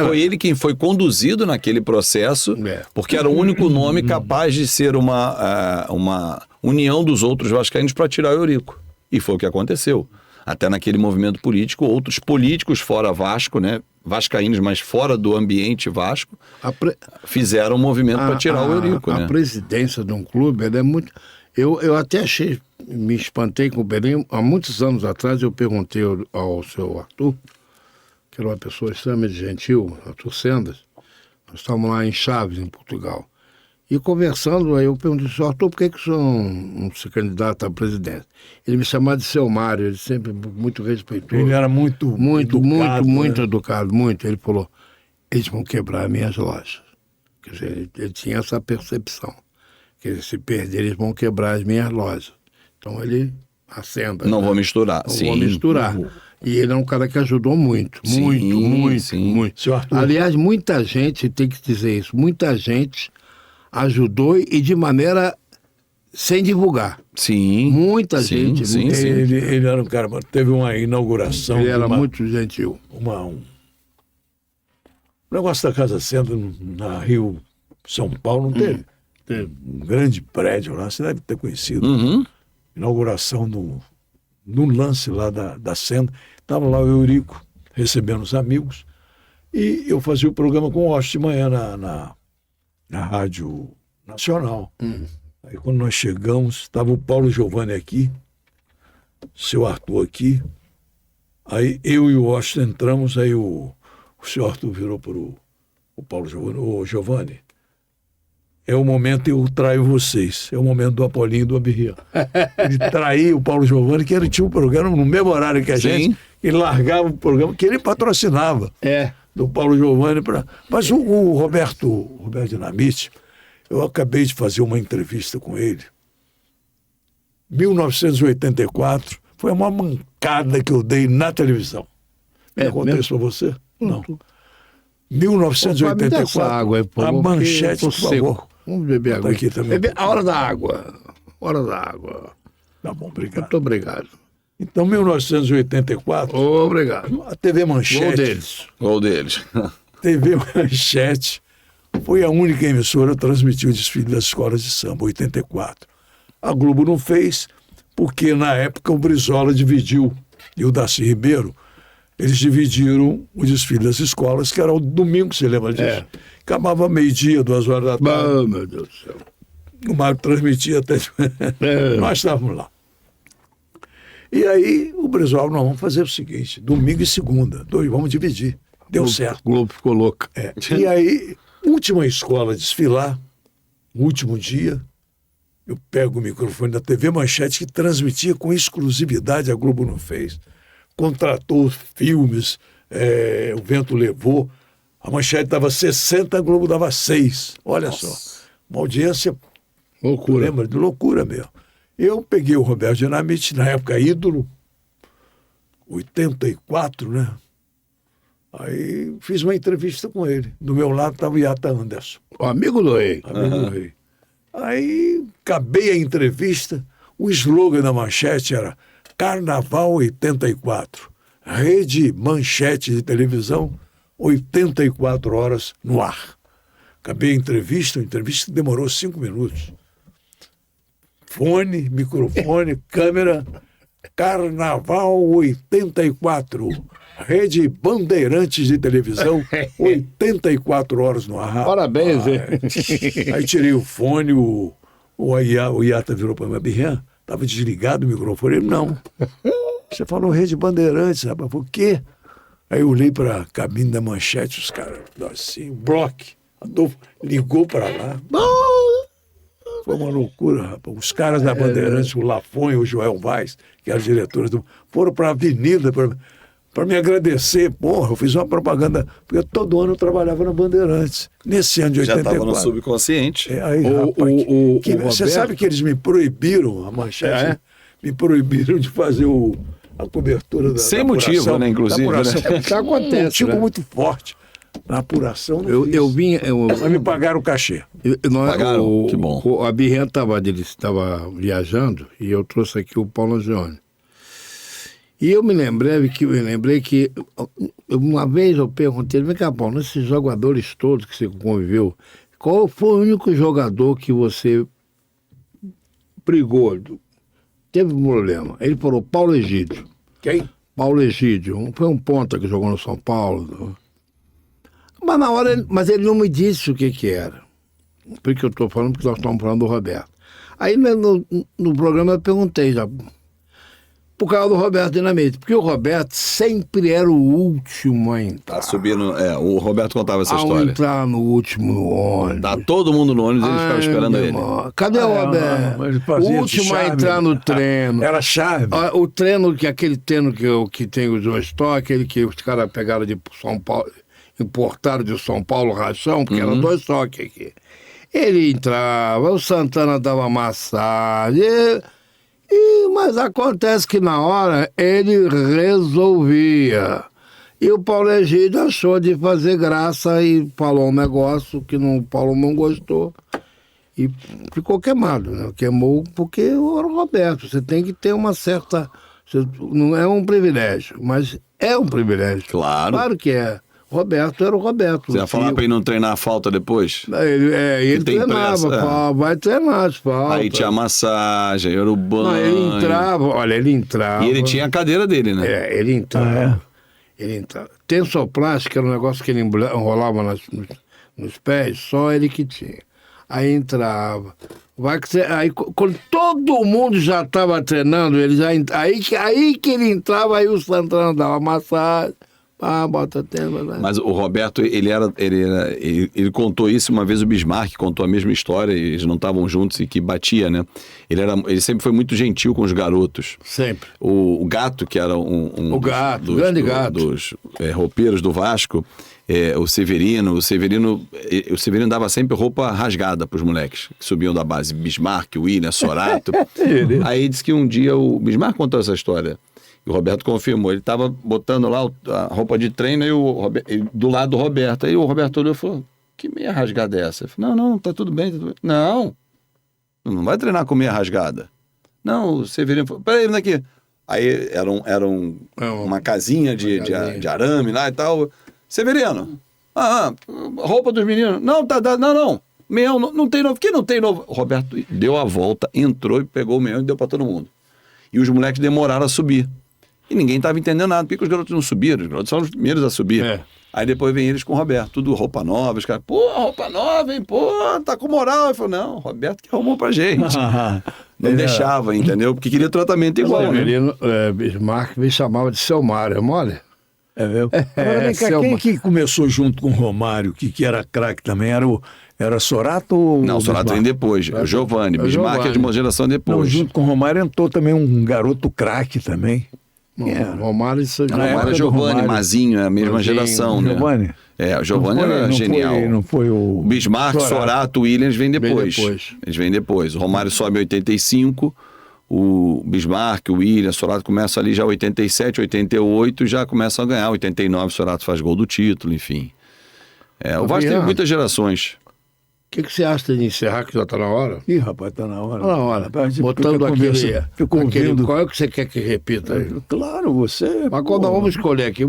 C: Foi ele quem foi conduzido naquele processo, porque era o único nome capaz de ser uma união dos outros vascaínos para tirar o Eurico. E foi o que aconteceu. Até naquele movimento político, outros políticos fora Vasco, né? Vascaínos, mas fora do ambiente Vasco, fizeram um movimento para tirar o Eurico.
B: A presidência de um clube, ela é muito... Eu até me espantei com o Belém. Há muitos anos atrás eu perguntei ao seu Arthur, que era uma pessoa extremamente gentil, Arthur Sendas. Nós estávamos lá em Chaves, em Portugal. E conversando, aí eu perguntei, senhor Arthur, por que o senhor não se candidata à presidência? Ele me chamava de seu Mário, ele sempre muito respeitoso.
A: Ele era muito
B: educado, muito. Ele falou, eles vão quebrar minhas lojas. Quer dizer, ele tinha essa percepção. Que se perder, eles vão quebrar as minhas lojas. Então ele acenda.
C: Não vou misturar.
B: Vou misturar. E ele é um cara que ajudou muito. Aliás, muita gente, tem que dizer isso, muita gente ajudou e de maneira sem divulgar.
C: Sim.
B: Muita gente.
A: Ele era um cara, teve uma inauguração.
B: Ele era muito gentil.
A: Um negócio da Casa Centro, na Rio, São Paulo, não teve? Um grande prédio lá, você deve ter conhecido. Inauguração no lance lá da Senda. Estava lá o Eurico recebendo os amigos e eu fazia o programa com o Washington de manhã na Rádio Nacional. Aí quando nós chegamos, estava o Paulo Giovanni aqui, seu Arthur aqui, aí eu e o Washington entramos, aí o seu Arthur virou para o Paulo Giovanni, ô Giovanni, é o momento eu traio vocês. É o momento do Apolinho e do Abirria. Ele traiu o Paulo Giovanni, que ele tinha um programa no mesmo horário que a gente. Ele largava o programa que ele patrocinava. Do Paulo Giovanni para... Mas o Roberto Dinamite, eu acabei de fazer uma entrevista com ele. 1984, foi a maior mancada que eu dei na televisão. Eu contei isso para você? Não. 1984,
B: água aí,
A: a manchete, por favor.
B: Vamos beber água.
A: Aqui também.
B: A hora da água. fora da água.
A: Tá bom, obrigado.
B: Muito obrigado.
A: Então, 1984,
B: Obrigado.
A: a TV Manchete.
B: Gol deles.
C: Gol deles.
A: TV Manchete foi a única emissora a transmitir o desfile das escolas de samba, 84. A Globo não fez, porque na época o Brizola dividiu, e o Darcy Ribeiro, eles dividiram o desfile das escolas, que era o domingo, você lembra disso?
B: É.
A: Acabava meio-dia, 2 horas da tarde.
B: Oh, meu Deus do céu.
A: O Marco transmitia até...
B: É.
A: Nós estávamos lá. E aí o Brizola, nós vamos fazer o seguinte, domingo e segunda, vamos dividir. Deu certo.
B: O Globo ficou louco.
A: É. E aí, última escola a desfilar, último dia, eu pego o microfone da TV Manchete, que transmitia com exclusividade, a Globo não fez. Contratou filmes, O Vento Levou. A Manchete dava 60, a Globo dava 6. Olha só. Uma audiência,
B: Loucura.
A: lembra, de loucura mesmo. Eu peguei o Roberto Dinamite, na época ídolo, 84, né? Aí fiz uma entrevista com ele. Do meu lado estava o Iata Anderson,
B: O amigo do rei.
A: amigo do rei. Aí acabei a entrevista, o slogan da Manchete era Carnaval 84, Rede Manchete de televisão, 84 horas no ar. Acabei a entrevista demorou 5 minutos. Fone, microfone, câmera, Carnaval 84, Rede Bandeirantes de televisão, 84 horas no ar.
B: Parabéns, hein?
A: Aí tirei o fone, o Iata virou para mim, Birran, estava desligado o microfone. Ele, não. Você falou Rede Bandeirantes, rapaz, por quê? Aí eu olhei para a cabine da Manchete, os caras, assim, bloco. Adolfo ligou para lá. Foi uma loucura, rapaz. Os caras da Bandeirantes, o Lafon e o Joel Vaz, que eram diretores, foram para a avenida para me agradecer. Porra, eu fiz uma propaganda, porque todo ano eu trabalhava na Bandeirantes. Nesse ano de
C: Já
A: 84.
C: estava no subconsciente.
A: Aí, rapaz, você sabe que eles me proibiram, a Manchete, me proibiram de fazer a cobertura da
C: Sem
A: da
C: motivo,
A: apuração,
C: né, inclusive,
A: da apuração.
C: né?
B: Isso acontece,
A: Um motivo
B: né?
A: muito forte. Na apuração não
B: Eu
A: fiz.
B: vim.
A: Mas me pagaram o cachê.
C: Pagaram? Que bom.
B: A Birren estava viajando e eu trouxe aqui o Paulo Angione. E eu me lembrei que uma vez eu perguntei, vem cá, Paulo, nesses jogadores todos que você conviveu, qual foi o único jogador que você brigou, teve um problema? Ele falou, Paulo Egídio.
A: Quem?
B: Paulo Egídio, foi um ponta que jogou no São Paulo. Mas na hora, mas ele não me disse o que era. Por que eu estou falando? Porque nós estamos falando do Roberto. Aí no programa eu perguntei já, por causa do Roberto Dinamite, porque o Roberto sempre era o último a entrar.
C: Tá subindo. O Roberto contava essa história.
B: Entrar no último ônibus.
C: Tá todo mundo no ônibus e ele ficava esperando
B: meu
C: ele.
B: irmão, cadê o Roberto?
A: mas ele
B: O
A: fazia
B: último a
A: charme.
B: entrar no treino.
A: Era chave.
B: O treino, aquele treino que tem os dois toques, aquele que os caras pegaram de São Paulo, importaram de São Paulo rachão, porque eram 2 toques aqui. Ele entrava, o Santana dava massagem, mas acontece que na hora ele resolvia. E o Paulo Egídio achou de fazer graça e falou um negócio que o Paulo não gostou. E ficou queimado, né? Queimou porque era o Roberto. Você tem que ter uma certa... Não é um privilégio, mas é um privilégio.
C: Claro.
B: Claro que é. Roberto era o Roberto.
C: Você ia falar pra ele não treinar a falta depois?
B: Ele
C: tem
B: treinava,
C: pressa,
B: vai treinar as faltas.
C: Aí tinha massagem, era o banho.
B: Não, ele entrava.
C: E ele tinha a cadeira dele, né?
B: Ele entrava. Ele entrava. Tensoplástica era um negócio que ele enrolava nos pés, só ele que tinha. Aí entrava. Aí quando todo mundo já estava treinando, ele já aí que ele entrava, aí o Santana dava massagem. Bota tempo, né?
C: Mas o Roberto, ele contou isso uma vez, o Bismarck contou a mesma história, eles não estavam juntos e que batia, né? Ele sempre foi muito gentil com os garotos.
B: Sempre.
C: O Gato, que era
B: grande Gato.
C: dos roupeiros do Vasco, o Severino dava sempre roupa rasgada para os moleques que subiam da base. Bismarck, William, Sorato. Aí disse que um dia o Bismarck contou essa história. E o Roberto confirmou, ele estava botando lá a roupa de treino e do lado do Roberto. Aí o Roberto olhou e falou, que meia rasgada é essa? Eu falei, não, tá tudo bem, Não, Não vai treinar com meia rasgada. Não, o Severino falou, peraí, vem aqui. Aí era uma casinha de arame lá e tal. Severino, roupa dos meninos. Não, não. Meião, não tem novo. Quem não tem novo? O Roberto deu a volta, entrou e pegou o meião e deu pra todo mundo. E os moleques demoraram a subir. E ninguém tava entendendo nada. Por que os garotos não subiram? Os garotos são os primeiros a subir. Aí depois vem eles com o Roberto. Tudo roupa nova. Os caras, pô, roupa nova, hein? Pô, tá com moral. Ele falou, não, Roberto que arrumou pra gente. Não deixava, entendeu? Porque queria tratamento igual.
B: O Severino Bismarck me chamava de seu Mário, é mole?
A: É mesmo? Agora, vem cá, quem que começou junto com o Romário, que era craque também? Era Sorato ou
C: Não, o Sorato vem depois. O Giovanni. Bismarck é de uma geração depois.
A: Não, junto com o Romário entrou também um garoto craque também.
B: Romário
C: é Giovanni, Mazinho, é a mesma geração, né?
A: Giovanni?
C: O Giovanni era genial.
A: Não foi o
C: Bismarck, Sorato, Williams vem depois. Eles vêm depois. O Romário sobe em 85, o Bismarck, o Williams, o Sorato começa ali já 87, 88 e já começam a ganhar. 89, o Sorato faz gol do título, enfim. O Vasco tem muitas gerações.
B: O que você acha de encerrar, que já está na hora?
A: Ih, rapaz, está na hora.
B: Está na hora. Botando aquele... Qual é que você quer que repita aí?
A: Claro, você...
B: Mas quando nós vamos escolher aqui,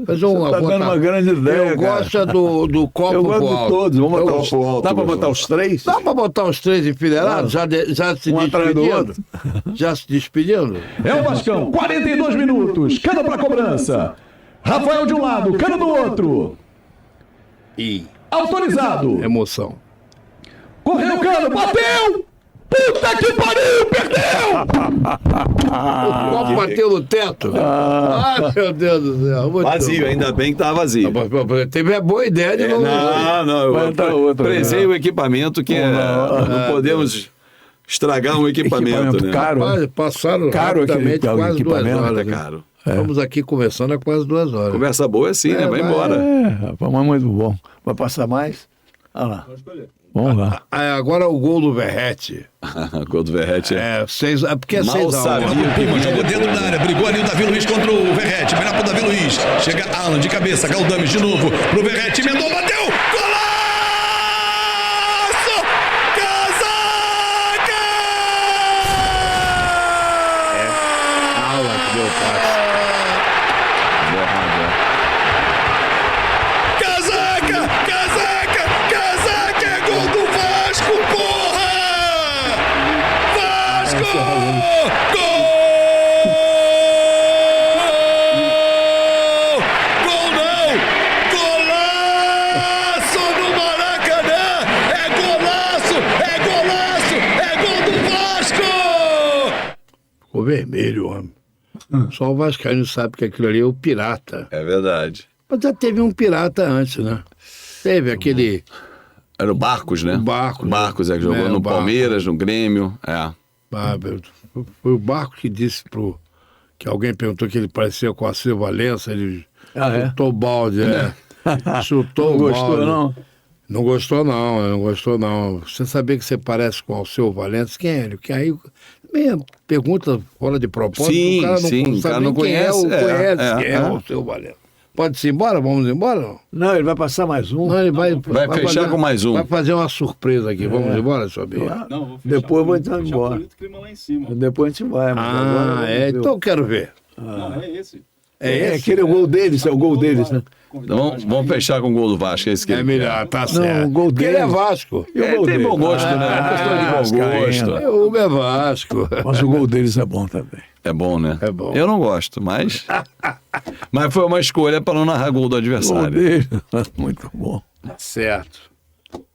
B: fazer uma...
A: Tá dando uma grande ideia,
B: Eu gosto do copo
A: eu gosto de todos. Vamos botar os... Dá para botar os três?
B: Dá para botar os três enfileirados? Já se despedindo? Já se despedindo?
F: É o Vascão, 42 minutos, cano para cobrança. Rafael de um lado, cano do outro.
B: E...
F: Autorizado.
B: Emoção.
F: Correu o cano, bateu! Puta que pariu, perdeu!
B: O copo bateu no teto. Ai, meu Deus do céu.
C: Vazio, ainda bem que tá vazio.
B: Teve a boa ideia de não...
C: Não, eu prezei o equipamento que não podemos estragar um equipamento, né?
A: Caro.
B: Rapaz, passaram
A: caro
B: rapidamente quase 2 horas.
C: É caro.
B: Estamos aqui conversando há quase 2 horas.
C: Conversa boa é assim, né? Vai embora.
A: Rapaz, mas muito bom. Vai passar mais? Olha lá. Vamos lá.
B: Agora o gol do Verrete.
C: O gol do Verrete
B: porque é 6-1.
C: Mal sabia.
D: Puma jogou dentro da área, brigou ali o Davi Luiz contra o Verrete. Melhor pro Davi Luiz. Chega Alan de cabeça, Galdames de novo pro Verrete. Emendou, bateu! Golaço! Casaca!
B: Alan que deu o passe. Ficou vermelho, homem. Só o vascaíno sabe que aquilo ali é o pirata.
C: É verdade.
B: Mas já teve um pirata antes, né? Teve aquele...
C: Era o Barcos, né?
B: O Barcos.
C: Barcos que jogou no Palmeiras, no Grêmio.
B: Foi o Barcos que disse que alguém perguntou que ele parecia com a Silva Valença, ele chutou o balde, chutou o balde.
A: Não gostou, não?
B: Não gostou, não. Você sabia que você parece com o Alceu Valença? Quem é ele? Que aí, meia pergunta fora de propósito, o cara não conhece quem é o Alceu Valença. Pode-se ir embora? Vamos embora?
A: Não, ele vai passar mais um.
B: Não, ele vai
C: fechar com mais um.
B: Vai fazer uma surpresa aqui. Vamos embora, Sobinho?
E: Não, vou fechar.
A: Depois eu vou entrar embora.
E: Bonito clima lá em cima.
A: Depois a gente vai.
B: Então eu quero ver.
E: Não, é esse.
A: É aquele gol deles, é o gol deles, né?
C: Então, vamos fechar com o gol do Vasco, é esse que
B: É melhor, tá certo.
A: Não, o gol
B: Porque
A: dele
B: ele é Vasco.
C: tem bom gosto, né? É questão de bom gosto.
B: O Hugo é Vasco.
A: Mas o gol deles é bom também.
C: É bom, né?
B: É bom.
C: Eu não gosto, mas foi uma escolha para não narrar gol do
A: O gol
C: adversário.
A: deles, muito bom.
B: Certo.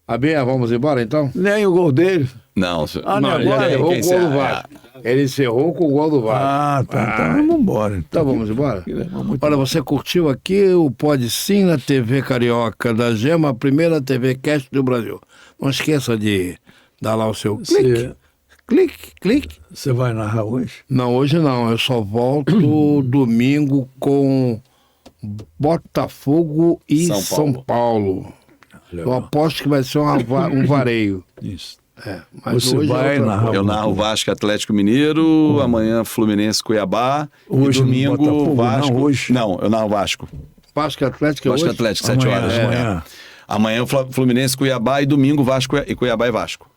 B: Abinha, vamos embora então?
A: Nem o gol deles.
C: Não,
B: Não, ele
C: agora
B: encerrou com o gol do Vasco. Ele encerrou com o gol do Vasco.
A: Então vamos embora.
B: Então vamos embora? Olha, você curtiu aqui o Pode Sim na TV Carioca da Gema, a primeira TV Cast do Brasil. Não esqueça de dar lá o seu clique.
A: Você vai narrar hoje?
B: Não, hoje não. Eu só volto domingo com Botafogo e São Paulo. Eu aposto que vai ser um vareio.
A: Isso.
B: Mas
A: Você
B: hoje
A: vai narrar.
C: Eu narro Vasco Atlético Mineiro, amanhã Fluminense Cuiabá,
A: Hoje
C: e domingo
A: Botafogo,
C: Vasco.
A: não, hoje.
C: Não, eu narro Vasco.
B: Vasco Atlético
C: Vasco
B: hoje?
C: Atlético, 7 horas.
A: Amanhã.
C: Amanhã Fluminense Cuiabá e domingo Vasco e Cuiabá e Vasco.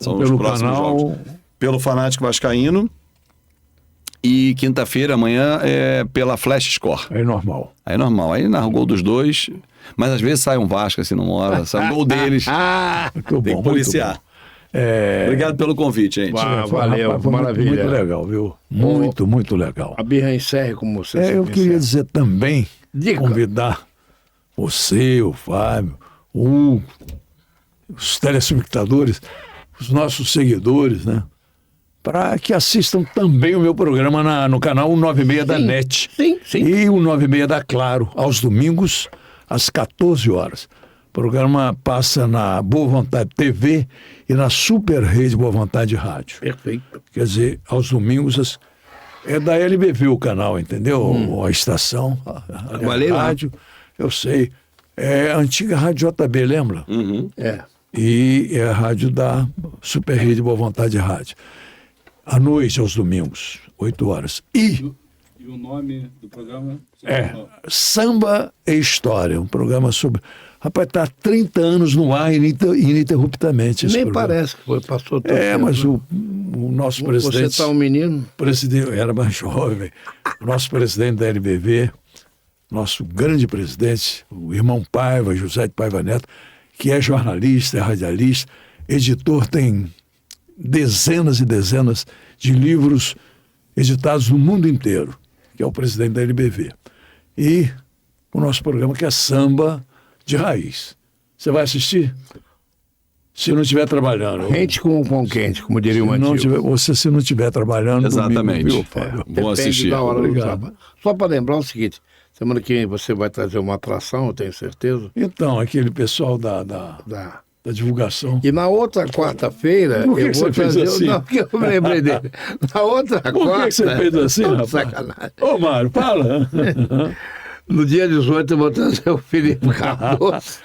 C: São
A: Pelo
C: os próximos
A: canal-
C: jogos. Pelo Fanático Vascaíno. E quinta-feira, amanhã, é pela Flash Score.
A: É normal.
C: Aí é normal. Aí narra o gol dos dois. Mas às vezes sai um Vasco, assim, numa hora. Sai um gol deles.
A: Muito
C: Tem
A: bom,
C: que policiar.
A: muito bom. É,
C: Obrigado pelo convite, gente.
B: Valeu,
A: rapaz, foi
B: maravilha.
A: Muito legal, viu? Muito legal.
B: A birra encerre como você
A: Eu
B: sempre
A: queria
B: encerra.
A: dizer também,
B: Diga.
A: convidar você, o Fábio, o Hugo, os telespectadores, os nossos seguidores, né? Para que assistam também o meu programa no canal 96 da NET.
B: Sim, sim.
A: E o 96 da Claro, aos domingos, às 14 horas. O programa passa na Boa Vontade TV e na Super Rede Boa Vontade Rádio.
B: Perfeito.
A: Quer dizer, aos domingos é da LBV o canal, entendeu? A estação, a
B: Trabalhei lá.
A: rádio, eu sei. É a antiga Rádio JB, lembra?
B: É.
A: E é a rádio da Super Rede Boa Vontade Rádio. À noite, aos domingos, 8 horas. E
E: E o nome do programa?
A: Samba e História, um programa sobre... Rapaz, está há 30 anos no ar ininterruptamente esse
B: Nem
A: programa.
B: parece que foi, passou todo
A: É,
B: tempo.
A: mas o nosso presidente...
B: Você está um menino?
A: presidente, era mais jovem, o nosso presidente da LBV, nosso grande presidente, o irmão Paiva, José de Paiva Neto, que é jornalista, é radialista, editor, tem dezenas e dezenas de livros editados no mundo inteiro, que é o presidente da LBV. E o nosso programa que é Samba de Raiz. Você vai assistir? Se não estiver trabalhando.
B: Quente com pão quente, como diria o
A: Se não
B: antigo.
A: tiver, você se não estiver trabalhando,
C: Exatamente.
A: domingo, viu, Fábio?
C: Vou
B: Depende
C: assistir.
B: da hora do
A: Obrigado.
B: trabalho. Só para lembrar o seguinte, semana que vem você vai trazer uma atração, eu tenho certeza.
A: Então, aquele pessoal da
B: Da...
A: divulgação.
B: E na outra quarta-feira,
A: Por que
B: eu
A: que
B: vou
A: você fez
B: trazer...
A: assim?
B: Não, porque eu me lembrei dele. Na outra
A: Por
B: quarta...
A: que você fez assim, rapaz?
B: Sacanagem.
A: Ô, Mário, fala.
B: No dia 18 eu vou trazer o Felipe Cardoso.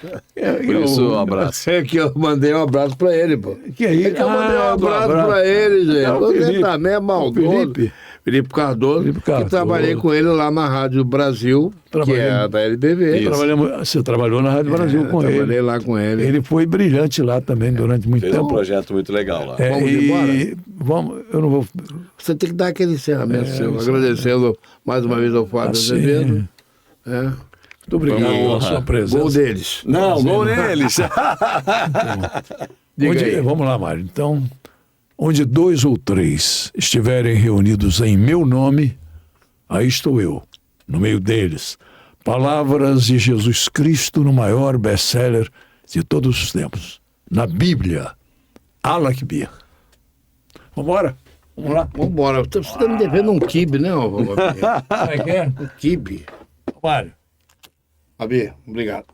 C: Por isso, um abraço.
B: É que eu mandei um abraço pra ele, pô.
A: Que aí?
B: É que eu mandei um
A: Ah,
B: abraço
A: abraço.
B: pra ele, gente.
A: É o
B: Você
A: Felipe.
B: também é maldoso.
A: Felipe.
B: Felipe Cardoso,
A: Felipe Cardoso.
B: que trabalhei com ele lá na Rádio Brasil, que é
A: Trabalhamos.
B: a da LBV.
A: Você trabalhou na Rádio Brasil com
B: Trabalhei
A: ele.
B: lá com ele.
A: Ele foi brilhante lá também durante muito
C: Fez um
A: tempo.
C: projeto muito legal lá.
A: É,
B: Vamos
A: e
B: embora?
A: Vamos, eu não vou.
B: Você tem que dar aquele encerramento seu, agradecendo mais uma vez ao Fábio
A: Assim,
B: Azevedo. É.
A: Muito obrigado pela sua presença.
B: Gol deles.
C: Não, gol neles.
B: Diga aí.
A: Vamos lá, Mário. Então, onde 2 ou 3 estiverem reunidos em meu nome, aí estou eu, no meio deles. Palavras de Jesus Cristo no maior best-seller de todos os tempos. Na Bíblia. Allah Akbar. Vamos embora? Vamos lá?
B: Vamos embora. Você está me devendo um quibe, né, ô, Fabinho?
A: Como é que é?
B: Um quibe.
A: Mário.
B: Fabi, obrigado.